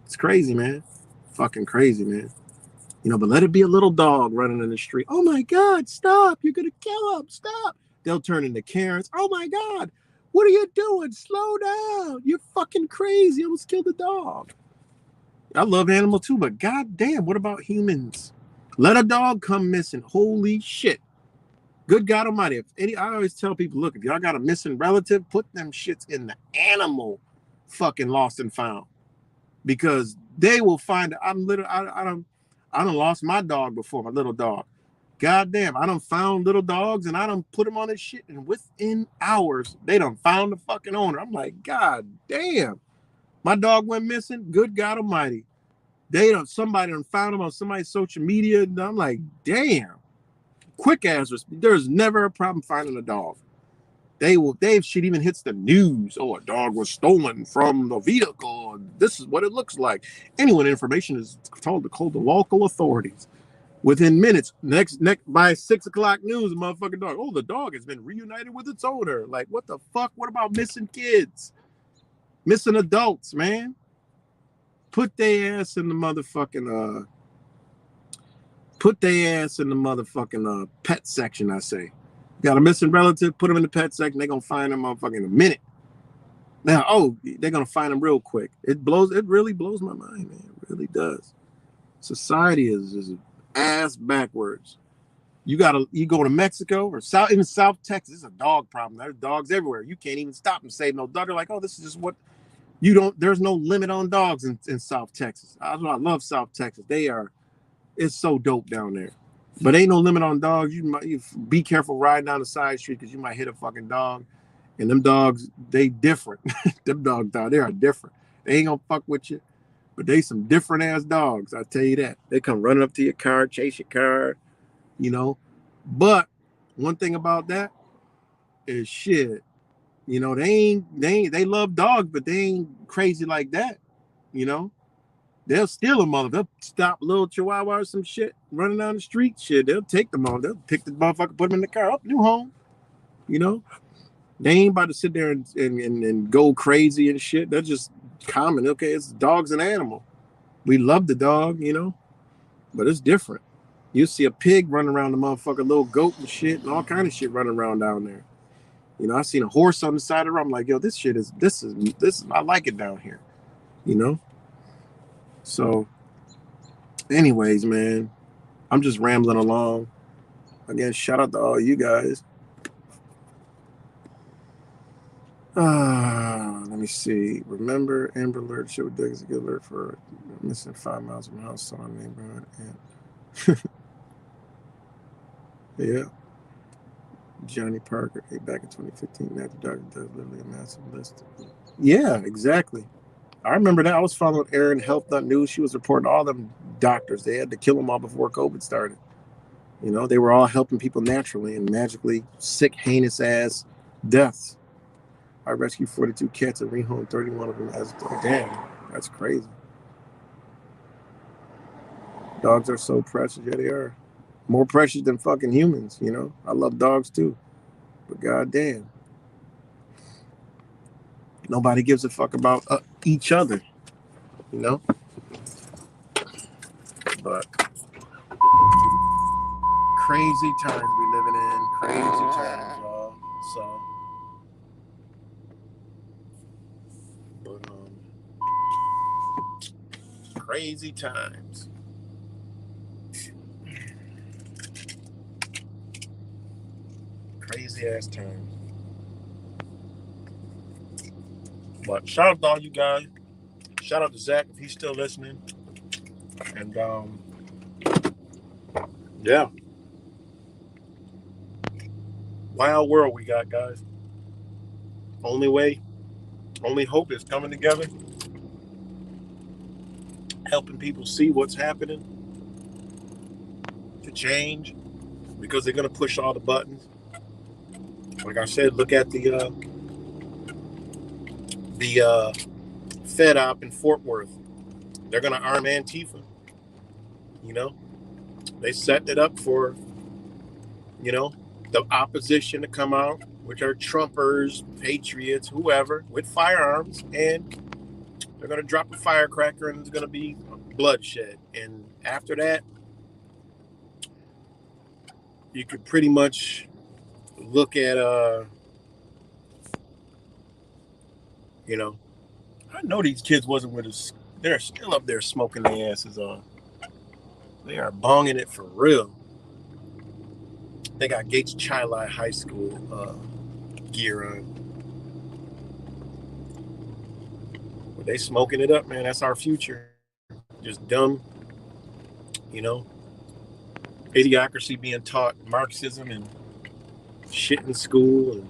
It's crazy, man. Fucking crazy, man. You know, but let it be a little dog running in the street. Oh my God, stop. You're going to kill him. Stop. They'll turn into Karens. Oh my God. What are you doing? Slow down. You're fucking crazy. I almost killed a dog. I love animals too, but goddamn, what about humans? Let a dog come missing. Holy shit. Good God Almighty. I always tell people, look, if y'all got a missing relative, put them shits in the animal fucking lost and found. Because they will find, I done lost my dog before, my little dog. God damn, I done found little dogs and I done put them on this shit, and within hours, they done found the fucking owner. I'm like, God damn. My dog went missing. Good God Almighty. Somebody done found him on somebody's social media. And I'm like, damn. Quick answers. There's never a problem finding a dog. Shit even hits the news. Oh, a dog was stolen from the vehicle. This is what it looks like. Anyone information is told to call the local authorities. Within minutes, next by 6 o'clock news, a motherfucking dog. Oh, the dog has been reunited with its owner. Like, what the fuck? What about missing kids? Missing adults, man. Put their ass in the motherfucking pet section, I say. Got a missing relative, put them in the pet section, they're gonna find them motherfucking in a minute. Now, they're gonna find them real quick. It really blows my mind, man. It really does. Society is ass backwards. You go to Mexico or even South Texas, it's a dog problem. There's dogs everywhere. You can't even stop and save no dog. They're like, oh, this is just what there's no limit on dogs in South Texas. I love South Texas. It's so dope down there. But ain't no limit on dogs. You be careful riding down the side street because you might hit a fucking dog. And them dogs, they different. Them dogs down there are different. They ain't gonna fuck with you. But they some different ass dogs, I tell you that. They come running up to your car, chase your car, you know. But one thing about that, is shit. You know, they love dogs, but they ain't crazy like that. You know, they'll steal a mother. They'll stop little chihuahua or some shit running down the street. Shit, they'll take them on. They'll pick the motherfucker, put them in the car, up, new home. You know, they ain't about to sit there and go crazy and shit. They're just common. Okay, it's dog's an animal. We love the dog, you know, but it's different. You see a pig running around the motherfucker, little goat and shit, and all kind of shit running around down there. You know, I seen a horse on the side of the road. I'm like, yo, this is I like it down here. You know? So, anyways, man, I'm just rambling along. Again, shout out to all you guys. Let me see. Remember, Amber Alert show is a good alert for missing 5 miles from house on neighborhood. And yeah. Johnny Parker, back in 2015, Natural Doctor does literally a massive list. Yeah, exactly. I remember that. I was following Erin Health.News. She was reporting all them doctors. They had to kill them all before COVID started. You know, they were all helping people naturally and magically sick, heinous ass deaths. I rescued 42 cats and rehomed 31 of them as damn. That's crazy. Dogs are so precious. Yeah, they are. More precious than fucking humans, you know. I love dogs too. But goddamn. Nobody gives a fuck about each other, you know? But crazy times we living in. Crazy times, y'all. So, but crazy times. Crazy ass times. But shout out to all you guys. Shout out to Zach if he's still listening. And yeah. Wild world we got, guys. Only way, only hope is coming together. Helping people see what's happening. To change. Because they're gonna push all the buttons. Like I said, look at the Fed op in Fort Worth. They're gonna arm Antifa. You know, they set it up for, you know, the opposition to come out, which are Trumpers, patriots, whoever, with firearms, and they're gonna drop a firecracker, and it's gonna be bloodshed. And after that, you could pretty much look at you know, I know these kids wasn't with us. They're still up there smoking their asses off. They are bonging it for real. They got Gates Chili High School gear on. But they smoking it up, man. That's our future. Just dumb, you know, idiocracy being taught Marxism and shit in school, and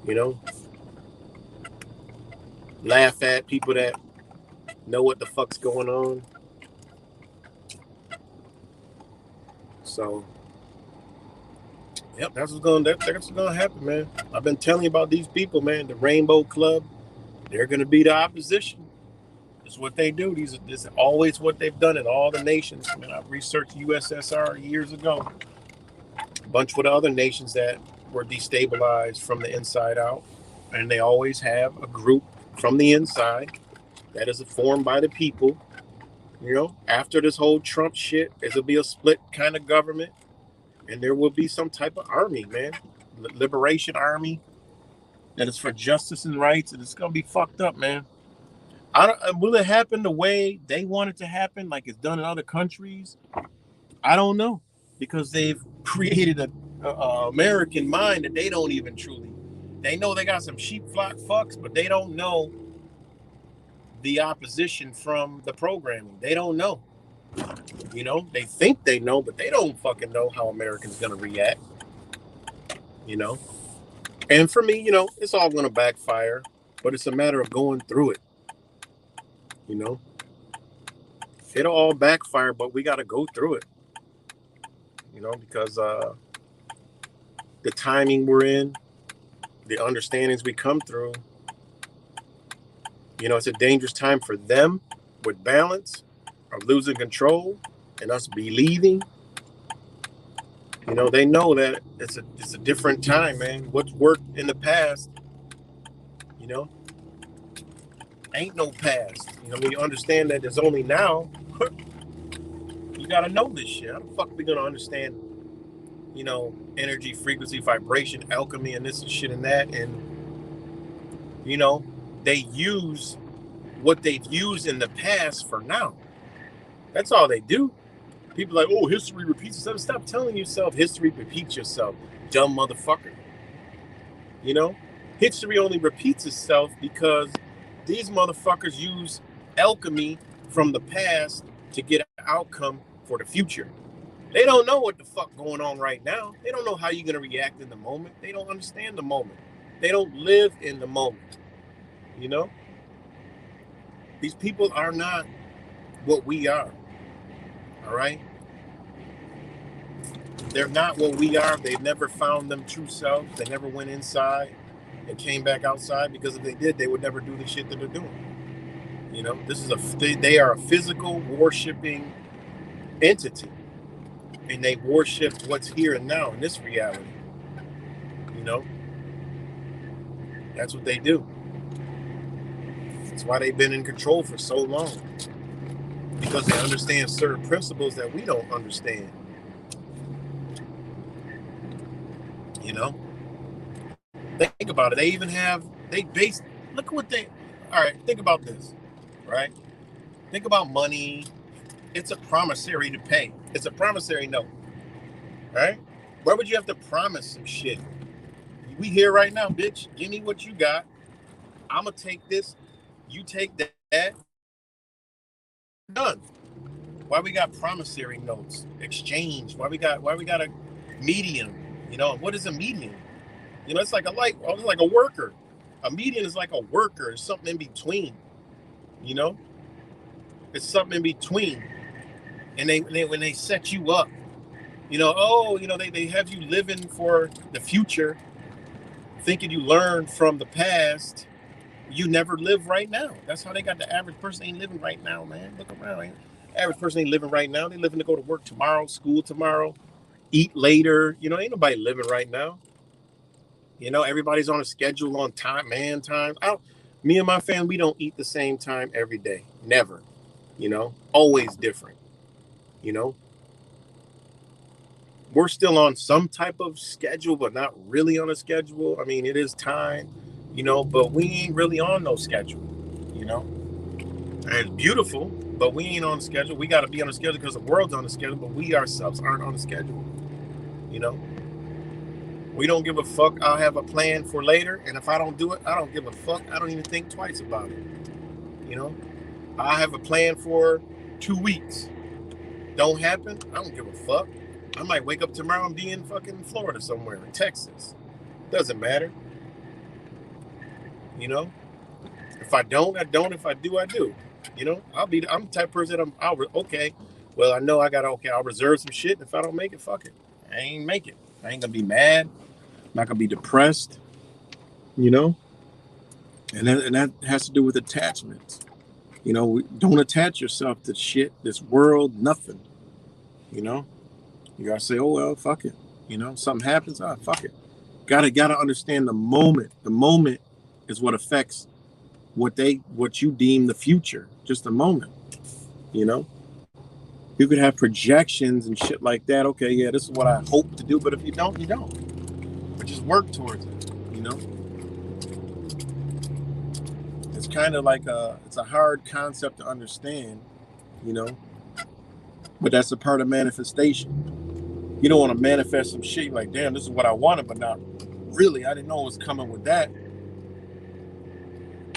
you know, laugh at people that know what the fuck's going on. So, yep, that's what's gonna happen, man. I've been telling you about these people, man. The Rainbow Club, they're gonna be the opposition. That's what they do. This is always what they've done in all the nations. I mean, I've researched USSR years ago. A bunch with other nations that were destabilized from the inside out. And they always have a group from the inside that is formed by the people. You know, after this whole Trump shit, there'll be a split kind of government. And there will be some type of army, man. Liberation army. That is for justice and rights. And it's going to be fucked up, man. Will it happen the way they want it to happen, like it's done in other countries? I don't know, because they've created a American mind that they don't even truly. They know they got some sheep flock fucks, but they don't know the opposition from the programming. They don't know. You know, they think they know, but they don't fucking know how Americans gonna react. You know, and for me, you know, it's all gonna backfire, but it's a matter of going through it. You know, it'll all backfire, but we got to go through it. You know, because the timing we're in, the understandings we come through. You know, it's a dangerous time for them with balance, of losing control, and us believing. You know, they know that it's a different time, man. What's worked in the past, you know, ain't no past. You know, when you understand that there's only now, you gotta know this shit. How the fuck we gonna understand, you know, energy, frequency, vibration, alchemy, and this and shit and that? And, you know, they use what they've used in the past for now. That's all they do. People are like, oh, history repeats itself. Stop telling yourself history repeats yourself, dumb motherfucker. You know, history only repeats itself because these motherfuckers use alchemy from the past to get an outcome for the future. They don't know what the fuck going on right now. They don't know how you're gonna react in the moment. They don't understand the moment. They don't live in the moment. You know, these people are not what we are. All right. They're not what we are. They've never found them true selves. They never went inside and came back outside, because if they did, they would never do the shit that they're doing. You know, this is they are a physical worshiping entity, and they worship what's here and now in this reality. You know, that's what they do. That's why they've been in control for so long, because they understand certain principles that we don't understand. You know, think about it. They even have, look at what all right, think about this, right? Think about money. It's a promissory to pay. It's a promissory note, right? Why would you have to promise some shit? We here right now, bitch. Give me what you got. I'm going to take this. You take that. Done. Why we got promissory notes? Exchange. Why we got a medium? You know, what is a medium? You know, it's like a worker. A medium is like a worker. It's something in between. You know, it's something in between. And when they set you up, you know, oh, you know, they have you living for the future, thinking you learn from the past. You never live right now. That's how they got the average person ain't living right now, man. Look around. Average person ain't living right now. They living to go to work tomorrow, school tomorrow, eat later. You know, ain't nobody living right now. You know, everybody's on a schedule, on time, man, time. Me and my family, we don't eat the same time every day. Never. You know, always different. You know, we're still on some type of schedule, but not really on a schedule. I mean, it is time, you know, but we ain't really on no schedule, you know. And it's beautiful, but we ain't on a schedule. We got to be on a schedule because the world's on a schedule, but we ourselves aren't on a schedule, you know. We don't give a fuck. I'll have a plan for later, and if I don't do it, I don't give a fuck. I don't even think twice about it, you know. I have a plan for 2 weeks. Don't happen, I don't give a fuck. I might wake up tomorrow and be in fucking Florida somewhere, in Texas. Doesn't matter. You know? If I don't, I don't. If I do, I do. You know? I'm the type of person that okay. Well, I know I'll reserve some shit. If I don't make it, fuck it. I ain't make it. I ain't gonna be mad. I'm not gonna be depressed. You know? And that has to do with attachments. You know, don't attach yourself to shit, this world, nothing. You know? You gotta say, oh well, fuck it. You know, something happens, fuck it. Gotta understand the moment. The moment is what affects what you deem the future. Just a moment. You know? You could have projections and shit like that. Okay, yeah, this is what I hope to do, but if you don't, you don't. But just work towards it, you know? It's kind of like it's a hard concept to understand, you know? But that's a part of manifestation. You don't want to manifest some shit like, damn, this is what I wanted, but not really. I didn't know it was coming with that.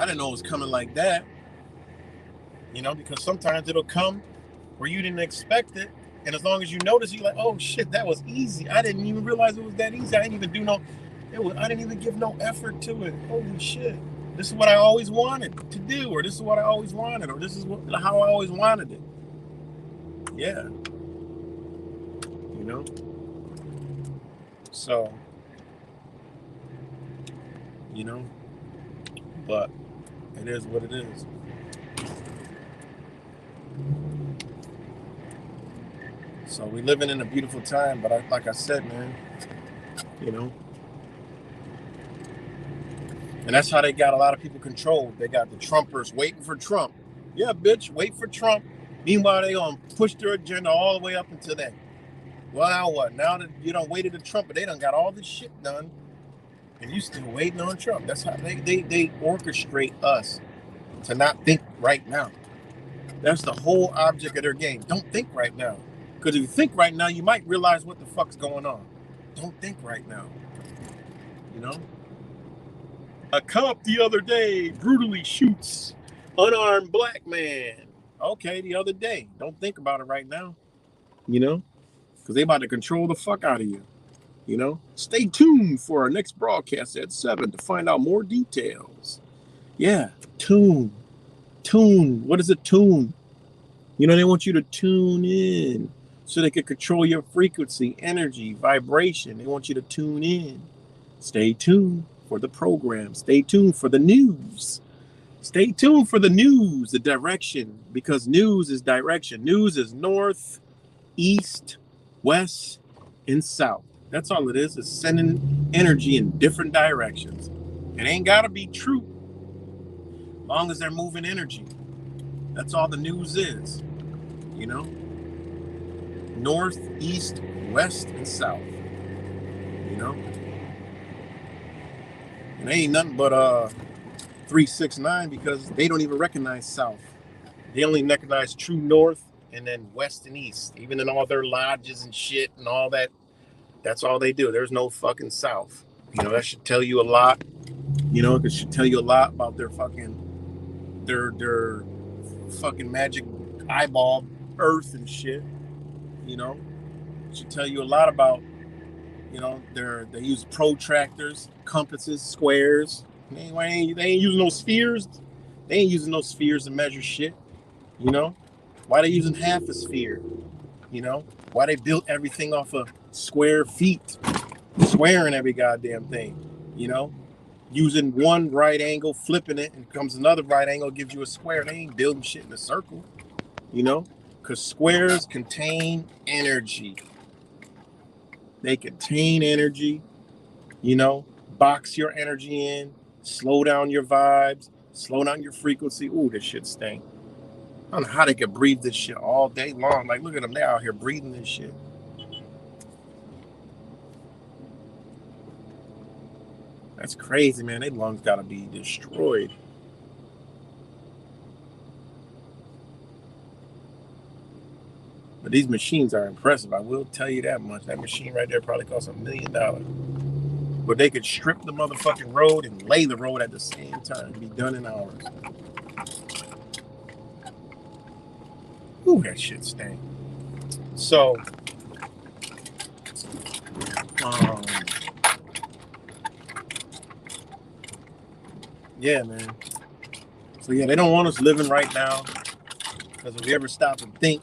I didn't know it was coming like that. You know, because sometimes it'll come where you didn't expect it. And as long as you notice, you're like, oh shit, that was easy. I didn't even realize it was that easy. I didn't even I didn't even give no effort to it. Holy shit. This is what I always wanted to do, or this is what I always wanted, or this is how I always wanted it. Yeah. You know? So you know. But it is what it is. So we living in a beautiful time, but like I said, man, you know, and that's how they got a lot of people controlled. They got the Trumpers waiting for Trump. Yeah, bitch, wait for Trump. Meanwhile, they gonna push their agenda all the way up until then. Well, now what? Now that you done waited to Trump, but they done got all this shit done, and you still waiting on Trump. That's how they orchestrate us to not think right now. That's the whole object of their game. Don't think right now. Because if you think right now, you might realize what the fuck's going on. Don't think right now. You know? A cop the other day brutally shoots unarmed black man. Okay, the other day. Don't think about it right now. You know? Because they about to control the fuck out of you. You know? Stay tuned for our next broadcast at 7 to find out more details. Yeah, tune. Tune. What is a tune? You know, they want you to tune in so they can control your frequency, energy, vibration. They want you to tune in. Stay tuned for the program. Stay tuned for the news. Stay tuned for the news, the direction, because news is direction. News is north, east, west, and south. That's all it is sending energy in different directions. It ain't got to be true, as long as they're moving energy. That's all the news is, you know? North, east, west, and south, you know? And they ain't nothing but 369 because they don't even recognize south. They only recognize true north and then west and east. Even in all their lodges and shit and all that, that's all they do. There's no fucking south. You know, that should tell you a lot. You know, it should tell you a lot about their fucking magic eyeball earth and shit. You know, it should tell you a lot about, you know, they use protractors, compasses, squares. They ain't using no spheres. They ain't using no spheres to measure shit. You know, why they using half a sphere? You know, why they built everything off of square feet, squaring every goddamn thing. You know, using one right angle, flipping it, and comes another right angle, gives you a square. They ain't building shit in a circle. You know, because squares contain energy. They contain energy. You know, box your energy in, slow down your vibes, slow down your frequency. Ooh, this shit stink. I don't know how they could breathe this shit all day long. Like, look at them. They're out here breathing this shit. That's crazy, man. Their lungs got to be destroyed. But these machines are impressive. I will tell you that much. That machine right there probably costs $1 million. But they could strip the motherfucking road and lay the road at the same time. Be done in hours. Ooh, that shit stank. So, yeah, man. So yeah, they don't want us living right now. Because if we ever stop and think,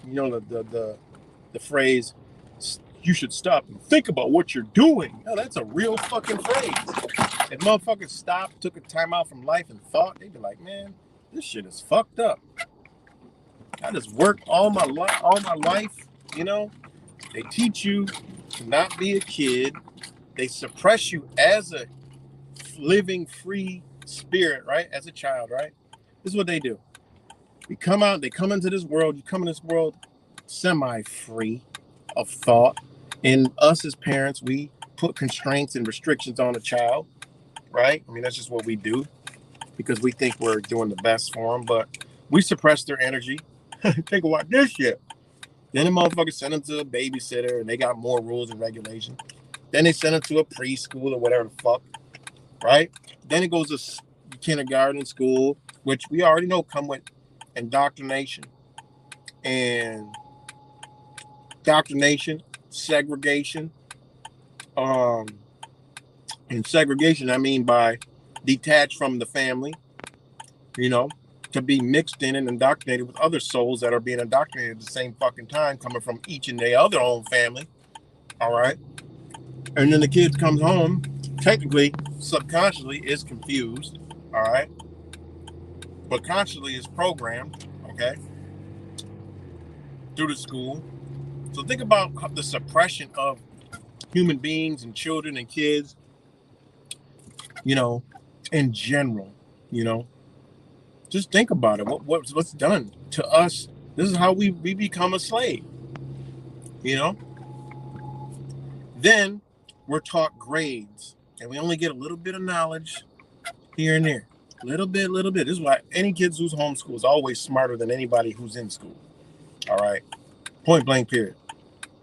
you know, the phrase, you should stop and think about what you're doing. Oh, that's a real fucking phrase. If motherfuckers stopped, took a time out from life and thought, they'd be like, man, this shit is fucked up. I just worked all my life, you know. They teach you to not be a kid. They suppress you as a living, free spirit, right? As a child, right? This is what they do. They come into this world, you come in this world semi-free of thought. And us as parents, we put constraints and restrictions on a child, right? I mean, that's just what we do because we think we're doing the best for them, but we suppress their energy. Think about this shit. Then the motherfuckers send them to a babysitter and they got more rules and regulations. Then they send them to a preschool or whatever the fuck, right? Then it goes to kindergarten, school, which we already know come with indoctrination. And segregation. And segregation, I mean by detached from the family, you know, to be mixed in and indoctrinated with other souls that are being indoctrinated at the same fucking time, coming from each and their other own family. All right. And then the kid comes home technically, subconsciously is confused, all right? But consciously is programmed, okay, through the school. So think about the suppression of human beings and children and kids, you know, in general, you know. Just think about it. What's done to us? This is how we become a slave, you know. Then we're taught grades, and we only get a little bit of knowledge here and there. Little bit. This is why any kids who's homeschooled is always smarter than anybody who's in school. All right. Point blank, period.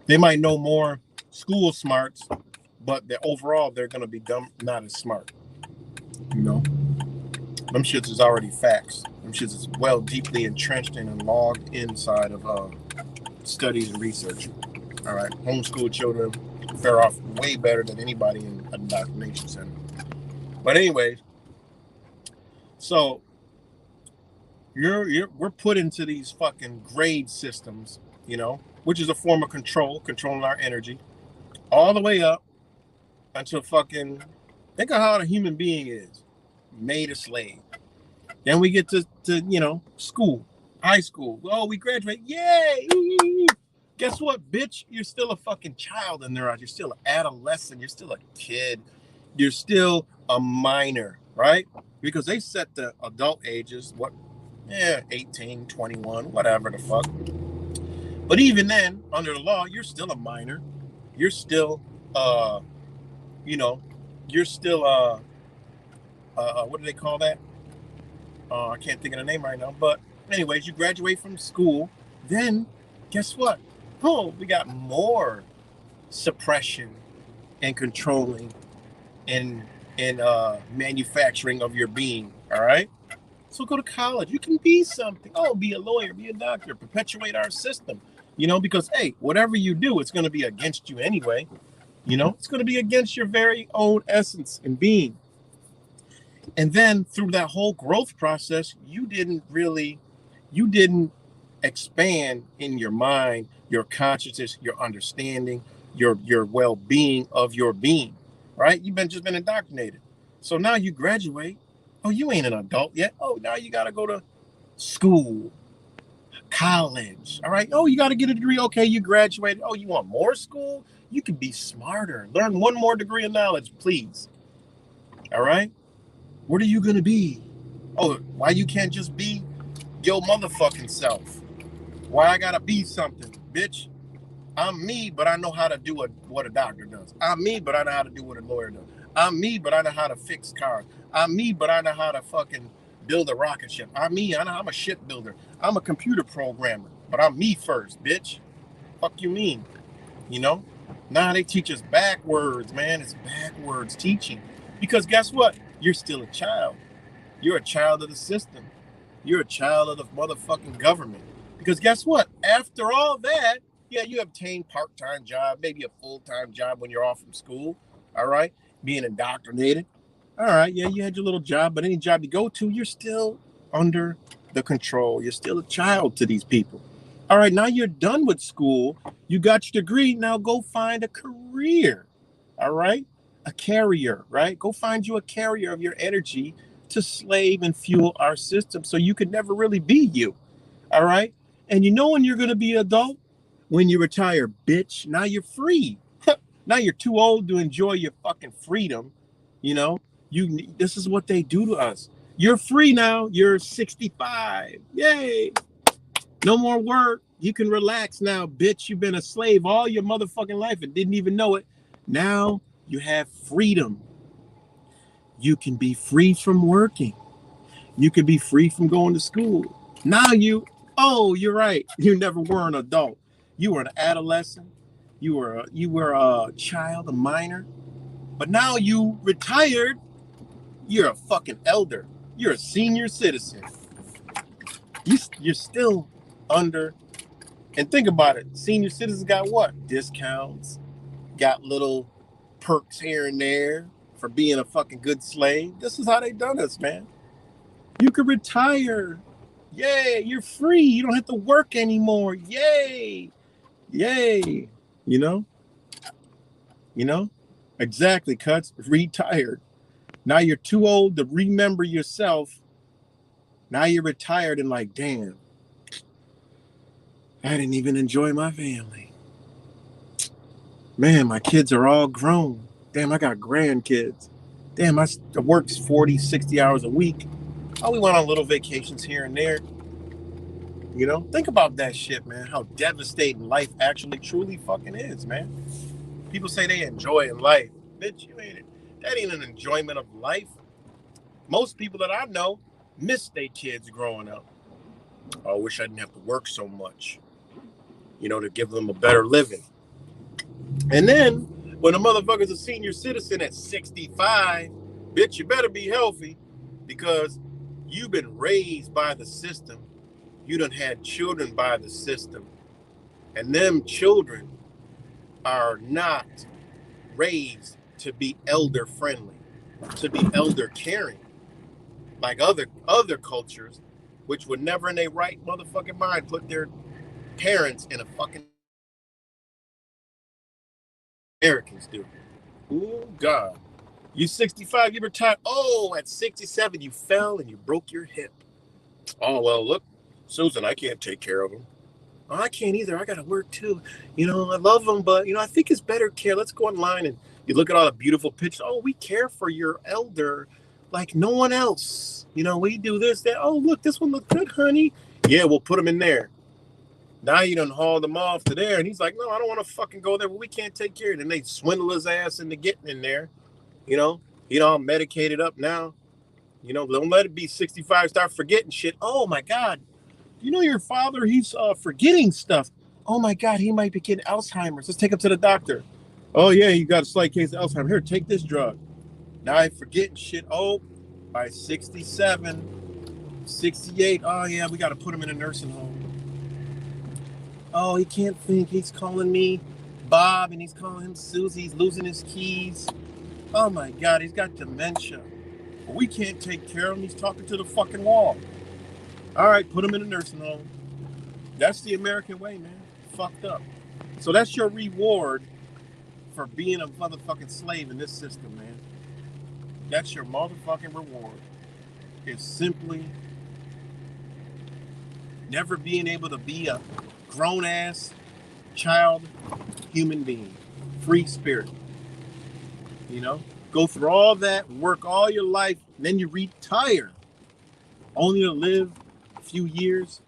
They might know more school smarts, but overall they're gonna be dumb, not as smart. You know? Them shits is already facts. Them shits is well deeply entrenched in and logged inside of studies and research. All right. Homeschool children fare off way better than anybody in a indoctrination center. But anyways, so we're put into these fucking grade systems, you know, which is a form of controlling our energy, all the way up until fucking think of how a human being is, made a slave. Then we get to you know, school, high school. Oh, we graduate, yay! Guess what, bitch? You're still a fucking child in their eyes. You're still an adolescent. You're still a kid. You're still a minor, right? Because they set the adult ages, 18, 21, whatever the fuck. But even then, under the law, you're still a minor. You're still, you know, you're still, what do they call that? I can't think of the name right now. But anyways, you graduate from school. Then, guess what? Oh, we got more suppression and controlling and manufacturing of your being. All right. So go to college. You can be something. Oh, be a lawyer, be a doctor, perpetuate our system. You know, because hey, whatever you do, it's going to be against you anyway. You know, it's going to be against your very own essence and being. And then through that whole growth process, you didn't expand in your mind, your consciousness, your understanding, your well-being of your being, right? You've just been indoctrinated. So now you graduate. Oh, you ain't an adult yet. Oh, now you got to go to school, college. All right. Oh, you got to get a degree. Okay, you graduated. Oh, you want more school? You can be smarter. Learn one more degree of knowledge, please. All right. What are you going to be? Oh, why you can't just be your motherfucking self? Why I got to be something, bitch? I'm me, but I know how to do what a doctor does. I'm me, but I know how to do what a lawyer does. I'm me, but I know how to fix cars. I'm me, but I know how to fucking build a rocket ship. I'm a shipbuilder. I'm a computer programmer, but I'm me first, bitch. Fuck you mean? You know? Now they teach us backwards, man. It's backwards teaching. Because guess what? You're still a child. You're a child of the system. You're a child of the motherfucking government. Because guess what? After all that, yeah, you obtain part-time job, maybe a full-time job when you're off from school. All right? Being indoctrinated. All right, yeah, you had your little job, but any job you go to, you're still under the control. You're still a child to these people. All right, now you're done with school. You got your degree. Now go find a career. All right? A carrier, right? Go find you a carrier of your energy to slave and fuel our system so you could never really be you. All right? And you know when you're going to be an adult? When you retire, bitch. Now you're free. Now you're too old to enjoy your fucking freedom. You know, this is what they do to us. You're free now. You're 65. Yay. No more work. You can relax now, bitch. You've been a slave all your motherfucking life and didn't even know it. Now you have freedom. You can be free from working. You can be free from going to school. Now you're right. You never were an adult. You were an adolescent. You were a child, a minor. But now you retired. You're a fucking elder. You're a senior citizen. You're still under. And think about it. Senior citizens got what? Discounts. Got little perks here and there for being a fucking good slave. This is how they done us, man. You could retire. Yay, you're free. You don't have to work anymore. Yay. Yay. You know? Exactly, Cuts. Retired. Now you're too old to remember yourself. Now you're retired and like, damn, I didn't even enjoy my family. Man, my kids are all grown. Damn, I got grandkids. Damn, I work 40, 60 hours a week. Oh, we went on little vacations here and there. You know, think about that shit, man. How devastating life actually truly fucking is, man. People say they enjoy life. Bitch, you ain't it. That ain't an enjoyment of life. Most people that I know miss their kids growing up. Oh, I wish I didn't have to work so much, you know, to give them a better living. And then when a motherfucker's a senior citizen at 65, bitch, you better be healthy because you've been raised by the system. You done had children by the system. And them children are not raised to be elder friendly, to be elder caring, like other cultures, which would never in their right motherfucking mind put their parents in a fucking Americans do. Oh God. You 65, you retired. Oh, at 67, you fell and you broke your hip. Oh, well, look, Susan, I can't take care of him. Oh, I can't either. I got to work too. You know, I love them, but, you know, I think it's better care. Let's go online and you look at all the beautiful pictures. Oh, we care for your elder like no one else. You know, we do this, that. Oh, look, this one looks good, honey. Yeah, we'll put him in there. Now you done hauled him off to there. And he's like, no, I don't want to fucking go there. But we can't take care of it. And they swindle his ass into getting in there. You know, he all medicated up now. You know, don't let it be 65. Start forgetting shit. Oh my God. You know your father, he's forgetting stuff. Oh my God, he might be getting Alzheimer's. Let's take him to the doctor. Oh yeah, you got a slight case of Alzheimer's. Here, take this drug. Now I'm forgetting shit. Oh, by 67, 68. Oh yeah, we got to put him in a nursing home. Oh, he can't think. He's calling me Bob and he's calling him Susie. He's losing his keys. Oh my God, he's got dementia. But we can't take care of him. He's talking to the fucking wall. All right, put him in a nursing home. That's the American way, man. Fucked up. So that's your reward for being a motherfucking slave in this system, man. That's your motherfucking reward. It's simply never being able to be a grown-ass child human being. Free spirit. You know? Go through all that, work all your life, and then you retire. Only to live a few years.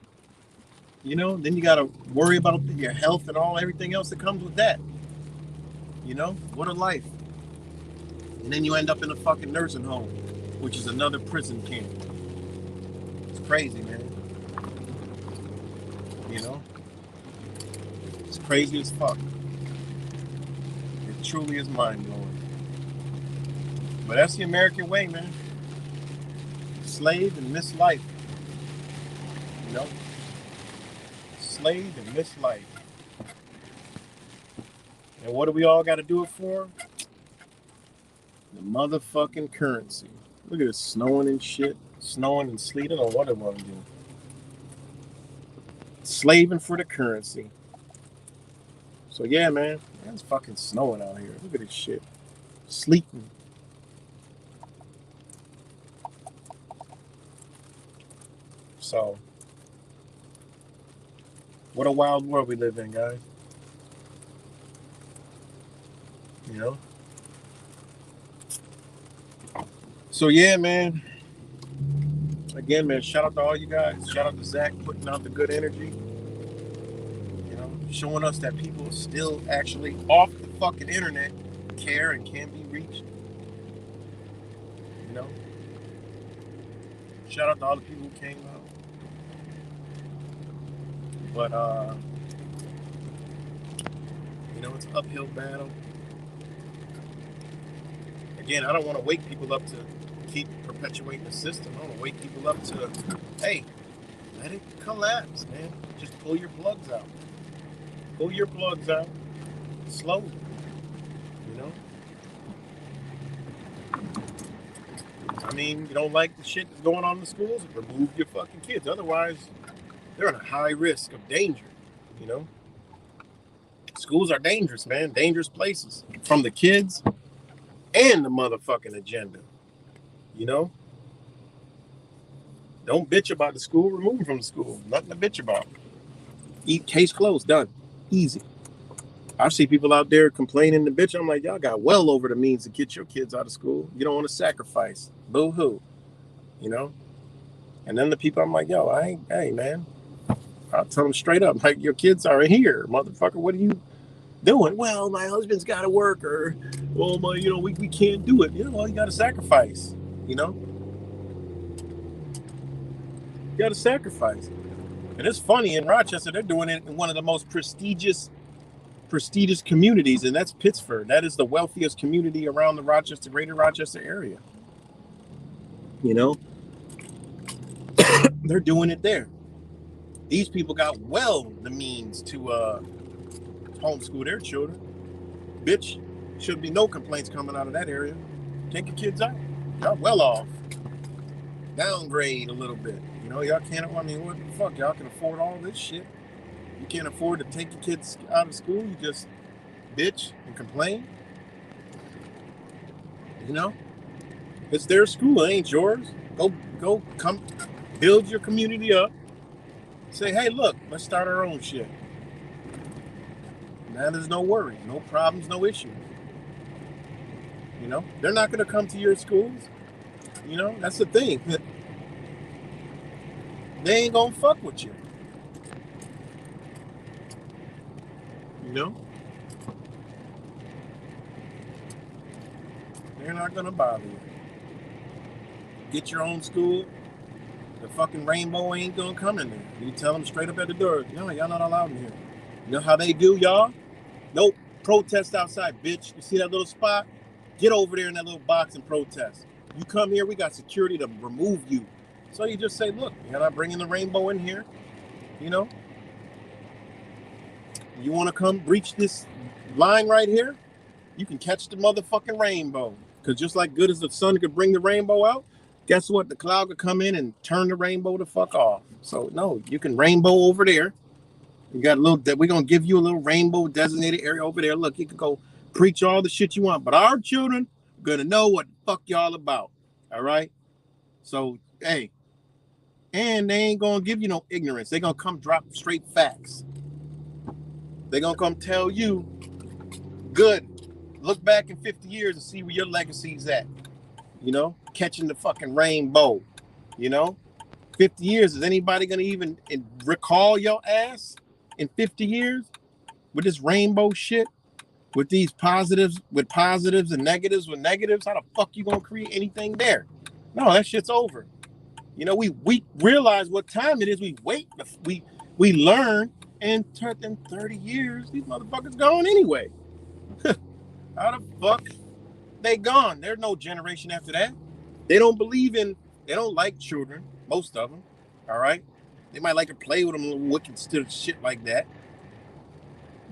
You know, then you got to worry about your health and everything else that comes with that. You know, what a life. And then you end up in a fucking nursing home, which is another prison camp. It's crazy, man. You know, it's crazy as fuck. It truly is mind-blowing. But that's the American way, man. Slave and miss life. You know? Slave and miss life. And what do we all got to do it for? The motherfucking currency. Look at it snowing and shit. Snowing and sleeting or what I want to do. Slaving for the currency. So yeah, man. It's fucking snowing out here. Look at this shit. Sleeting. So, what a wild world we live in, guys. You know? So yeah, man. Again, man, shout out to all you guys. Shout out to Zach putting out the good energy. You know, showing us that people are still actually off the fucking internet care and can be reached. You know? Shout out to all the people who came out. But you know, it's an uphill battle. Again, I don't want to wake people up to keep perpetuating the system. I want to wake people up to, hey, let it collapse, man. Just pull your plugs out. Pull your plugs out slowly. You know? I mean, you don't like the shit that's going on in the schools? Remove your fucking kids. Otherwise, they're in a high risk of danger. You know? Schools are dangerous, man. Dangerous places. From the kids and the motherfucking agenda. You know? Don't bitch about the school, remove them from the school. Nothing to bitch about. Case closed, done. Easy. I see people out there complaining to bitch. I'm like, y'all got well over the means to get your kids out of school. You don't want to sacrifice. Boo-hoo. You know? And then the people, I'm like, yo, hey, man. I'll tell them straight up, like, your kids are here, motherfucker. What are you doing? Well, my husband's got to work, or, well, we can't do it. Well, you got to sacrifice, you know? You got to sacrifice. And it's funny, in Rochester, they're doing it in one of the most prestigious communities, and that's Pittsford. That is the wealthiest community around the greater Rochester area. You know? They're doing it there. These people got the means to homeschool their children. Bitch, shouldn't be no complaints coming out of that area. Take your kids out. Y'all well off. Downgrade a little bit. You know, y'all can't, what the fuck? Y'all can afford all this shit. You can't afford to take your kids out of school. You just bitch and complain. You know? It's their school. It ain't yours. Go come build your community up. Say, hey, look, let's start our own shit. Now there's no worries, no problems, no issues. You know, they're not going to come to your schools. You know, that's the thing. They ain't going to fuck with you. You know? They're not going to bother you. Get your own school. The fucking rainbow ain't gonna come in there. You tell them straight up at the door, no, y'all not allowed in here. You know how they do, y'all? Nope. Protest outside, bitch. You see that little spot? Get over there in that little box and protest. You come here, we got security to remove you. So you just say, look, you're not bringing the rainbow in here. You know? You want to come breach this line right here? You can catch the motherfucking rainbow. Because just like good as the sun could bring the rainbow out, guess what? The cloud could come in and turn the rainbow the fuck off. So no, you can rainbow over there. You got we're going to give you a little rainbow designated area over there. Look, you can go preach all the shit you want, but our children are going to know what the fuck y'all about. All right? So, hey, and they ain't going to give you no ignorance. They're going to come drop straight facts. They're going to come tell you, good, look back in 50 years and see where your legacy's at. You know, catching the fucking rainbow, you know, 50 years. Is anybody going to even recall your ass in 50 years with this rainbow shit, with these positives, with positives and negatives with negatives? How the fuck you going to create anything there? No, that shit's over. You know, we realize what time it is. We wait, we learn, and in 30 years, these motherfuckers gone anyway. How the fuck? They gone. There's no generation after that. They don't like children, most of them, all right? They might like to play with them, little wicked shit like that.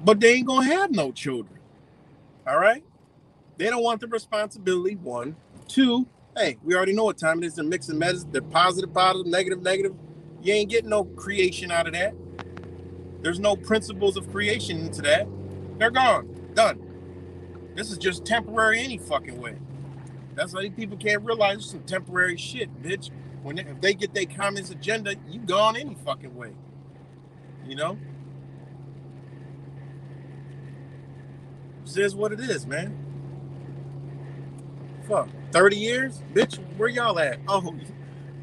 But they ain't gonna have no children, all right? They don't want the responsibility, one. Two, hey, we already know what time it is. They're mixing medicine. They're positive, negative. You ain't getting no creation out of that. There's no principles of creation into that. They're gone. Done. This is just temporary any fucking way. That's why people can't realize it's some temporary shit, bitch. If they get their communist agenda, you gone any fucking way. You know? This is what it is, man. Fuck. 30 years? Bitch, where y'all at? Oh,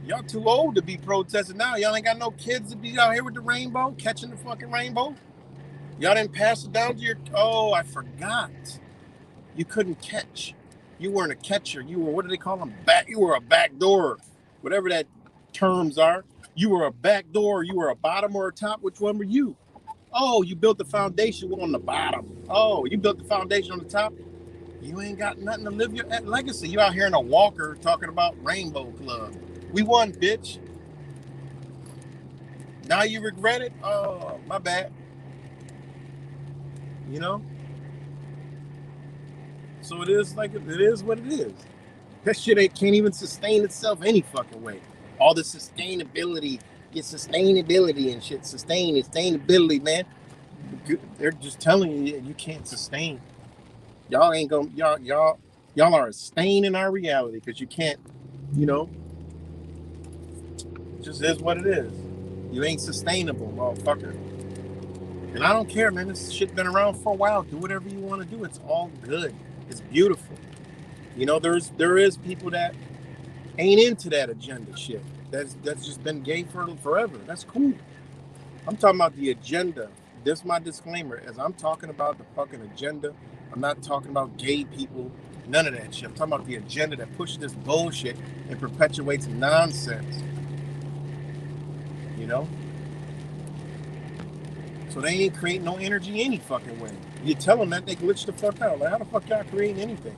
y'all too old to be protesting now. Y'all ain't got no kids to be out here with the rainbow, catching the fucking rainbow. Y'all didn't pass it down to your... Oh, I forgot. You couldn't catch. You weren't a catcher. You were, what do they call them? You were a backdoor. Whatever that terms are. You were a backdoor. You were a bottom or a top. Which one were you? Oh, you built the foundation on the bottom. Oh, you built the foundation on the top. You ain't got nothing to live your legacy. You out here in a walker talking about Rainbow Club. We won, bitch. Now you regret it? Oh, my bad. You know? So it is like it is what it is. That shit can't even sustain itself any fucking way. All the sustainability, and shit. Sustainability, man. They're just telling you you can't sustain. Y'all ain't gonna y'all Y'all are a stain in our reality because you can't, you know, it just is what it is. You ain't sustainable, motherfucker. And I don't care, man. This shit been around for a while. Do whatever you want to do. It's all good. It's beautiful. You know, there is people that ain't into that agenda shit. That's just been gay for forever. That's cool. I'm talking about the agenda. This is my disclaimer. As I'm talking about the fucking agenda, I'm not talking about gay people. None of that shit. I'm talking about the agenda that pushes this bullshit and perpetuates nonsense. You know? So they ain't creating no energy any fucking way. You tell them that, they glitch the fuck out. Like, how the fuck y'all creating anything?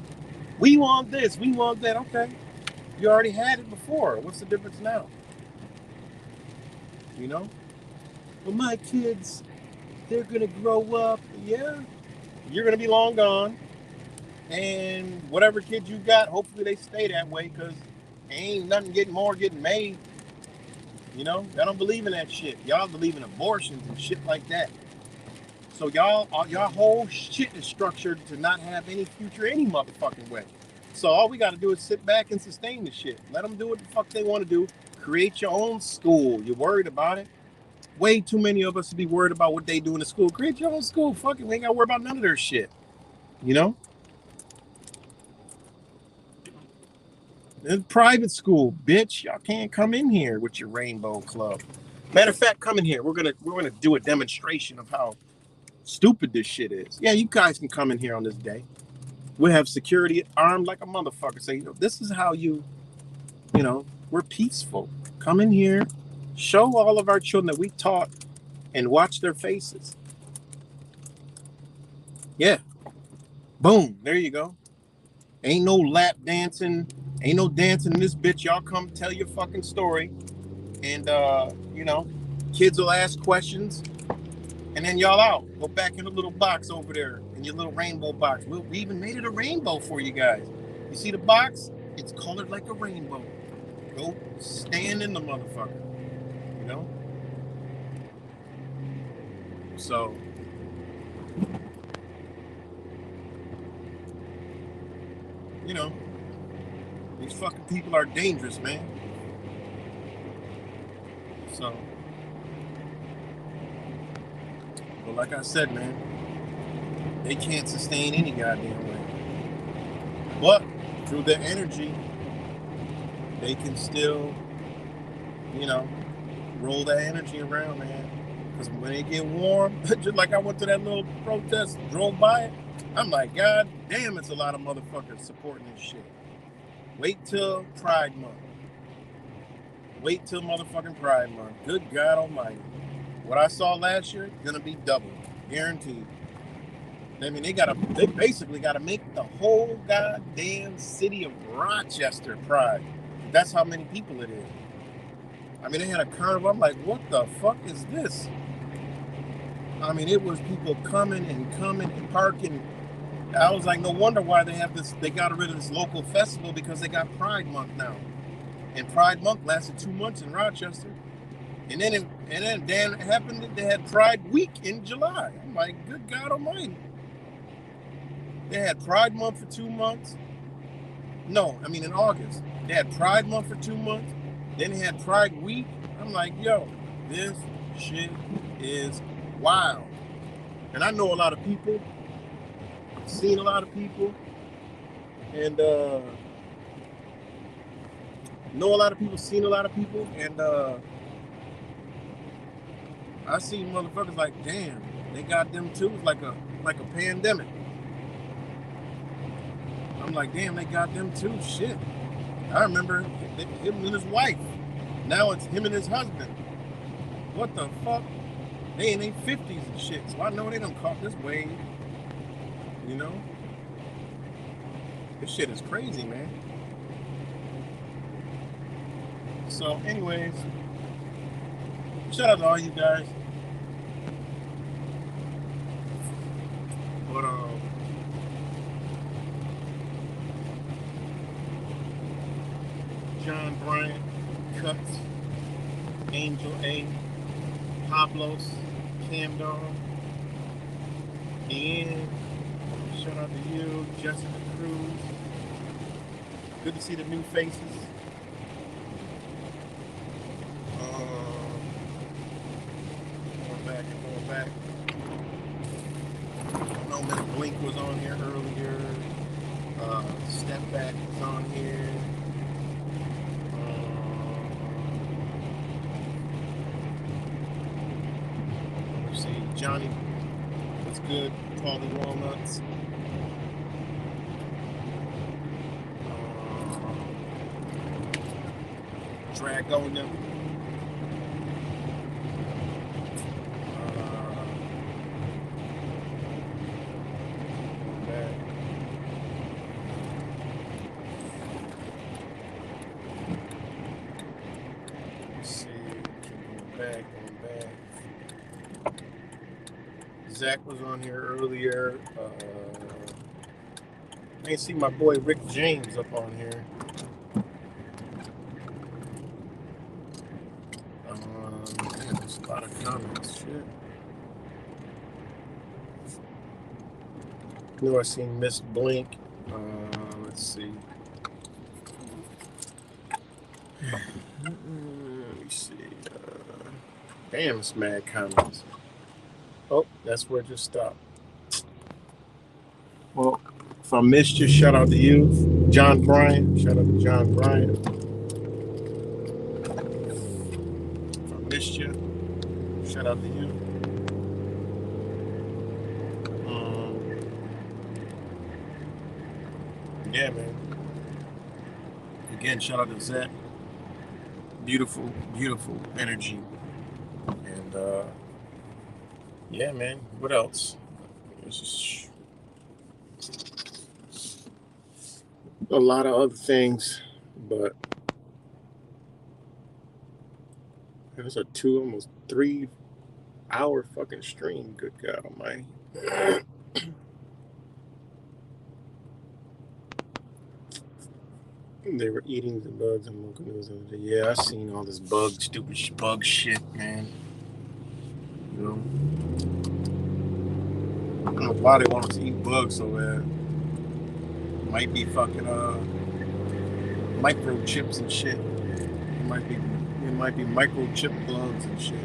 We want this, we want that. Okay. You already had it before. What's the difference now? You know? Well, my kids, they're going to grow up. Yeah. You're going to be long gone. And whatever kids you got, hopefully they stay that way because ain't nothing getting made. You know? Y'all don't believe in that shit. Y'all believe in abortions and shit like that. So y'all whole shit is structured to not have any future any motherfucking way. So all we got to do is sit back and sustain the shit. Let them do what the fuck they want to do. Create your own school. You're worried about it? Way too many of us to be worried about what they do in the school. Create your own school. Fuck it. We ain't got to worry about none of their shit. You know? It's private school, bitch. Y'all can't come in here with your rainbow club. Matter of fact, come in here. We're gonna do a demonstration of how stupid this shit is. Yeah, you guys can come in here on this day. We have security armed like a motherfucker. Say, this is how we're peaceful. Come in here, show all of our children that we taught, and watch their faces. Yeah, boom, there you go. Ain't no lap dancing, ain't no dancing in this bitch. Y'all come tell your fucking story, and kids will ask questions, and then y'all out. Go back in the little box over there, in your little rainbow box. We even made it a rainbow for you guys. You see the box? It's colored like a rainbow. Go stand in the motherfucker. You know? So, these fucking people are dangerous, man. So, but like I said, man, they can't sustain any goddamn way. But through their energy, they can still, roll that energy around, man. Because when they get warm, just like I went to that little protest, drove by it, I'm like, God damn, it's a lot of motherfuckers supporting this shit. Wait till Pride Month. Wait till motherfucking Pride Month. Good God Almighty. What I saw last year, gonna be double. Guaranteed. I mean, they basically gotta make the whole goddamn city of Rochester Pride. That's how many people it is. I mean, they had a carnival. I'm like, what the fuck is this? I mean, it was people coming and parking. I was like, no wonder why they have this. They got rid of this local festival because they got Pride Month now. And Pride Month lasted 2 months in Rochester. And then it happened that they had Pride Week in July. I'm like, good God Almighty. They had Pride Month for 2 months. No, I mean in August. They had Pride Month for 2 months. Then they had Pride Week. I'm like, yo, this shit is wild. And I know a lot of people. I've seen a lot of people. And know a lot of people, seen a lot of people. And I see motherfuckers like, damn, they got them too. It's like a pandemic. I'm like, damn, they got them too. Shit. I remember him and his wife. Now it's him and his husband. What the fuck? They in their 50s and shit. So I know they done caught this wave. You know? This shit is crazy, man. So, anyways, shout out to all you guys. But John Bryant, Cuts, Angel A, Pablos, Cam Dog, Ian, shout out to you, Jessica Cruz, Good to see the new faces. Going back. I know Miss Blink was on here earlier. Step Back was on here. Let's see, Johnny, what's good? Paulie Walnuts. Dragonia. Going back. Zach was on here earlier. I didn't see my boy Rick James up on here. There's a lot of comments. Shit. I know I seen Miss Blink. Let's see. Let me see. Damn, it's mad comments. Oh, that's where it just stopped. Well, if I missed you, shout out to you. John Bryan. Shout out to John Bryan. If I missed you, shout out to you. Yeah, man. Again, shout out to Zach. Beautiful, beautiful energy. And yeah, man. What else? There's just a lot of other things, but there's a 2, almost 3 hour fucking stream. Good God Almighty. They were eating the bugs and local news over there. Yeah, I seen all this stupid bug shit, man. You know, I don't know why they want us to eat bugs so bad. Might be fucking microchips and shit. It might be microchip bugs and shit.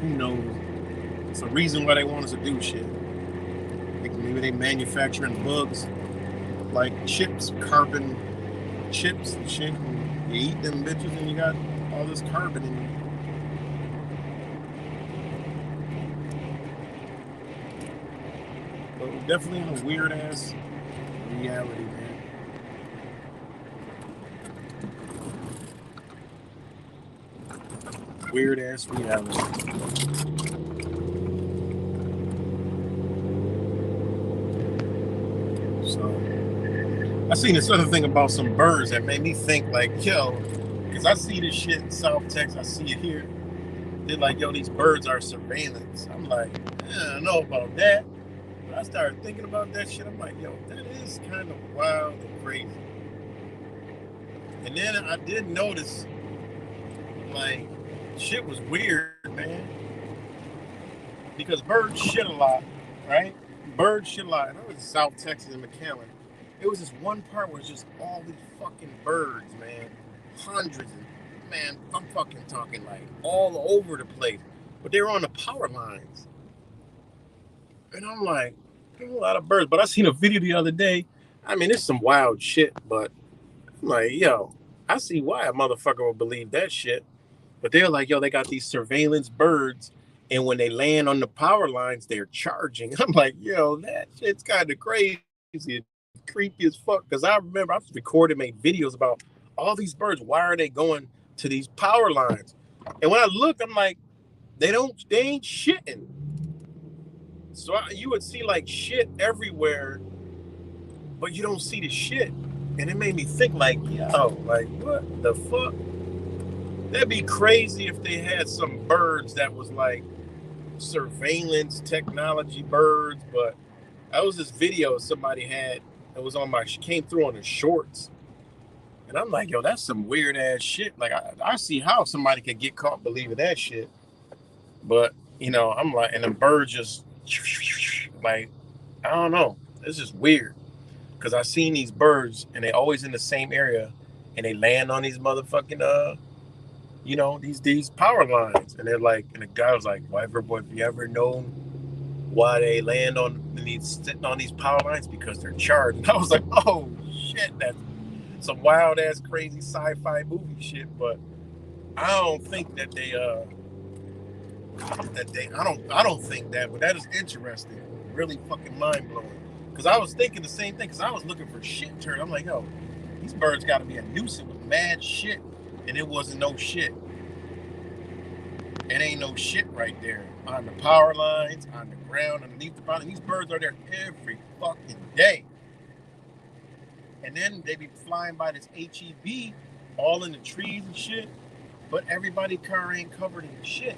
Who knows? It's a reason why they want us to do shit. Maybe they manufacturing bugs like chips, carbon chips and shit. And you eat them bitches and you got all this carbon in you. But we're definitely in a weird ass reality, man. Weird ass reality. I seen this other thing about some birds that made me think like, yo, because I see this shit in South Texas, I see it here. They're like, yo, these birds are surveillance. I'm like, I don't know about that. But I started thinking about that shit. I'm like, yo, that is kind of wild and crazy. And then I did notice, like, shit was weird, man. Because birds shit a lot, right? Birds shit a lot. And I was in South Texas in McAllen. It was this one part where it's just all these fucking birds, man. Hundreds of, man, I'm fucking talking like all over the place. But they were on the power lines. And I'm like, there's a lot of birds. But I seen a video the other day. I mean, it's some wild shit, but I'm like, yo, I see why a motherfucker would believe that shit. But they're like, yo, they got these surveillance birds. And when they land on the power lines, they're charging. I'm like, yo, that shit's kind of crazy. Creepy as fuck, because I remember I was recording, made videos about all these birds. Why are they going to these power lines? And when I looked, I'm like, they ain't shitting. So you would see like shit everywhere, but you don't see the shit. And it made me think like, yo, like what the fuck? That'd be crazy if they had some birds that was like surveillance technology birds. But that was this video somebody had. It was on came through on the shorts. And I'm like, yo, that's some weird ass shit. Like, I see how somebody could get caught believing that shit. But, you know, I'm like, and the birds just, like, I don't know. It's just weird. because I seen these birds and they always in the same area, and they land on these motherfucking these power lines, and they're like, and the guy was like, "Well, have you ever known why they land on these sitting on these power lines? Because they're charged." And I was like, "Oh shit, that's some wild ass crazy sci-fi movie shit." But I don't think that I don't think that, but that is interesting, really fucking mind blowing. Because I was thinking the same thing. Because I was looking for shit turd. I'm like, yo, these birds got to be a nuisance with mad shit, and it wasn't no shit. It ain't no shit right there on the power lines, on the ground, underneath the bottom. These birds are there every fucking day. And then they be flying by this HEB, all in the trees and shit. But everybody's car ain't covered in shit.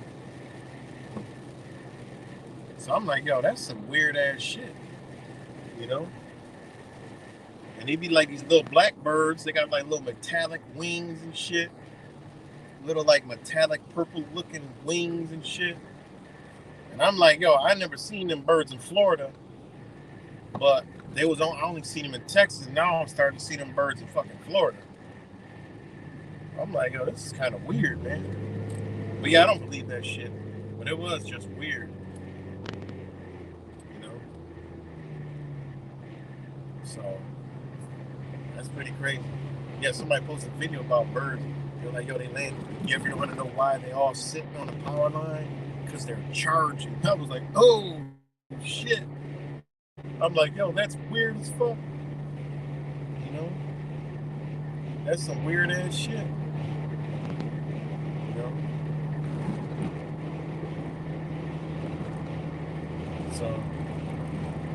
So I'm like, yo, that's some weird ass shit, you know? And they be like these little black birds. They got like little metallic wings and shit. Little like metallic purple looking wings and shit. And I'm like, yo, I never seen them birds in Florida. But I only seen them in Texas. And now I'm starting to see them birds in fucking Florida. I'm like, yo, this is kind of weird, man. But yeah, I don't believe that shit. But it was just weird. So that's pretty crazy. Yeah, somebody posted a video about birds. They're like, yo, they land. You ever want to know why they all sitting on the power line? Because they're charging. I was like, oh shit. I'm like, yo, that's weird as fuck. You know? That's some weird ass shit. You know? So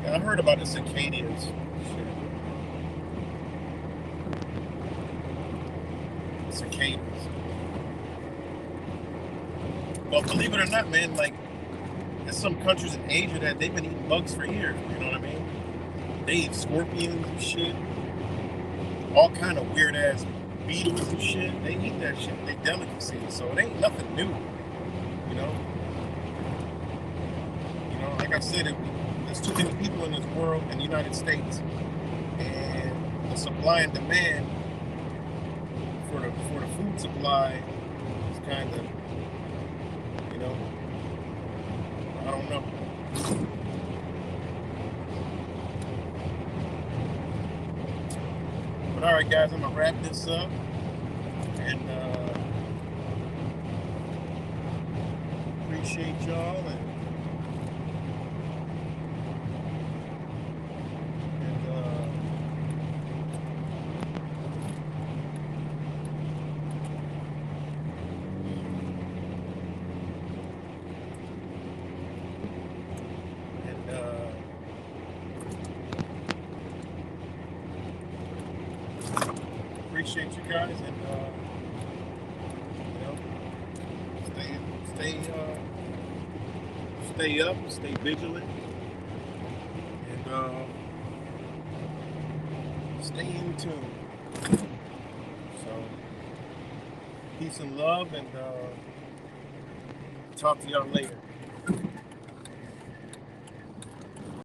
I heard about the cicadas. Shit. Cicadas. Well, believe it or not, man, like there's some countries in Asia that they've been eating bugs for years. You know what I mean? They eat scorpions and shit, all kind of weird ass beetles and shit. They eat that shit. They delicacy, so it ain't nothing new. You know. Like I said, there's too many people in this world, in the United States, and the supply and demand for the food supply is kind of, I don't know. But all right, guys, I'm gonna wrap this up, and appreciate y'all, and appreciate you guys, and stay up, stay vigilant, and stay in tune. So peace and love, and talk to y'all later.